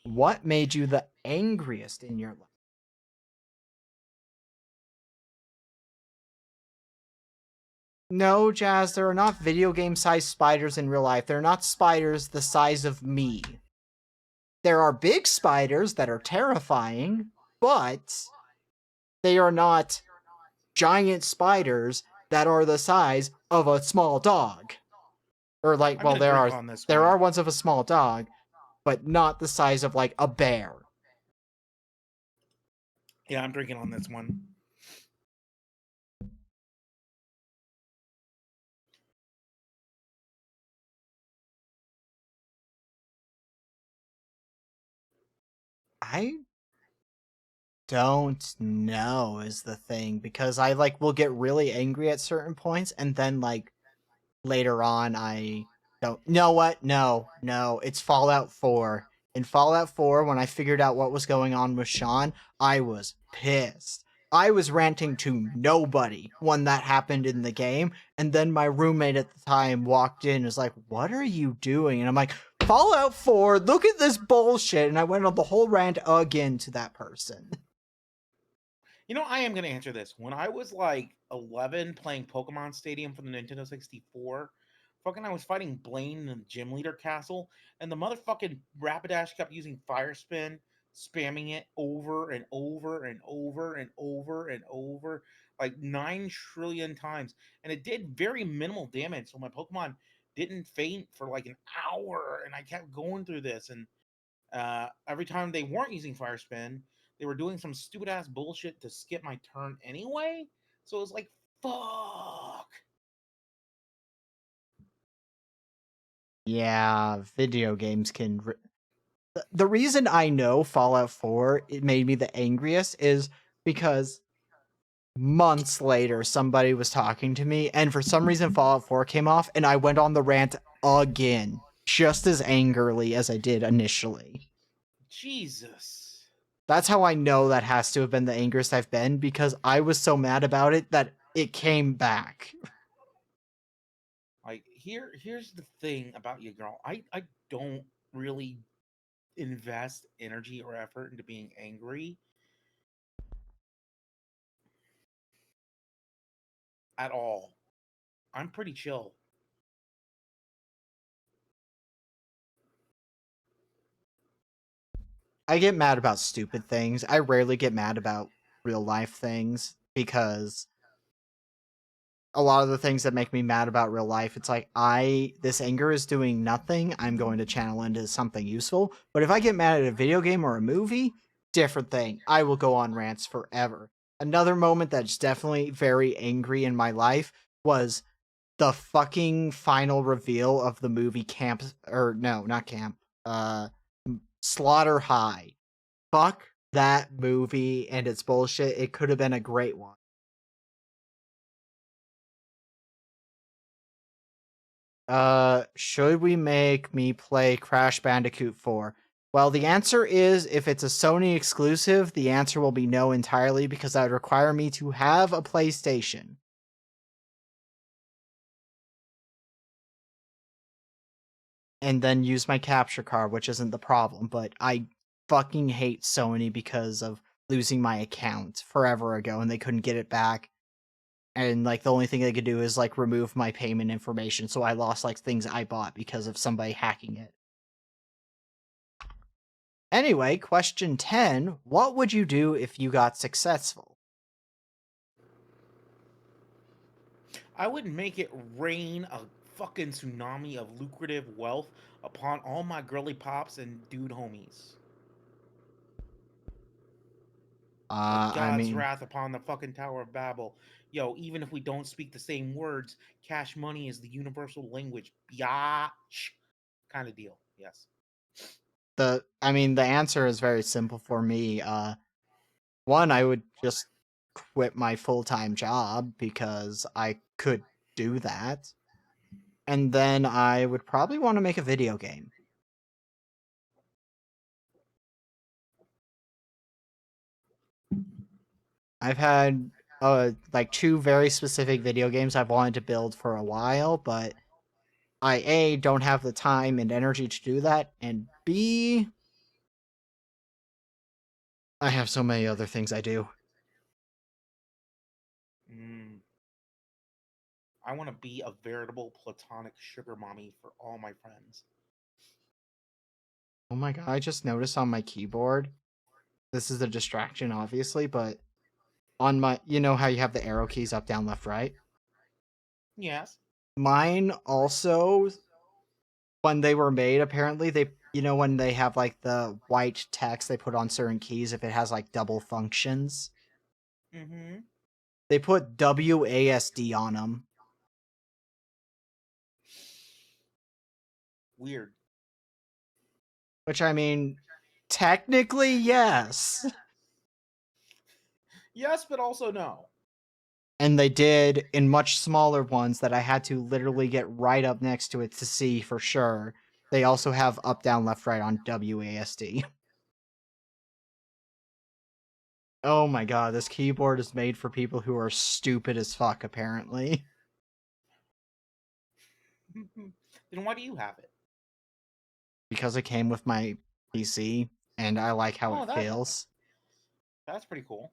What made you the angriest in your life? No, Jazz, there are not video game sized spiders in real life. They're not spiders the size of me. There are big spiders that are terrifying, but they are not giant spiders that are the size of a small dog. Or like, I'm well, gonna there drink are on this there one. are ones of a small dog, but not the size of like a bear. Yeah, I'm drinking on this one. I don't know is the thing because I like will get really angry at certain points and then like later on I don't know what? No, no, it's Fallout 4. In Fallout 4, when I figured out what was going on with Sean, I was pissed. I was ranting to nobody when that happened in the game, and then my roommate at the time walked in and was like, "What are you doing?" And I'm like, "Fallout 4, look at this bullshit." And I went on the whole rant again to that person. You know, I am gonna answer this. When I was like 11 playing Pokemon Stadium for the Nintendo 64, fucking I was fighting Blaine in the gym leader castle, and the motherfucking Rapidash kept using Fire Spin, spamming it over and over and over and over and over, like 9 trillion times. And it did very minimal damage, so my Pokemon didn't faint for like an hour, and I kept going through this. And every time they weren't using Fire Spin, they were doing some stupid ass bullshit to skip my turn anyway. So it was like, fuck. Yeah, video games can. The reason I know Fallout 4 it made me the angriest is because months later, somebody was talking to me, and for some reason, Fallout 4 came off, and I went on the rant again, just as angrily as I did initially. Jesus. That's how I know that has to have been the angriest I've been, because I was so mad about it that it came back. Like here's the thing about you, girl. I don't really invest energy or effort into being angry at all. I'm pretty chill. I get mad about stupid things. I rarely get mad about real life things because a lot of the things that make me mad about real life, it's like this anger is doing nothing. I'm going to channel into something useful. But if I get mad at a video game or a movie, different thing. I will go on rants forever. Another moment that's definitely very angry in my life was the fucking final reveal of the movie Camp, or no, not Camp, uh Slaughter High. Fuck that movie and its bullshit. It could have been a great one. Should we make me play Crash Bandicoot 4? Well, the answer is if it's a Sony exclusive, the answer will be no entirely because that would require me to have a PlayStation. And then use my capture card, which isn't the problem, but I fucking hate Sony because of losing my account forever ago and they couldn't get it back. And like the only thing they could do is like remove my payment information, so I lost like things I bought because of somebody hacking it. Anyway, question 10. What would you do if you got successful? I would make it rain a fucking tsunami of lucrative wealth upon all my girly pops and dude homies. Like I God's mean, wrath upon the fucking Tower of Babel. Yo, even if we don't speak the same words, cash money is the universal language. Biatch. Kind of deal. Yes. the answer is very simple for me. One, I would just quit my full-time job because I could do that. And then I would probably want to make a video game. I've had like two very specific video games I've wanted to build for a while, but I A don't have the time and energy to do that, and B I have so many other things I do. Mm. I want to be a veritable platonic sugar mommy for all my friends. Oh my god, I just noticed on my keyboard. This is a distraction obviously, but on my you know how you have the arrow keys up, down, left, right? Yes. Mine also, when they were made, apparently they when they have like the white text they put on certain keys if it has like double functions, Mm-hmm. they put WASD on them. Weird. Which I mean, technically yes. Yes, but also no. And they did in much smaller ones that I had to literally get right up next to it to see for sure. They also have up, down, left, right on WASD. Oh my god, this keyboard is made for people who are stupid as fuck, apparently. Then why do you have it? Because it came with my PC, and I like how Oh, it feels. that's pretty cool.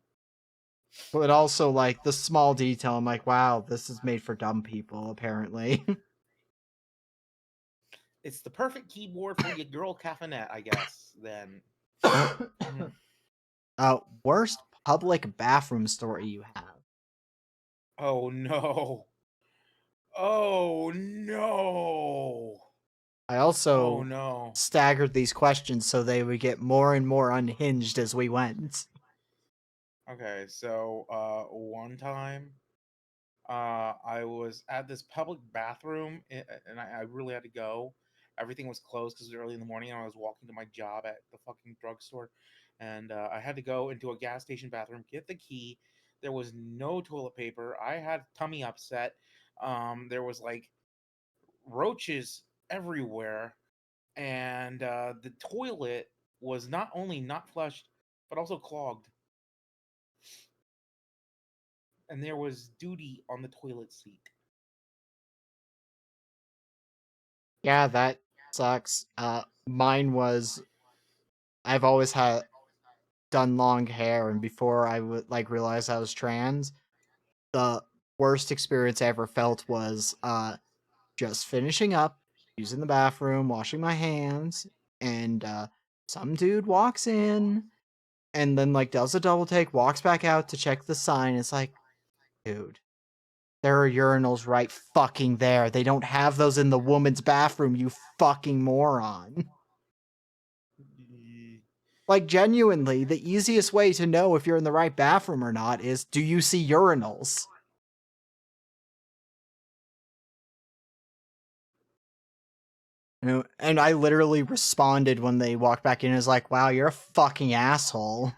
But also, like, the small detail, I'm like, wow, this is made for dumb people, apparently. It's the perfect keyboard for your girl caffeinette, I guess. Then. Hmm. Worst public bathroom story you have. Oh no. Oh no. I Oh also no. staggered these questions so they would get more and more unhinged as we went. Okay, so one time I was at this public bathroom and I really had to go. Everything was closed because it was early in the morning and I was walking to my job at the fucking drugstore. And I had to go into a gas station bathroom, get the key, There was no toilet paper. I had tummy upset. There was like roaches everywhere, and the toilet was not only not flushed but also clogged, and there was duty on the toilet seat. Yeah, that sucks. Mine was I've always had done long hair, and before I would like realize I was trans, the worst experience I ever felt was just finishing up, using the bathroom, washing my hands, and some dude walks in and then like does a double take, walks back out to check the sign. It's like, dude, there are urinals right fucking there. They don't have those in the woman's bathroom, you fucking moron. Like, genuinely, the easiest way to know if you're in the right bathroom or not is, do you see urinals? You know, and I literally responded when they walked back in, and was like, wow, you're a fucking asshole.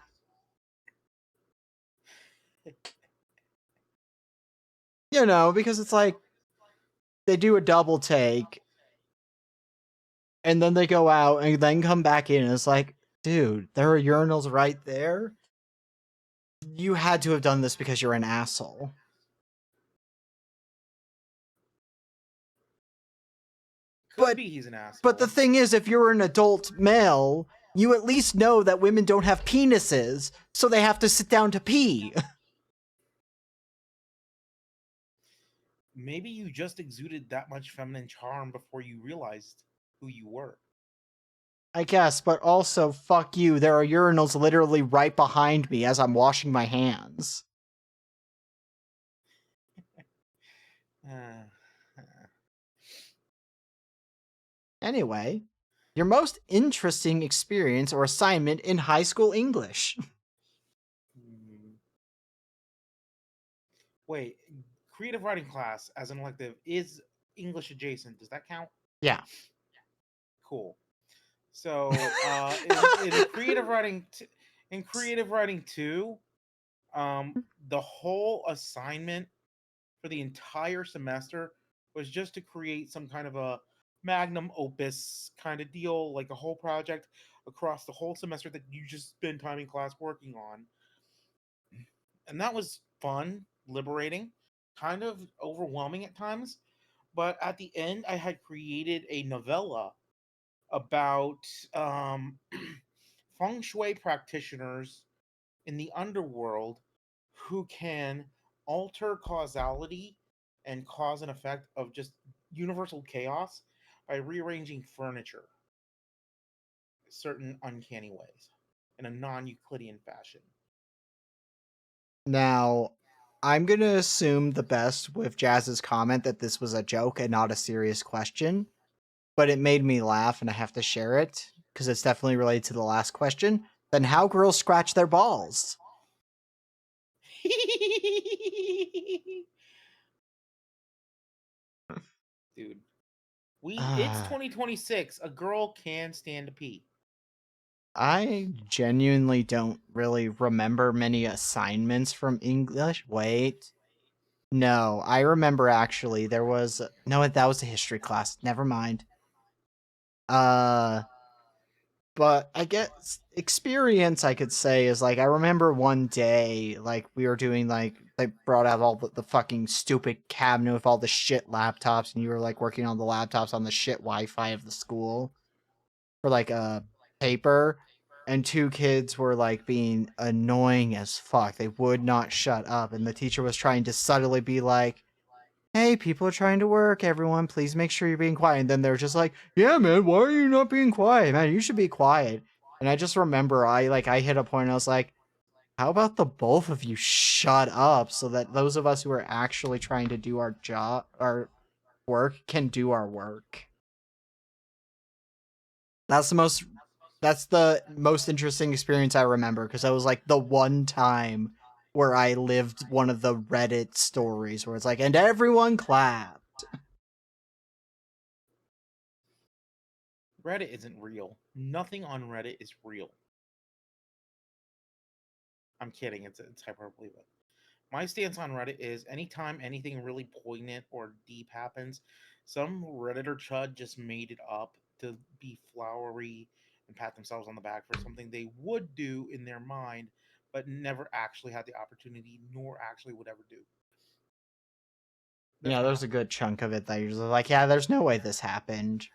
You know, because it's like, they do a double take, and then they go out, and then come back in, and it's like, dude, there are urinals right there. You had to have done this because you're an asshole. Could But be he's an but the asshole. thing is, if you're an adult male, you at least know that women don't have penises, so they have to sit down to pee. Maybe you just exuded that much feminine charm before you realized who you were. I guess, but also, fuck you, there are urinals literally right behind me as I'm washing my hands. Uh, Anyway, your most interesting experience or assignment in high school English. hmm. Wait, creative writing class as an elective is English adjacent. Does that count? Yeah. Cool. So, in creative writing, in creative writing two, the whole assignment for the entire semester was just to create some kind of a magnum opus kind of deal, like a whole project across the whole semester that you just spend time in class working on. And that was fun, liberating, kind of overwhelming at times. But at the end, I had created a novella about feng shui practitioners in the underworld who can alter causality and cause an effect of just universal chaos by rearranging furniture certain uncanny ways in a non-Euclidean fashion. Now, I'm gonna assume the best with Jazz's comment that this was a joke and not a serious question, but it made me laugh and I have to share it because it's definitely related to the last question. Then how girls scratch their balls? Dude, it's Uh, 2026. A girl can stand to pee. I genuinely don't really remember many assignments from English. Wait. No, I remember actually there was no, that was a history class. Never mind. Uh but I guess experience I could say is like I remember one day like we were doing like they brought out all the fucking stupid cabinet with all the shit laptops and you were like working on the laptops on the shit Wi-Fi of the school for like a paper and two kids were like being annoying as fuck. They would not shut up and the teacher was trying to subtly be like, hey, people are trying to work, everyone, please make sure you're being quiet. And then they're just like, yeah, man, why are you not being quiet? Man, you should be quiet. And I just remember I hit a point and I was like, how about the both of you shut up so that those of us who are actually trying to do our job, our work, can do our work. That's the most that's the most interesting experience I remember because that was like the one time where I lived one of the Reddit stories where it's like, and everyone clapped. Reddit isn't real. Nothing on Reddit is real. I'm kidding. It's hyperbole, but My stance on Reddit is anytime anything really poignant or deep happens, some Redditor chud just made it up to be flowery and pat themselves on the back for something they would do in their mind, but never actually had the opportunity nor actually would ever do. That's Yeah, my there's a opinion. good chunk of it that you're just like, yeah, there's no way this happened.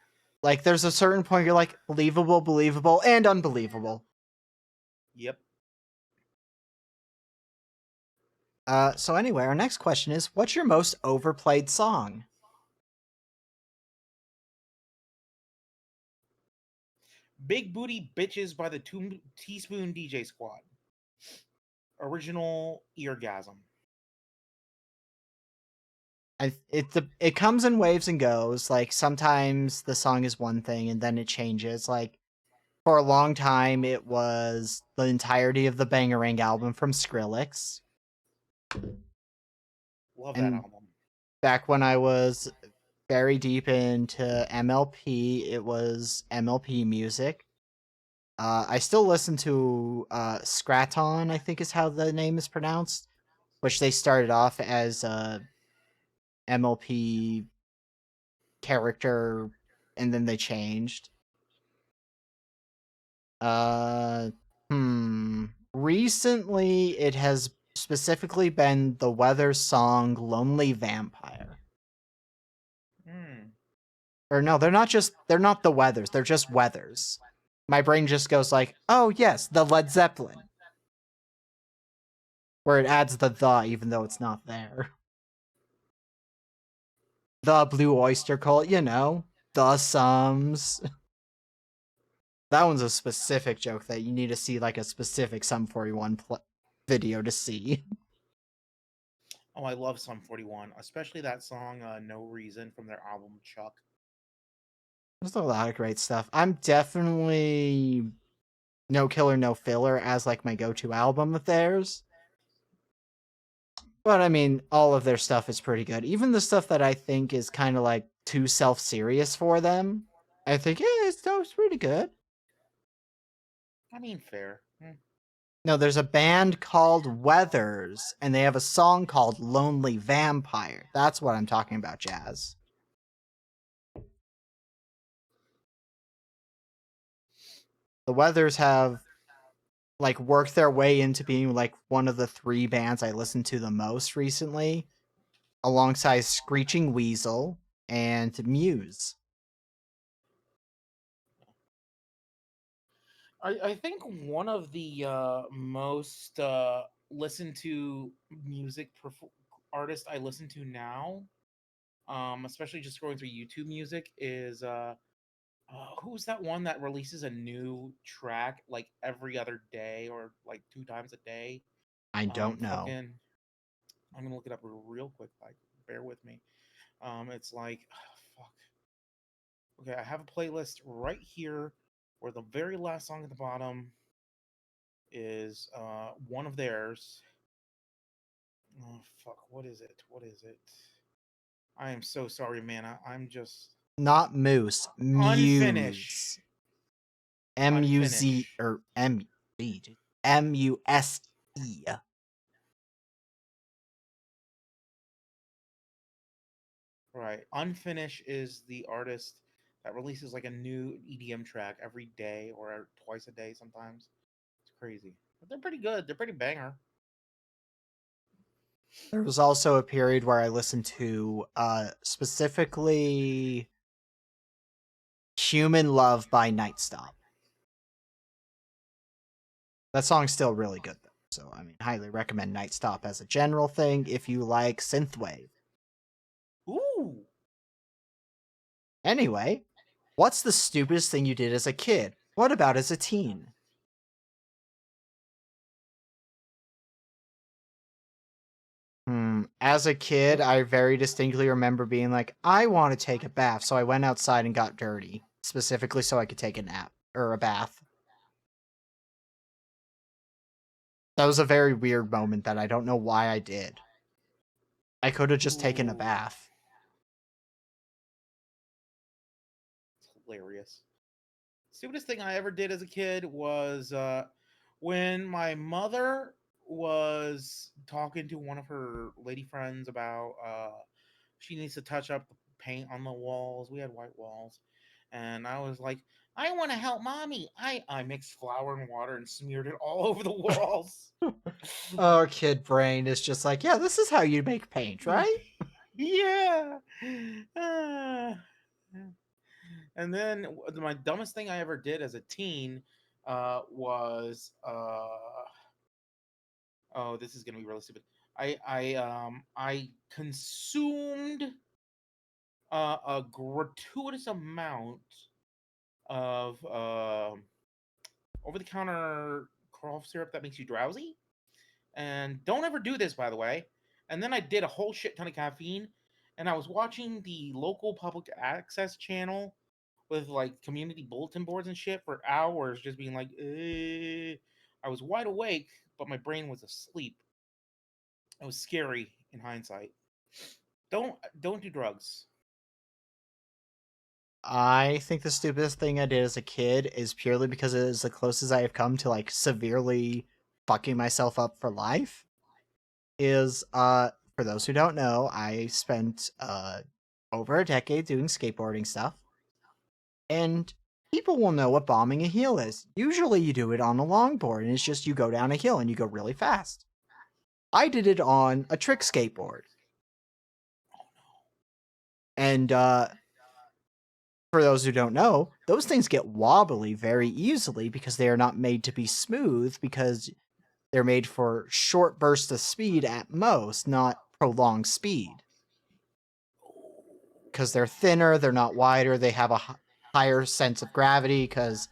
Like, there's a certain point you're like, believable, believable, and unbelievable. Yep. So anyway, our next question is, what's your most overplayed song? Big Booty Bitches by the Teaspoon DJ Squad. Original Eargasm. It comes in waves and goes. Like sometimes the song is one thing and then it changes. Like for a long time, it was the entirety of the Bangarang album from Skrillex. Love that And album. back when I was very deep into MLP, it was MLP music. I still listen to Scraton, I think is how the name is pronounced, which they started off as a MLP character and then they changed. Uh, Recently, it has specifically been the Weather song "Lonely Vampire." Hmm. Or no, they're not the Weathers. They're just Weathers. My brain just goes like, oh yes, the Led Zeppelin, where it adds the even though it's not there. The Blue Oyster Cult, the Sums. That one's a specific joke that you need to see like a specific Sum 41 video to see. Oh, I love Sum 41, especially that song No Reason from their album Chuck. There's a lot of great stuff. I'm definitely No Killer, No Filler as like my go-to album of theirs. But I mean, all of their stuff is pretty good. Even the stuff that I think is kind of like too self-serious for them, I think, yeah, it's pretty good. I mean, fair. Hmm. No, there's a band called Weathers, and they have a song called Lonely Vampire. That's what I'm talking about, Jazz. The Weathers have like worked their way into being like one of the three bands I listened to the most recently, alongside Screeching Weasel and Muse. I think one of the most listened to artists I listen to now, especially just scrolling through YouTube music, is who's that one that releases a new track like every other day or like two times a day? I don't know. Fucking, I'm gonna look it up real quick. Like, bear with me. It's like, fuck. Okay, I have a playlist right here where the very last song at the bottom is one of theirs. Oh fuck, what is it? What is it? I am so sorry, man. I'm just Not Moose, unfinished. Muse. MUZ Unfinished. or MUSE. Right. Unfinished is the artist that releases like a new EDM track every day or twice a day sometimes. It's crazy. But they're pretty good. They're pretty banger. There was also a period where I listened to specifically Human Love by Night Stop. That song's still really good though. So I mean, highly recommend Night Stop as a general thing if you like synthwave. Ooh. Anyway, what's the stupidest thing you did as a kid? What about as a teen? As a kid, I very distinctly remember being like, I want to take a bath, so I went outside and got dirty, specifically so I could take a nap or a bath. That was a very weird moment that I don't know why I did. I could have just taken a Ooh. bath. It's hilarious. Stupidest thing I ever did as a kid was when my mother was talking to one of her lady friends about she needs to touch up the paint on the walls. We had white walls. And I was like, I want to help mommy. I mixed flour and water and smeared it all over the walls. Our kid brain is just like, yeah, this is how you make paint, right? Yeah. Uh, and then my dumbest thing I ever did as a teen was oh, this is gonna be really stupid. I consumed a gratuitous amount of over the counter cough syrup that makes you drowsy. And don't ever do this, by the way. And then I did a whole shit ton of caffeine, and I was watching the local public access channel with like community bulletin boards and shit for hours, just being like, I was wide awake, but my brain was asleep. It was scary in hindsight. Don't do drugs. I think the stupidest thing I did as a kid is purely because it is the closest I have come to like severely fucking myself up for life. Is for those who don't know, I spent over a decade doing skateboarding stuff, and people will know what bombing a hill is. Usually you do it on a longboard, and it's just you go down a hill and you go really fast. I did it on a trick skateboard. And for those who don't know, those things get wobbly very easily because they are not made to be smooth, because they're made for short bursts of speed at most, not prolonged speed. Because they're thinner, they're not wider, they have a higher sense of gravity, because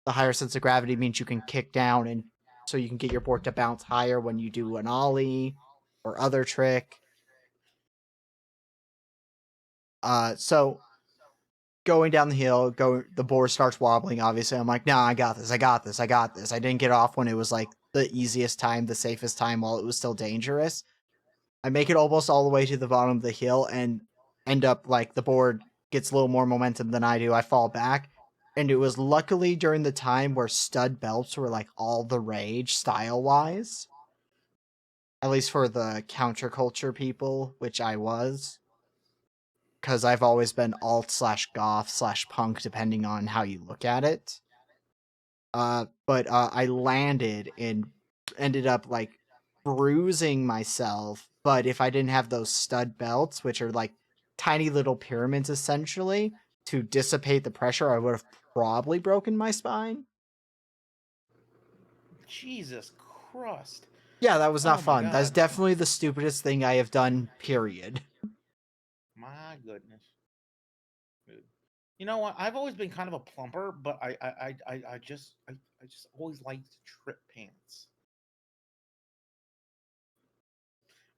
the higher sense of gravity means you can kick down, and so you can get your board to bounce higher when you do an ollie or other trick. So going down the hill, the board starts wobbling. Obviously, I'm like, nah, I got this. I got this. I got this. I didn't get off when it was like the easiest time, the safest time, while it was still dangerous. I make it almost all the way to the bottom of the hill and end up like the board gets a little more momentum than I do. I fall back. And it was luckily during the time where stud belts were like all the rage style wise. At least for the counterculture people, which I was. Because I've always been alt slash goth slash punk, depending on how you look at it. But I landed and ended up like bruising myself. But if I didn't have those stud belts, which are like tiny little pyramids essentially, to dissipate the pressure, I would have probably broken my spine. Jesus Christ. Yeah, that was not Oh my fun. That's god. definitely the stupidest thing I have done, period. My goodness. Dude. You know what? I've always been kind of a plumper, but I just always liked trip pants,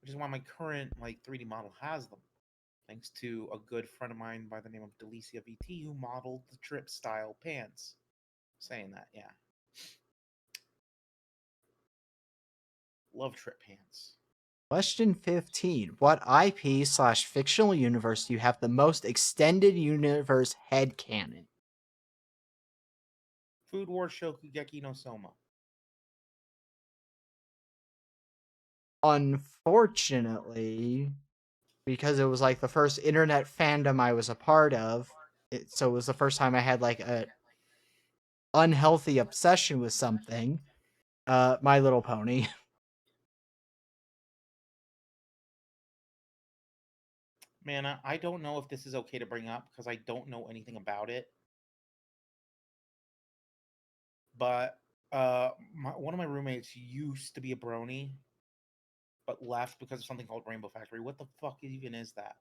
which is why my current like 3D model has them. Thanks to a good friend of mine by the name of Delicia VT who modeled the trip style pants. Saying that, yeah. Love trip pants. Question 15. What IP slash fictional universe do you have the most extended universe headcanon? Food Wars Shokugeki no Soma. Unfortunately, because it was like the first internet fandom I was a part of, so it was the first time I had like a unhealthy obsession with something. My Little Pony. Man, I don't know if this is okay to bring up because I don't know anything about it. But one of my roommates used to be a brony, but left because of something called Rainbow Factory. What the fuck even is that?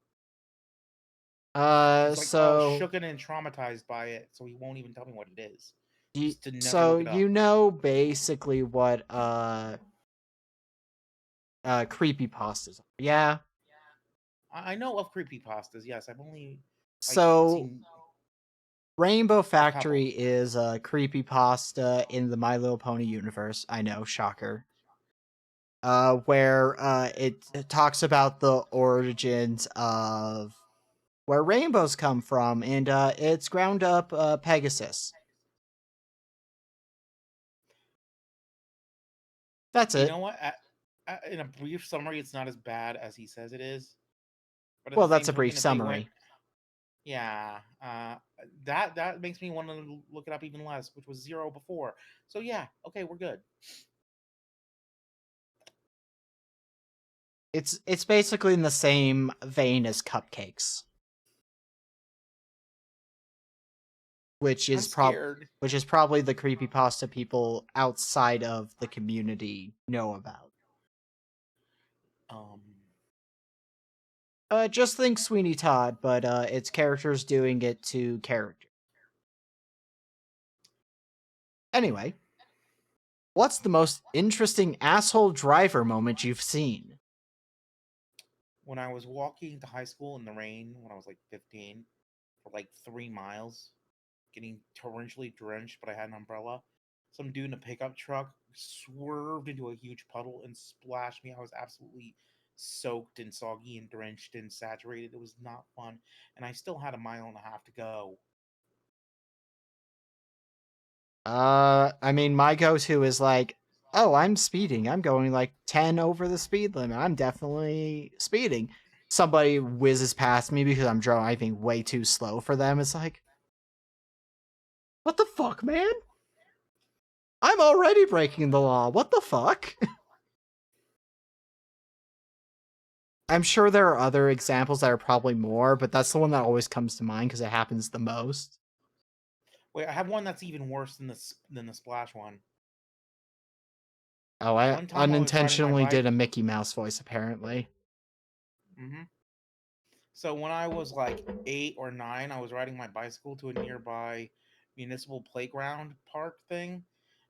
He's like all So shooken and traumatized by it, so he won't even tell me what it is, you, just to never so look it up. you know basically what creepy pastas are. Yeah. I know of creepypastas. Yes, I've only like So seen Rainbow a couple. Factory is a creepypasta in the My Little Pony universe. I know, shocker. Where it talks about the origins of where rainbows come from, and it's ground up Pegasus. That's You it. know what? In a brief summary, it's not as bad as he says it is. But at Well, the that's same a brief token, if they went, summary. yeah, that makes me want to look it up even less, which was 0 before. So yeah, okay, we're good. It's basically in the same vein as cupcakes, which I'm is scared. probably the creepypasta people outside of the community know about. Um, Just think Sweeney Todd, but it's characters doing it to characters. Anyway, what's the most interesting asshole driver moment you've seen? when I was walking to high school in the rain when I was like 15 for like 3 miles, getting torrentially drenched, but I had an umbrella. Some dude in a pickup truck swerved into a huge puddle and splashed me. I was absolutely soaked and soggy and drenched and saturated. It was not fun. And I still had a mile and a half to go. I mean, my go-to is like, oh, I'm speeding. I'm going like 10 over the speed limit. I'm definitely speeding. Somebody whizzes past me because I'm driving way too slow for them. It's like, what the fuck, man? I'm already breaking the law. What the fuck? I'm sure there are other examples that are probably more, but that's the one that always comes to mind because it happens the most. Wait, I have one that's even worse than the splash one. Oh, I One time I was riding my unintentionally bike. did a Mickey Mouse voice, apparently. hmm So when I was like 8 or 9, I was riding my bicycle to a nearby municipal playground park thing,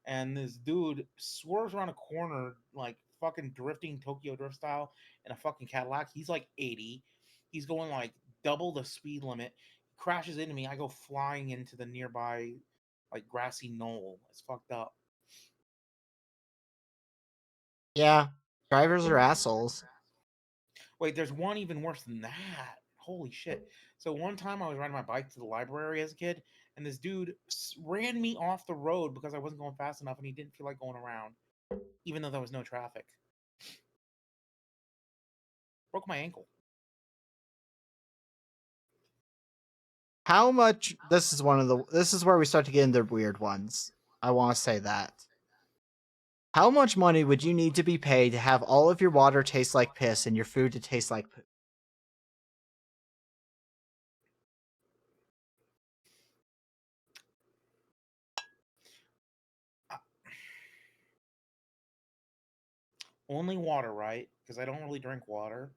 and this dude swerves around a corner like fucking drifting Tokyo Drift style in a fucking Cadillac. He's like 80. He's going like double the speed limit. He crashes into me. I go flying into the nearby like grassy knoll. It's fucked up. Yeah, drivers are assholes. Wait, there's one even worse than that. Holy shit. So one time I was riding my bike to the library as a kid, and this dude ran me off the road because I wasn't going fast enough and he didn't feel like going around, even though there was no traffic. Broke my ankle. How much? This is one of the. This is where we start to get into weird ones. I want to say that. How much money would you need to be paid to have all of your water taste like piss and your food to taste like poop? Uh, Only water, right? Because I don't really drink water.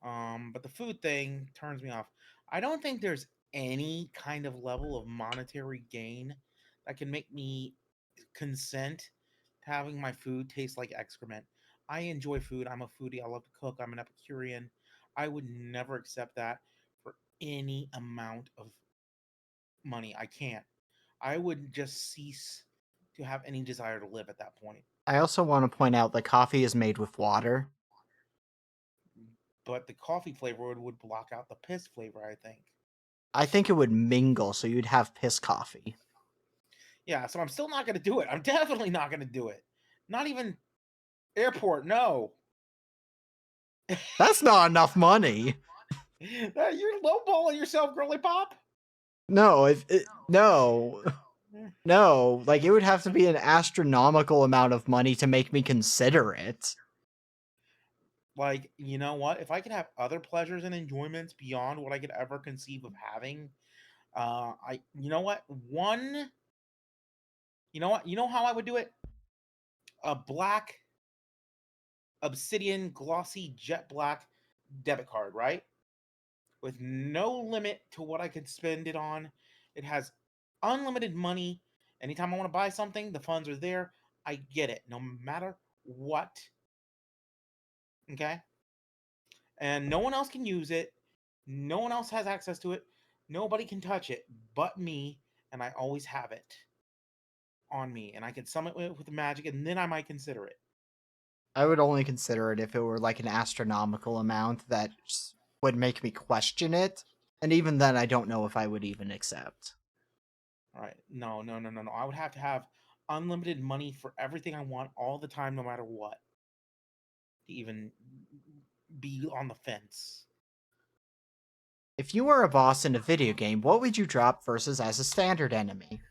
But the food thing turns me off. I don't think there's any kind of level of monetary gain that can make me consent to having my food taste like excrement. I enjoy food. I'm a foodie. I love to cook. I'm an Epicurean. I would never accept that for any amount of money. I can't. I would just cease to have any desire to live at that point. I also want to point out that coffee is made with water. But the coffee flavor would block out the piss flavor, I think. I think it would mingle, so you'd have piss coffee. Yeah, so I'm still not going to do it. I'm definitely not going to do it. Not even airport, no. That's not enough money. You're lowballing yourself, girly pop. No, no, no. Like it would have to be an astronomical amount of money to make me consider it. Like, you know what? If I could have other pleasures and enjoyments beyond what I could ever conceive of having, you know what? You know what? You know how I would do it? A black obsidian glossy jet black debit card, right? With no limit to what I could spend it on. It has unlimited money. Anytime I want to buy something, the funds are there. I get it, no matter what. Okay? And no one else can use it. No one else has access to it. Nobody can touch it but me, and I always have it on me. And I can summon it with the magic, and then I might consider it. I would only consider it if it were like an astronomical amount that would make me question it. And even then, I don't know if I would even accept. All right. No, no, no, no, no. I would have to have unlimited money for everything I want all the time, no matter what. To even be on the fence. If you were a boss in a video game, what would you drop versus as a standard enemy?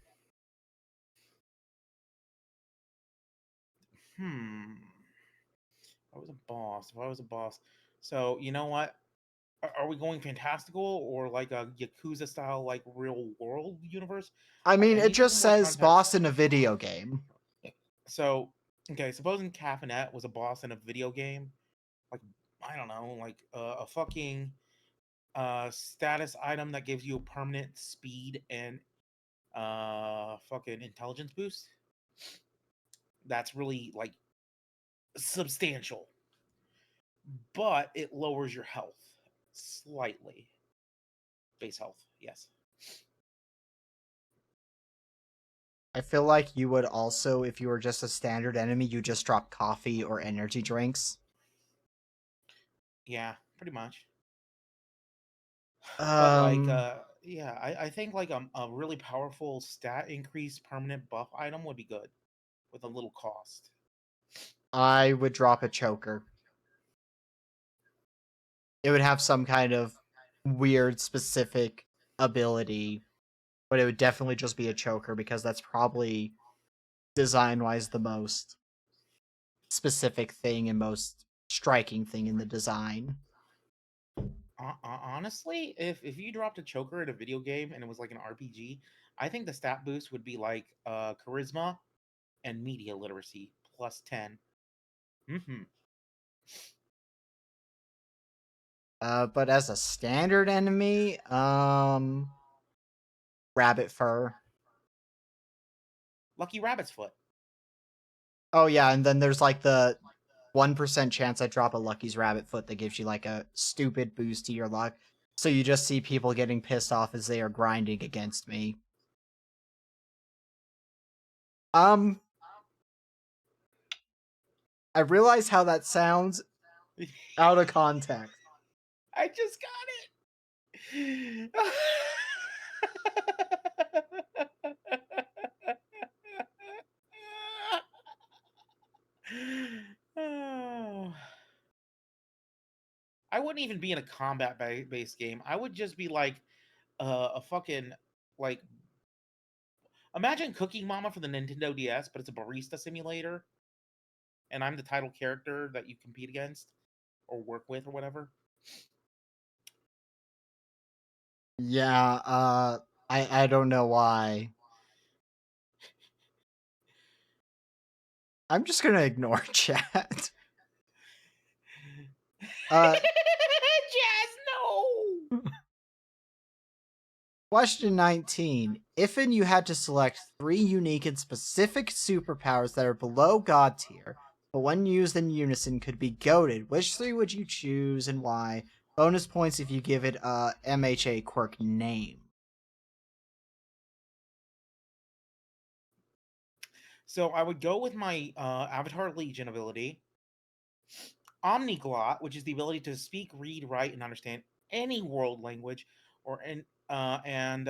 Hmm. I was a boss. If I was a boss, so you know what? Are we going fantastical or like a Yakuza style, like real world universe? I mean, I it need a just little more says context. boss in a video game. So, okay, supposing Caffeinet was a boss in a video game, like I don't know, like a fucking status item that gives you a permanent speed and fucking intelligence boost. That's really like substantial, but it lowers your health slightly. Base health, yes. I feel like you would also, if you were just a standard enemy, you just drop coffee or energy drinks. Yeah, pretty much. But like, Um, yeah, I think like a really powerful stat increase permanent buff item would be good with a little cost. I would drop a choker. It would have some kind of weird specific ability, but it would definitely just be a choker because that's probably design wise the most specific thing and most striking thing in the design. Honestly, if you dropped a choker at a video game and it was like an RPG, I think the stat boost would be like charisma and media literacy plus 10. Mm-hmm. But as a standard enemy, rabbit fur. Lucky rabbit's foot. Oh yeah, and then there's like the 1% chance I drop a Lucky's rabbit foot that gives you like a stupid boost to your luck. So you just see people getting pissed off as they are grinding against me. Um, I realize how that sounds out of context. I just got it. Oh. I wouldn't even be in a combat based game. I would just be like a fucking like imagine Cooking Mama for the Nintendo DS, but it's a barista simulator, and I'm the title character that you compete against or work with or whatever. Yeah, I don't know why. I'm just gonna ignore chat. Uh, Jazz, no. Question 19. If and you had to select 3 unique and specific superpowers that are below God tier, but when used in unison could be goaded, which 3 would you choose and why? Bonus points if you give it a MHA quirk name. So I would go with my Avatar Legion ability, Omniglot, which is the ability to speak, read, write, and understand any world language, or in and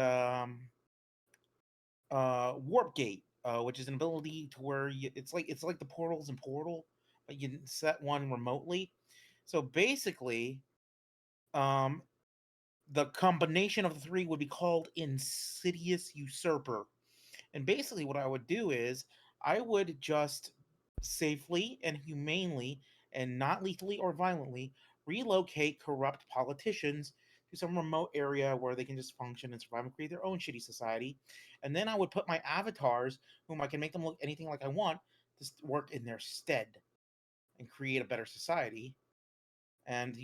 Warp Gate, which is an ability to where it's like the portals in Portal, but you can set one remotely. So basically, um, the combination of the three would be called Insidious Usurper. And basically, what I would do is I would just safely and humanely and not lethally or violently relocate corrupt politicians to some remote area where they can just function and survive and create their own shitty society. And then I would put my avatars, whom I can make them look anything like I want, to work in their stead and create a better society. And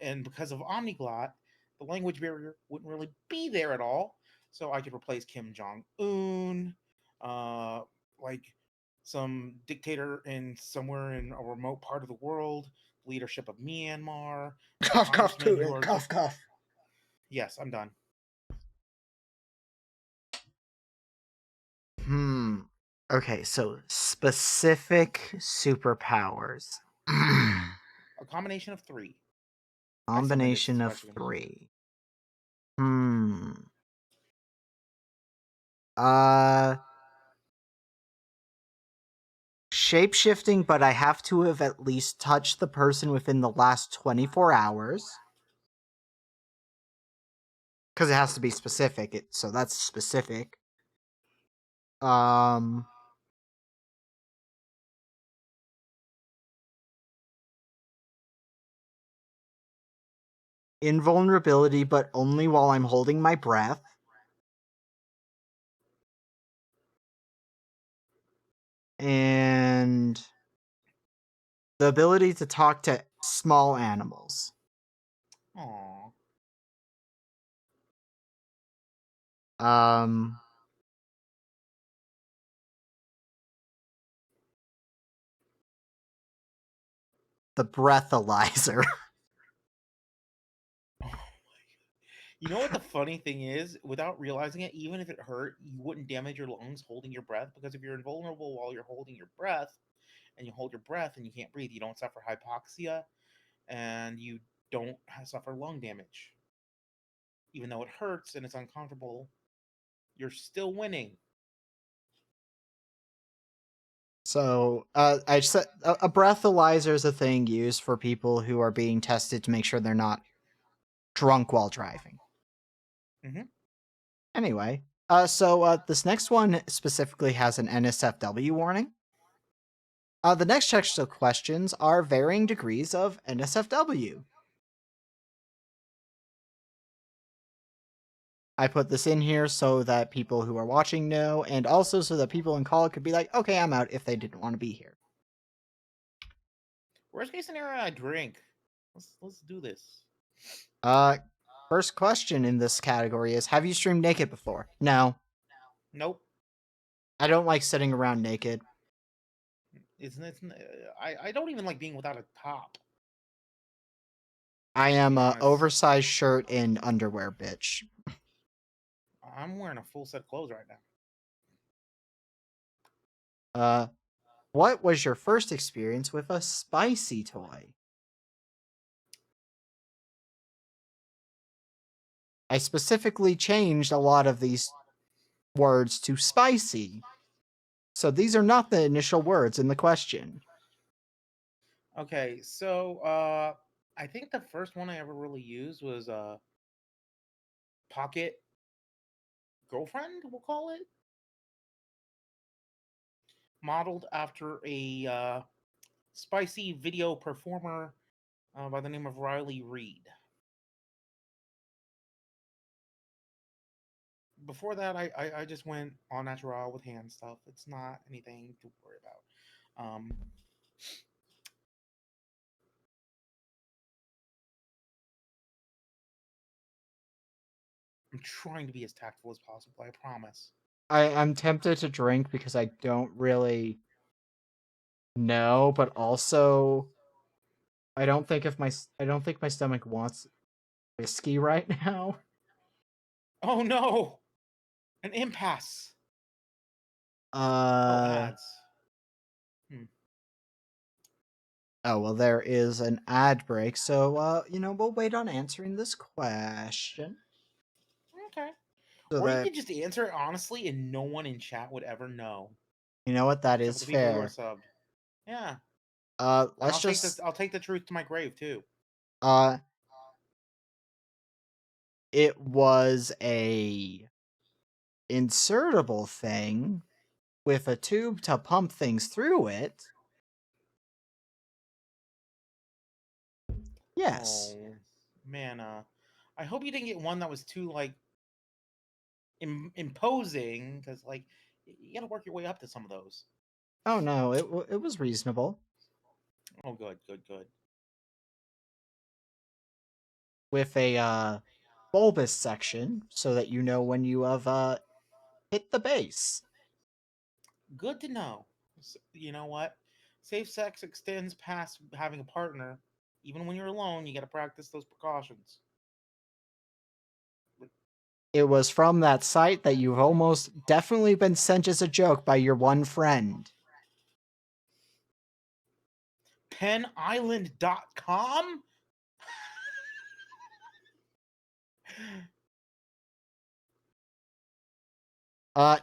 and because of Omniglot, the language barrier wouldn't really be there at all. So I could replace Kim Jong Un, uh, like some dictator in somewhere in a remote part of the world, leadership of Myanmar, Cough, cough, congressmen who Putin, are cough, just cough. yes, I'm done. Okay, so specific superpowers. A combination of three. I submitted this Combination of question. 3. Hmm. Uh, shape-shifting, but I have to have at least touched the person within the last 24 hours. Because it has to be specific, so that's specific. Invulnerability, but only while I'm holding my breath. And the ability to talk to small animals. Aww. The breathalyzer. You know what the funny thing is? Without realizing it, even if it hurt, you wouldn't damage your lungs holding your breath, because if you're invulnerable while you're holding your breath, and you hold your breath and you can't breathe, you don't suffer hypoxia, and you don't suffer lung damage. Even though it hurts and it's uncomfortable, you're still winning. So, I said a breathalyzer is a thing used for people who are being tested to make sure they're not drunk while driving. Mm-hmm. Anyway, so this next one specifically has an NSFW warning. The next textual questions are varying degrees of NSFW. I put this in here so that people who are watching know, and also so that people in call could be like, okay, I'm out if they didn't want to be here. Worst case scenario, I drink. Let's do this. First question in this category is, have you streamed naked before? No. Nope. I don't like sitting around naked. I don't even like being without a top. I am Be a honest. oversized shirt and underwear bitch. I'm wearing a full set of clothes right now. What was your first experience with a spicy toy? I specifically changed a lot of these words to spicy. So these are not the initial words in the question. Okay, so I think the first one I ever really used was Pocket Girlfriend, we'll call it. Modeled after a spicy video performer by the name of Riley Reid. Before that, I just went all natural with hand stuff. It's not anything to worry about. I'm trying to be as tactful as possible, I promise. I'm tempted to drink because I don't really know, but also I don't think my stomach wants whiskey right now. Oh no! An impasse! Oh, Uh ads. Hmm. oh well, there is an ad break, so we'll wait on answering this question. Okay. So Or you that could just answer it honestly and no one in chat would ever know. you know what, that Except for is the people who are fair. subbed. Yeah. And Let's just I'll take the truth to my grave too. uh it was a insertable thing with a tube to pump things through it. Yes. Oh man, I hope you didn't get one that was too like imposing, because like you got to work your way up to some of those. Oh no, it was reasonable. Oh, good, good, good. With a bulbous section so that you know when you have hit the base. Good to know. You know what? Safe sex extends past having a partner. Even when you're alone, you got to practice those precautions. It was from that site that you've almost definitely been sent as a joke by your one friend. PenIsland.com?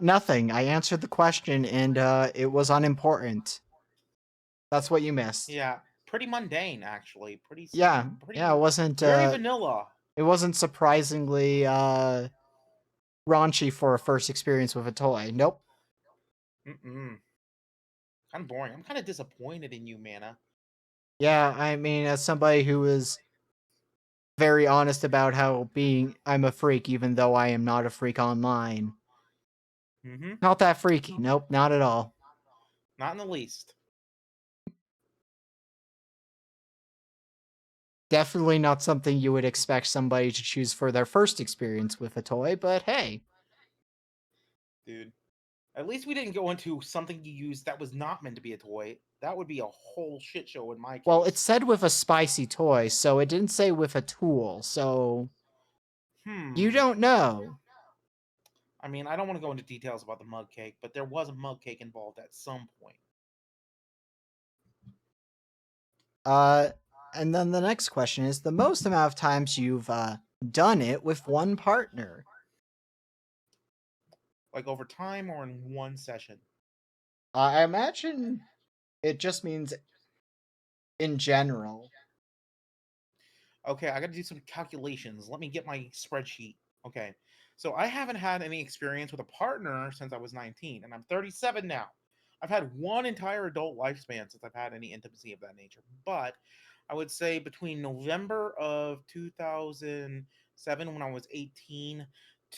Nothing. I answered the question and it was unimportant. That's what you missed. Yeah, pretty mundane actually. Pretty Yeah, yeah, pretty very vanilla. it wasn't surprisingly raunchy for a first experience with a toy. Nope. Mm-mm. Kind of boring. I'm kind of disappointed in you, Mana. Yeah, I mean, as somebody who is very honest about how being I'm a freak, even though I am not a freak online. Mm-hmm. Not that freaky. Nope, not at all. Not in the least. Definitely not something you would expect somebody to choose for their first experience with a toy, but hey. Dude. At least we didn't go into something you used that was not meant to be a toy. That would be a whole shit show in my Well, it case. said with a spicy toy, so it didn't say with a tool, so you Hmm. don't know. I mean, I don't want to go into details about the mug cake, but there was a mug cake involved at some point. Uh, and then the next question is the most amount of times you've done it with one partner. Like over time or in one session. I imagine it just means in general. Okay, I got to do some calculations. Let me get my spreadsheet. Okay. So I haven't had any experience with a partner since I was 19, and I'm 37 now. I've had one entire adult lifespan since I've had any intimacy of that nature. But I would say between November of 2007, when I was 18,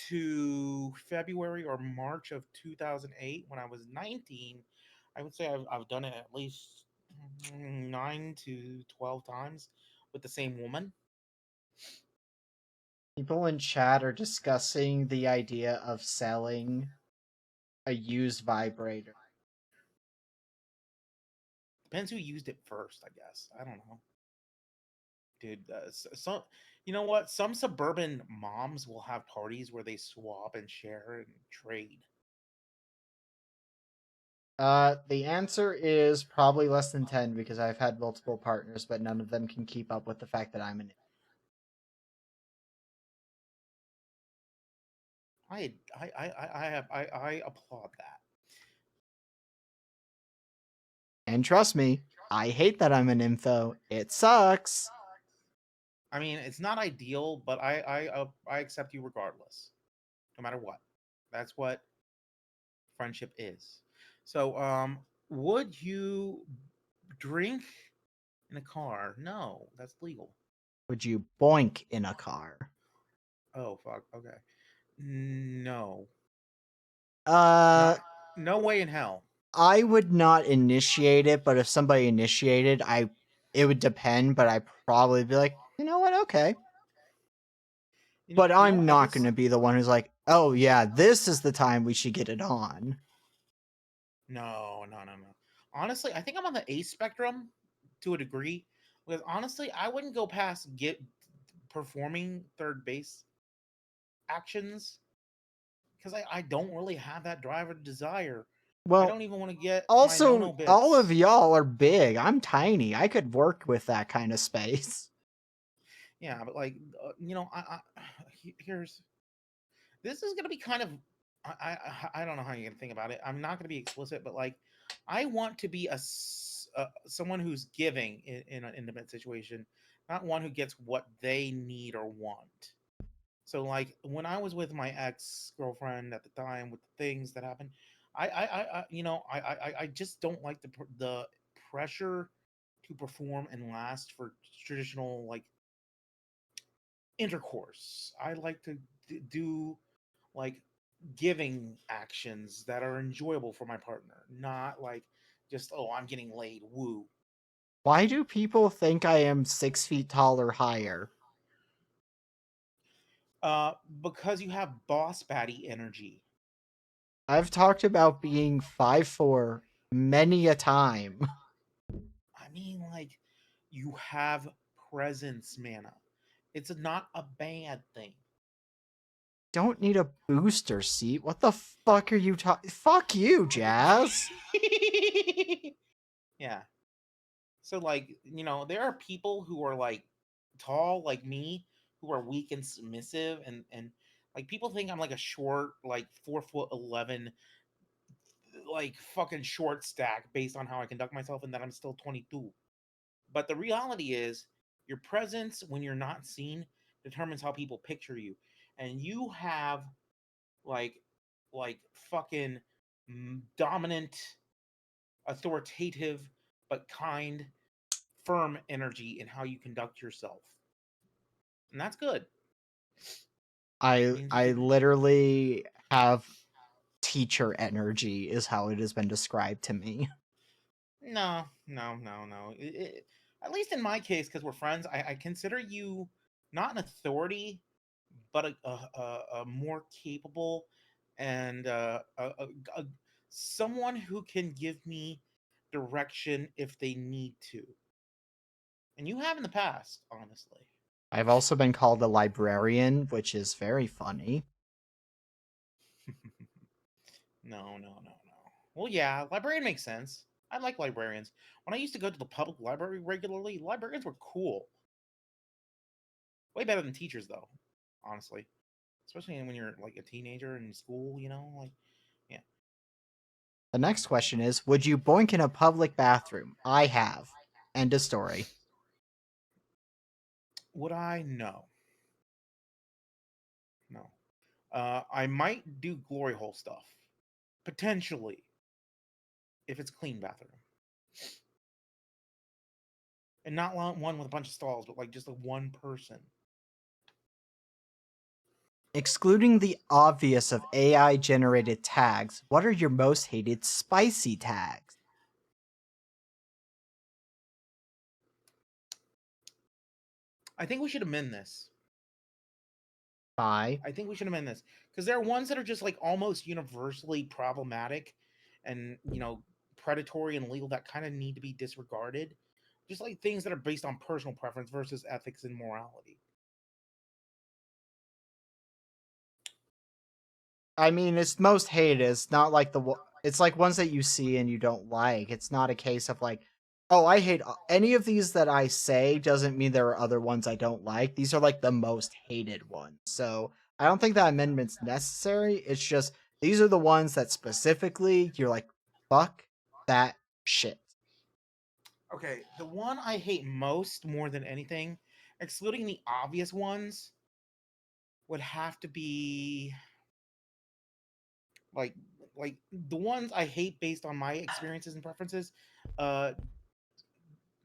to February or March of 2008, when I was 19, I would say I've done it at least 9 to 12 times with the same woman. People in chat are discussing the idea of selling a used vibrator. Depends who used it first, I guess. I don't know, dude. Some, you know what? Some suburban moms will have parties where they swap and share and trade. The answer is probably less than 10 because I've had multiple partners, but none of them can keep up with the fact that I'm an. I applaud that. And trust me, I hate that I'm an info. It sucks. I mean, it's not ideal, but I accept you regardless, no matter what. That's what friendship is. So, would you drink in a car? No, that's legal. Would you boink in a car? Oh fuck. Okay. No. Uh, Not no way in hell. I would not initiate it, but if somebody initiated, it would depend, but I'd probably be like, you know what, okay. But You know I'm what? At not this gonna be the one who's like, oh yeah, this is the time we should get it on. no. Honestly, I think I'm on the A spectrum to a degree because honestly, I wouldn't go past get performing third base actions because I don't really have that drive or desire. I Well, don't even want to get my no also, no all of bits. y'all are big. I'm tiny. I could work with that kind of space. Yeah, but like here's this is gonna be kind of I don't know how you're gonna think about it. I'm not gonna be explicit, but like I want to be someone who's giving in an intimate situation, not one who gets what they need or want. So like when I was with my ex girlfriend at the time with the things that happened, I just don't like the pressure to perform and last for traditional like intercourse. I like to do like giving actions that are enjoyable for my partner, not like just oh I'm getting laid, woo. Why do people think I am 6 feet tall or higher? Because you have boss baddie energy. I've talked about being 5'4" many a time. I mean, like you have presence, mana. It's not a bad thing. Don't need a booster seat. What the fuck are you talking? Fuck you, Jazz. Yeah. So like, there are people who are like tall like me who are weak and submissive and like people think I'm like a short like 4'11" like fucking short stack based on how I conduct myself and that I'm still 22. But the reality is, your presence when you're not seen determines how people picture you. And you have like fucking dominant, authoritative, but kind, firm energy in how you conduct yourself. And that's good. I Means you I can literally have teacher energy is how it has been described to me. no, no, no, no. At least in my case, because we're friends, I consider you not an authority, but a more capable and a someone who can give me direction if they need to. And you have in the past, honestly. I've also been called a librarian, which is very funny. No, no, no, no. Well, yeah, librarian makes sense. I like librarians. When I used to go to the public library regularly, librarians were cool. Way better than teachers, though, honestly. Especially when you're like a teenager in school, like, yeah. The next question is, would you boink in a public bathroom? I have. End of story. Would I? No. No. I might do glory hole stuff. Potentially, if it's clean bathroom. And not one with a bunch of stalls, but like just a one person. Excluding the obvious of AI generated tags, what are your most hated spicy tags? I think we should amend this. Bye. I think we should amend this because there are ones that are just like almost universally problematic and predatory and illegal that kind of need to be disregarded. Just like things that are based on personal preference versus ethics and morality. I mean, it's most hated. It's not like it's like ones that you see and you don't like. It's not a case of like, oh, I hate any of these that I say doesn't mean there are other ones I don't like. These are like the most hated ones. So I don't think that amendment's necessary. It's just these are the ones that specifically you're like, fuck that shit. Okay, the one I hate most more than anything, excluding the obvious ones, would have to be like the ones I hate based on my experiences and preferences, uh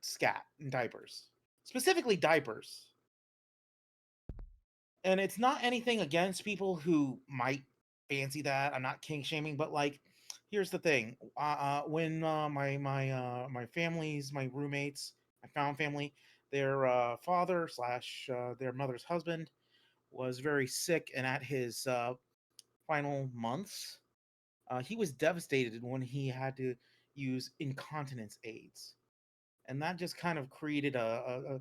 scat and diapers. Specifically diapers. And it's not anything against people who might fancy that. I'm not kink shaming, but like here's the thing. When my families, my roommates, my found family, their father slash their mother's husband was very sick and at his final months. He was devastated when he had to use incontinence aids, and that just kind of created a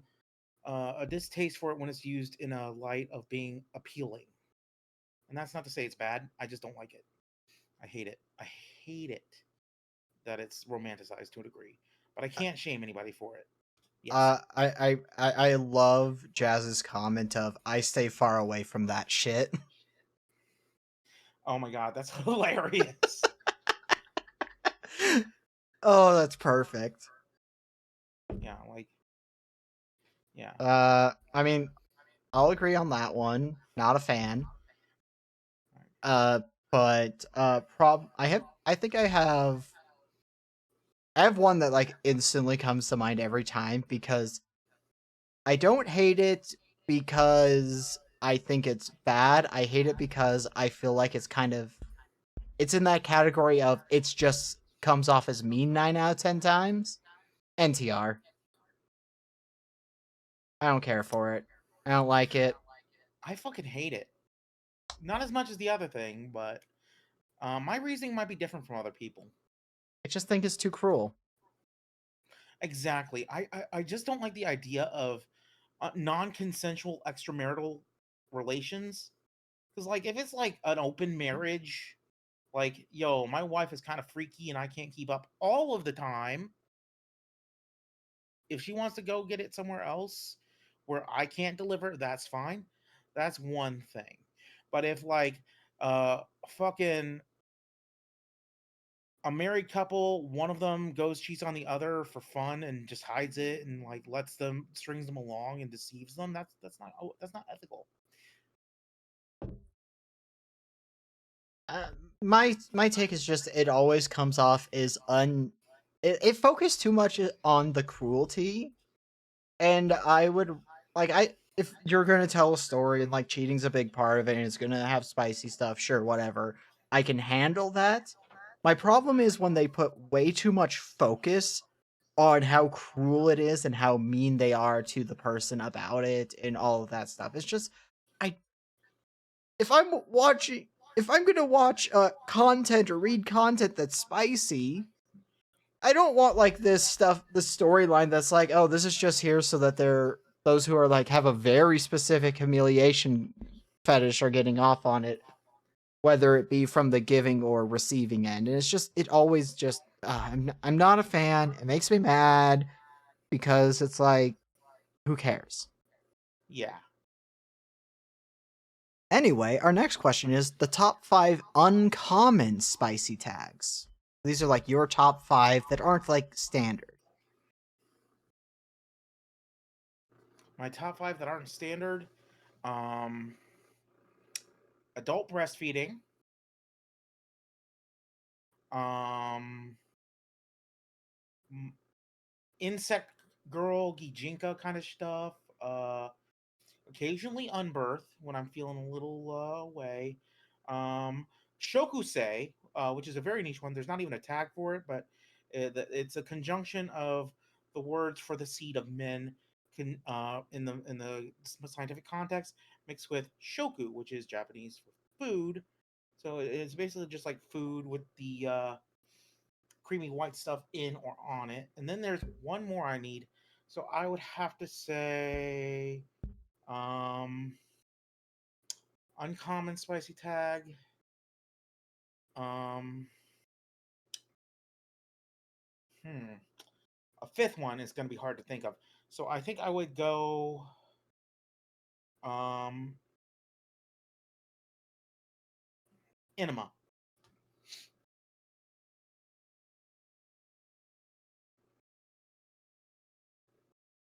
distaste for it when it's used in a light of being appealing. And that's not to say it's bad. I just don't like it. I hate it. I hate it that it's romanticized to a degree. But I can't shame anybody for it. Yes. I love Jazz's comment of I stay far away from that shit. Oh my god, that's hilarious. Oh, that's perfect. Yeah, like yeah. I mean, I'll agree on that one. Not a fan. Right. Uh, but I think I have one that like instantly comes to mind every time because I don't hate it because I think it's bad. I hate it because I feel like it's in that category of it's just comes off as mean 9 out of 10 times. NTR. I don't care for it. I don't like it. I fucking hate it. Not as much as the other thing, but my reasoning might be different from other people. I just think it's too cruel. Exactly. I just don't like the idea of non-consensual extramarital relations. Because like if it's like an open marriage, like yo, my wife is kind of freaky and I can't keep up all of the time. If she wants to go get it somewhere else where I can't deliver, that's fine. That's one thing. But if like fucking a married couple, one of them goes cheats on the other for fun and just hides it and like lets them strings them along and deceives them. That's not ethical. Uh, my take is just it always comes off as it focused too much on the cruelty, and I would like I if you're gonna tell a story and like cheating's a big part of it and it's gonna have spicy stuff, sure, whatever. I can handle that. My problem is when they put way too much focus on how cruel it is and how mean they are to the person about it and all of that stuff. It's just I if I'm watching if I'm gonna watch content or read content that's spicy, I don't want like this stuff, this storyline that's like, oh, this is just here so that they're those who are like have a very specific humiliation fetish are getting off on it, whether it be from the giving or receiving end. And it's just it always just I'm not a fan. It makes me mad because it's like who cares? Yeah. Anyway, our next question is the top 5 uncommon spicy tags. These are like your top 5 that aren't like standard. My top five that aren't standard. Um, Adult breastfeeding. Um, Insect girl gijinka kind of stuff. Occasionally unbirth when I'm feeling a little away. Um, Shokusei, which is a very niche one. There's not even a tag for it, but it's a conjunction of the words for the seed of men in the scientific context mixed with shoku, which is Japanese for food. So it's basically just like food with the creamy white stuff in or on it. And then there's one more I need. So I would have to say um uncommon spicy tag. Um hmm. A fifth one is gonna be hard to think of. So I think I would go um enema.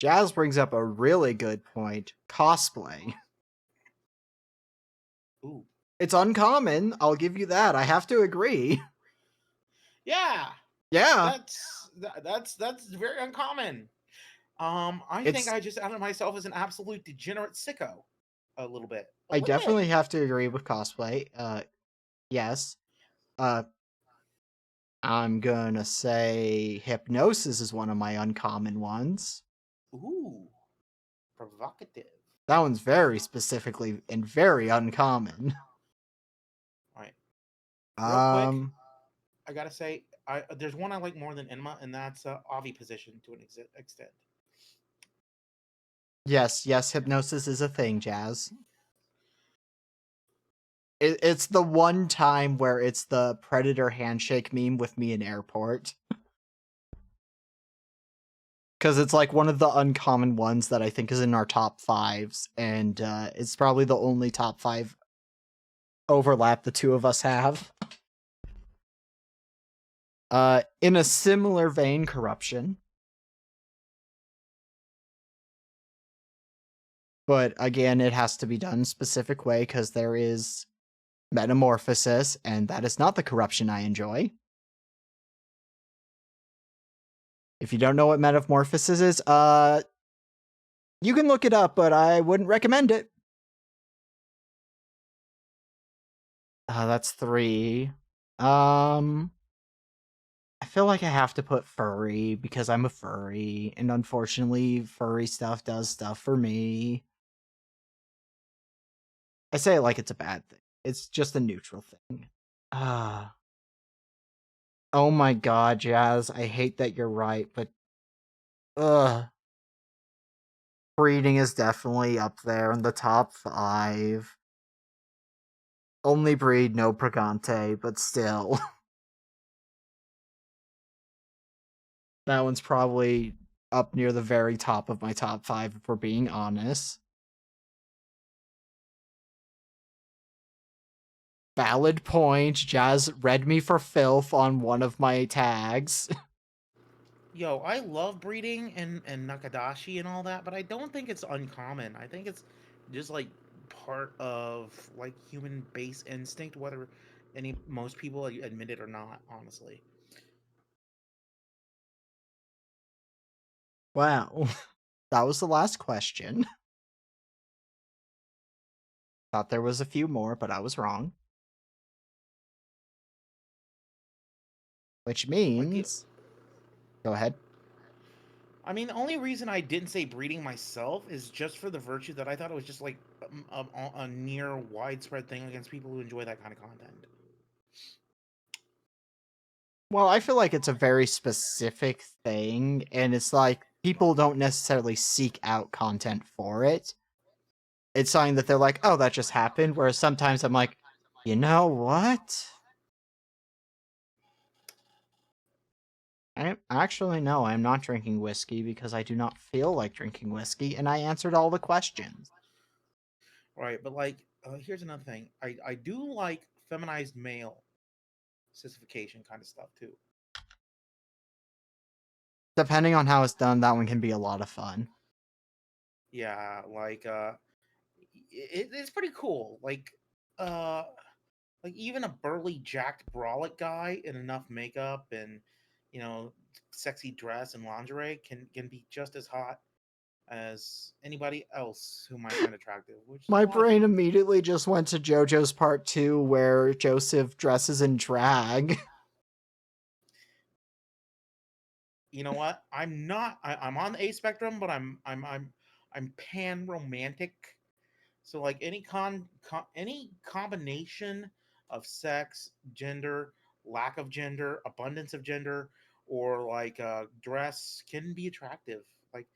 Jazz brings up a really good point. Cosplay. Ooh. It's uncommon, I'll give you that. I have to agree. Yeah. Yeah. That's very uncommon. I think It's I just outed myself as an absolute degenerate sicko a little bit. A I little bit. definitely have to agree with cosplay. Yes. Uh I'm gonna say hypnosis is one of my uncommon ones. Ooh. Provocative. That one's very specifically and very uncommon. All right. Real quick, Um, I gotta say, I there's one I like more than Enma, and that's Avi position to an extent. yes, hypnosis is a thing, Jazz. It's the one time where it's the predator handshake meme with me in airport. Because it's like one of the uncommon ones that I think is in our top fives, and it's probably the only top 5 overlap the two of us have. In a similar vein, corruption. But again, it has to be done specific way because there is metamorphosis, and that is not the corruption I enjoy. If you don't know what metamorphosis is, you can look it up, but I wouldn't recommend it. That's 3. I feel like I have to put furry because I'm a furry, and unfortunately, furry stuff does stuff for me. I say it like it's a bad thing. It's just a neutral thing. Ah. Oh my god, Jazz, I hate that you're right, but ugh. Breeding is definitely up there in the top 5. Only breed, no pregante, but still. That one's probably up near the very top of my top 5 if we're being honest. Valid point. Jazz read me for filth on one of my tags. Yo, I love breeding and Nakadashi and all that, but I don't think it's uncommon. I think it's just like part of like human base instinct, whether most people admit it or not, honestly. Wow. That was the last question. Thought there was a few more, but I was wrong. Which Like the means. Go ahead. I mean, the only reason I didn't say breeding myself is just for the virtue that I thought it was just like a near widespread thing against people who enjoy that kind of content. Well, I feel like it's a very specific thing, and it's like people don't necessarily seek out content for it. It's something that they're like, oh, that just happened. Whereas sometimes I'm like, you know what? I actually no, I'm not drinking whiskey because I do not feel like drinking whiskey, and I answered all the questions. Right, but like, here's another thing. I do like feminized male sissification kind of stuff too. Depending on how it's done, that one can be a lot of fun. Yeah, like it's pretty cool. Uh, like even a burly, jacked, brolic guy in enough makeup and you know, sexy dress and lingerie can be just as hot as anybody else whom I find attractive, which is a My lot of brain fun. immediately just went to JoJo's Part 2 where Joseph dresses in drag. You know what? I'm not. I'm on the A spectrum, but I'm pan romantic. So like any combination of sex, gender, lack of gender, abundance of gender, or like dress can be attractive. Like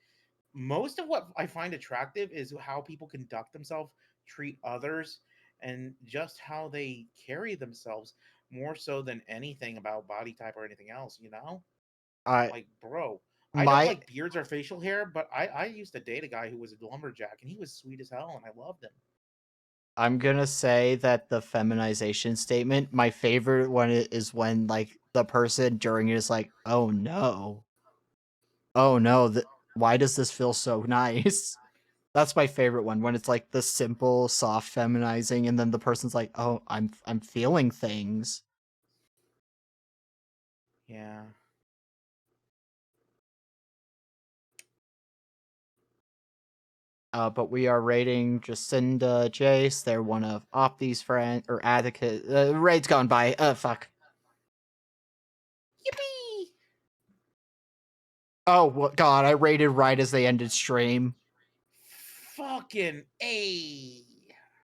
most of what I find attractive is how people conduct themselves, treat others, and just how they carry themselves more so than anything about body type or anything else, you know? I Like, bro, I don't my like beards or facial hair, but I used to date a guy who was a lumberjack and he was sweet as hell and I loved him. I'm gonna say that the feminization statement, my favorite one is when like the person during it is like, oh no, why does this feel so nice? That's my favorite one when it's like the simple, soft feminizing, and then the person's like, oh, I'm feeling things. Yeah. But we are rating Jacinda Jace. They're one of Opti's friend or Atticus. Raid's gone by. Fuck. Yippee! Oh God, I rated right as they ended stream. Fucking A.